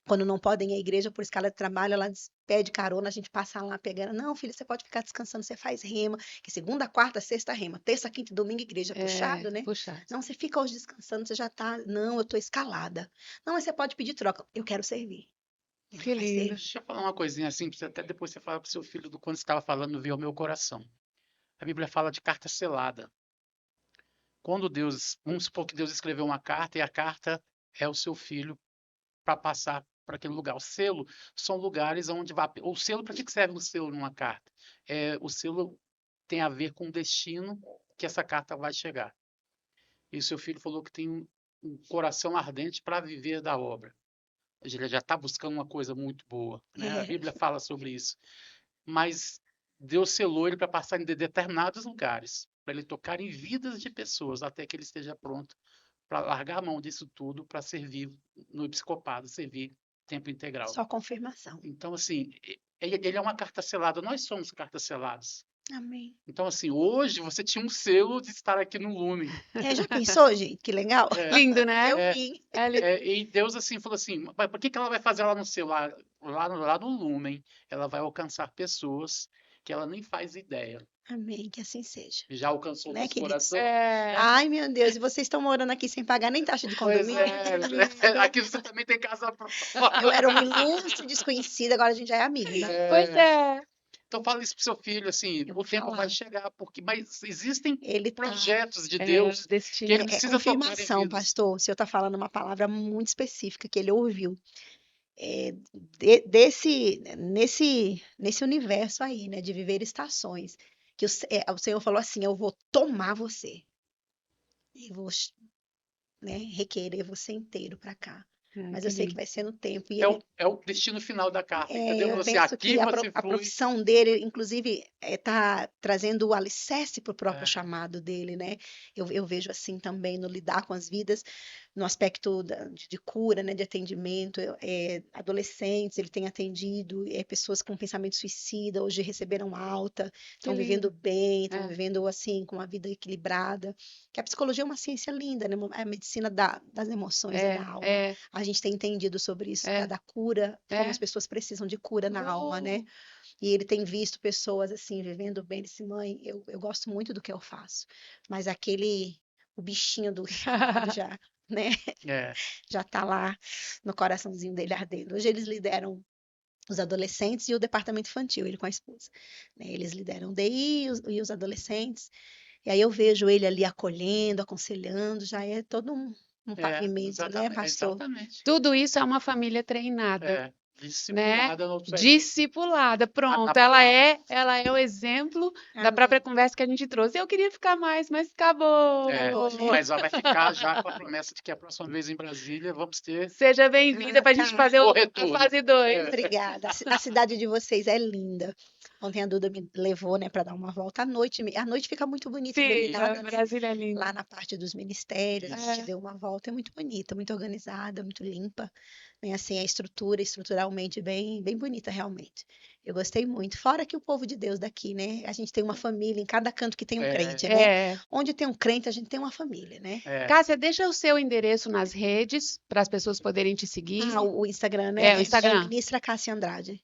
[SPEAKER 3] quando não podem ir à igreja por escala de trabalho, ela pede carona, a gente passa lá pegando. Não, filha, você pode ficar descansando, você faz rema, que segunda, quarta, sexta rema, terça, quinta e domingo igreja, puxado, né?
[SPEAKER 2] Puxado.
[SPEAKER 3] Não, você fica hoje descansando, você já tá, não, eu tô escalada. Não, mas você pode pedir troca, eu quero servir.
[SPEAKER 2] Que lindo.
[SPEAKER 1] Deixa eu falar uma coisinha assim, até depois você fala pro seu filho do quando você estava falando, veio ao meu coração. A Bíblia fala de carta selada. Quando Deus, vamos supor que Deus escreveu uma carta e a carta é o seu filho para passar para aquele lugar. O selo são lugares onde vai. O selo, para que serve o selo numa carta? O selo tem a ver com o destino que essa carta vai chegar. E o seu filho falou que tem um coração ardente para viver da obra. Ele já está buscando uma coisa muito boa, né? A Bíblia fala sobre isso. Mas Deus selou ele para passar em determinados lugares, para ele tocar em vidas de pessoas, até que ele esteja pronto para largar a mão disso tudo para servir no episcopado, servir tempo integral.
[SPEAKER 3] Só confirmação.
[SPEAKER 1] Então, assim, ele é uma carta selada, nós somos cartas seladas.
[SPEAKER 3] Amém.
[SPEAKER 1] Então, assim, hoje você tinha um selo de estar aqui no Lumen.
[SPEAKER 3] Já pensou, gente? Que legal.
[SPEAKER 2] Lindo, né?
[SPEAKER 3] Eu vim.
[SPEAKER 1] E Deus, assim, falou assim, mas por que ela vai fazer lá no selo, lá no Lumen? Ela vai alcançar pessoas que ela nem faz ideia.
[SPEAKER 3] Amém, que assim seja.
[SPEAKER 1] Já alcançou o
[SPEAKER 3] Né,
[SPEAKER 1] nosso
[SPEAKER 3] queridos?
[SPEAKER 1] coração?
[SPEAKER 3] Ai, meu Deus, e vocês estão morando aqui sem pagar nem taxa de
[SPEAKER 1] Pois
[SPEAKER 3] condomínio?
[SPEAKER 1] aqui você também tem casa própria.
[SPEAKER 3] Eu era uma ilustre desconhecida, agora a gente já é amiga, né?
[SPEAKER 2] Pois é.
[SPEAKER 1] Então fala isso pro seu filho, assim,
[SPEAKER 3] Eu
[SPEAKER 1] o
[SPEAKER 3] vou
[SPEAKER 1] tempo vai
[SPEAKER 3] falar.
[SPEAKER 1] chegar, mas existem
[SPEAKER 3] Ele tá.
[SPEAKER 1] projetos de
[SPEAKER 2] É,
[SPEAKER 1] Deus que
[SPEAKER 2] destino.
[SPEAKER 1] ele
[SPEAKER 3] É
[SPEAKER 1] precisa tocar em
[SPEAKER 3] confirmação,
[SPEAKER 1] vidas.
[SPEAKER 3] pastor. O senhor está falando uma palavra muito específica que ele ouviu. Nesse universo aí, né, de viver estações, que o Senhor falou assim: eu vou tomar você e vou, né, requerer você inteiro para cá.
[SPEAKER 2] Ah,
[SPEAKER 3] Mas
[SPEAKER 2] que
[SPEAKER 3] eu sei que
[SPEAKER 2] lindo.
[SPEAKER 3] vai ser no tempo. E
[SPEAKER 1] É o destino final da carta, entendeu?
[SPEAKER 3] eu
[SPEAKER 1] Assim,
[SPEAKER 3] penso
[SPEAKER 1] aqui
[SPEAKER 3] que
[SPEAKER 1] você
[SPEAKER 3] a
[SPEAKER 1] flui.
[SPEAKER 3] profissão dele, inclusive, está trazendo o alicerce para o próprio
[SPEAKER 1] É,
[SPEAKER 3] chamado dele, né? Eu vejo assim também no lidar com as vidas, no aspecto de cura, né, de atendimento. Adolescentes, ele tem atendido, pessoas com pensamento suicida, hoje receberam alta,
[SPEAKER 2] Que
[SPEAKER 3] estão vivendo
[SPEAKER 2] lindo.
[SPEAKER 3] bem, estão
[SPEAKER 2] É.
[SPEAKER 3] vivendo assim, com uma vida equilibrada. Que a psicologia é uma ciência linda, né? É a medicina das emoções e da alma.
[SPEAKER 2] É.
[SPEAKER 3] A gente tem entendido sobre isso,
[SPEAKER 2] É.
[SPEAKER 3] da cura, como as
[SPEAKER 2] É.
[SPEAKER 3] pessoas precisam de cura na alma, né?
[SPEAKER 2] Oh,
[SPEAKER 3] E ele tem visto pessoas assim, vivendo bem. Ele disse: mãe, eu gosto muito do que eu faço, mas o bichinho do chamado já, né?
[SPEAKER 1] é,
[SPEAKER 3] Já tá lá no coraçãozinho dele ardendo. Hoje eles lideram os adolescentes e o departamento infantil, ele com a esposa, né? Eles lideram o DI e os adolescentes. E aí eu vejo ele ali acolhendo, aconselhando, já é todo um pavimento, né, pastor?
[SPEAKER 1] exatamente.
[SPEAKER 2] tudo isso é uma família treinada,
[SPEAKER 1] É,
[SPEAKER 2] né?
[SPEAKER 1] discipulada no sério,
[SPEAKER 2] Discipulada,
[SPEAKER 1] na
[SPEAKER 2] pronto.
[SPEAKER 1] palavra.
[SPEAKER 2] Ela é o exemplo da
[SPEAKER 3] Amém.
[SPEAKER 2] própria conversa que a gente trouxe. Eu queria ficar mais, mas acabou.
[SPEAKER 3] Acabou, né?
[SPEAKER 1] Mas ó, vai ficar já com a promessa de que a próxima vez em Brasília vamos ter
[SPEAKER 2] Seja bem-vinda para a gente
[SPEAKER 3] Tá.
[SPEAKER 2] fazer
[SPEAKER 1] o
[SPEAKER 2] a
[SPEAKER 1] retorno.
[SPEAKER 2] fase 2.
[SPEAKER 1] É,
[SPEAKER 3] Obrigada. A cidade de vocês é linda. Ontem a Duda me levou, né, para dar uma volta à noite. A noite fica muito bonita,
[SPEAKER 2] Fica,
[SPEAKER 3] iluminada, né?
[SPEAKER 2] Brasília é linda.
[SPEAKER 3] Lá na parte dos ministérios, a
[SPEAKER 1] isso.
[SPEAKER 3] gente deu uma volta. É muito bonita, muito organizada, muito limpa. Né? Assim, a estrutura, estruturalmente, bem, bem bonita, realmente. Eu gostei muito. Fora que o povo de Deus daqui, né? A gente tem uma família em cada canto que tem um crente, né?
[SPEAKER 2] É.
[SPEAKER 3] Onde tem um crente, a gente tem uma família, né?
[SPEAKER 2] Cássia, deixa o seu endereço nas redes para as pessoas poderem te seguir.
[SPEAKER 3] O Instagram, né?
[SPEAKER 2] É, o Instagram.
[SPEAKER 3] Ministra Cássia Andrade.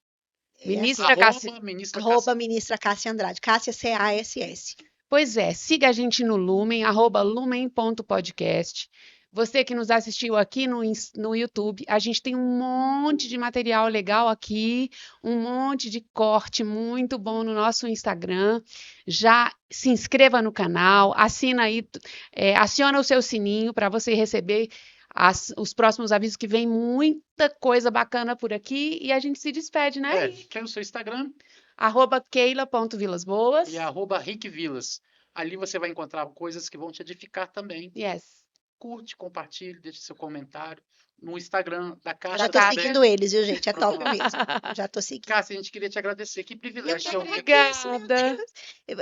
[SPEAKER 2] Ministra Cássia.
[SPEAKER 3] Arroba Ministra Cássia Andrade. Cássia, CASS.
[SPEAKER 2] Pois é, siga a gente no Lumen, @lumen.podcast. Você que nos assistiu aqui no YouTube, a gente tem um monte de material legal aqui, um monte de corte muito bom no nosso Instagram. Já se inscreva no canal, assina aí, aciona o seu sininho para você receber os próximos avisos, que vem muita coisa bacana por aqui. E a gente se despede, né?
[SPEAKER 1] Quer o seu Instagram?
[SPEAKER 2] @keila.vilasboas.
[SPEAKER 1] E @rickvilas. Ali você vai encontrar coisas que vão te edificar também.
[SPEAKER 2] Yes.
[SPEAKER 1] Curte, compartilhe, deixe seu comentário. No Instagram da Cássia.
[SPEAKER 3] Já tô
[SPEAKER 2] Cássia.
[SPEAKER 3] seguindo eles, viu, gente? É top mesmo. Já tô seguindo.
[SPEAKER 1] Cássia, a gente queria te agradecer. Que privilégio ter
[SPEAKER 2] Muito
[SPEAKER 1] ouvido isso.
[SPEAKER 2] obrigada.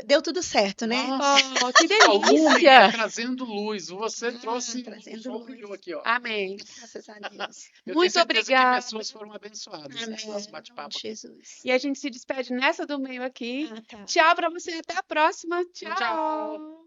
[SPEAKER 3] Deu tudo certo, né?
[SPEAKER 1] Nossa,
[SPEAKER 2] Oh, que
[SPEAKER 1] o Lumen tá
[SPEAKER 2] delícia.
[SPEAKER 1] trazendo luz. Você trouxe
[SPEAKER 3] trazendo
[SPEAKER 1] o sol
[SPEAKER 3] luz.
[SPEAKER 1] brilhou aqui, ó.
[SPEAKER 2] Amém.
[SPEAKER 3] Graças a Deus.
[SPEAKER 1] Eu
[SPEAKER 2] Muito
[SPEAKER 1] tenho certeza
[SPEAKER 2] obrigada.
[SPEAKER 1] que pessoas foram abençoadas
[SPEAKER 3] Amém.
[SPEAKER 1] nesse nosso
[SPEAKER 3] Em nome
[SPEAKER 1] bate-papo.
[SPEAKER 3] de Jesus.
[SPEAKER 2] E a gente se despede nessa do meio aqui.
[SPEAKER 3] Tá.
[SPEAKER 2] Tchau para você, até a próxima.
[SPEAKER 1] Tchau.
[SPEAKER 2] Tchau.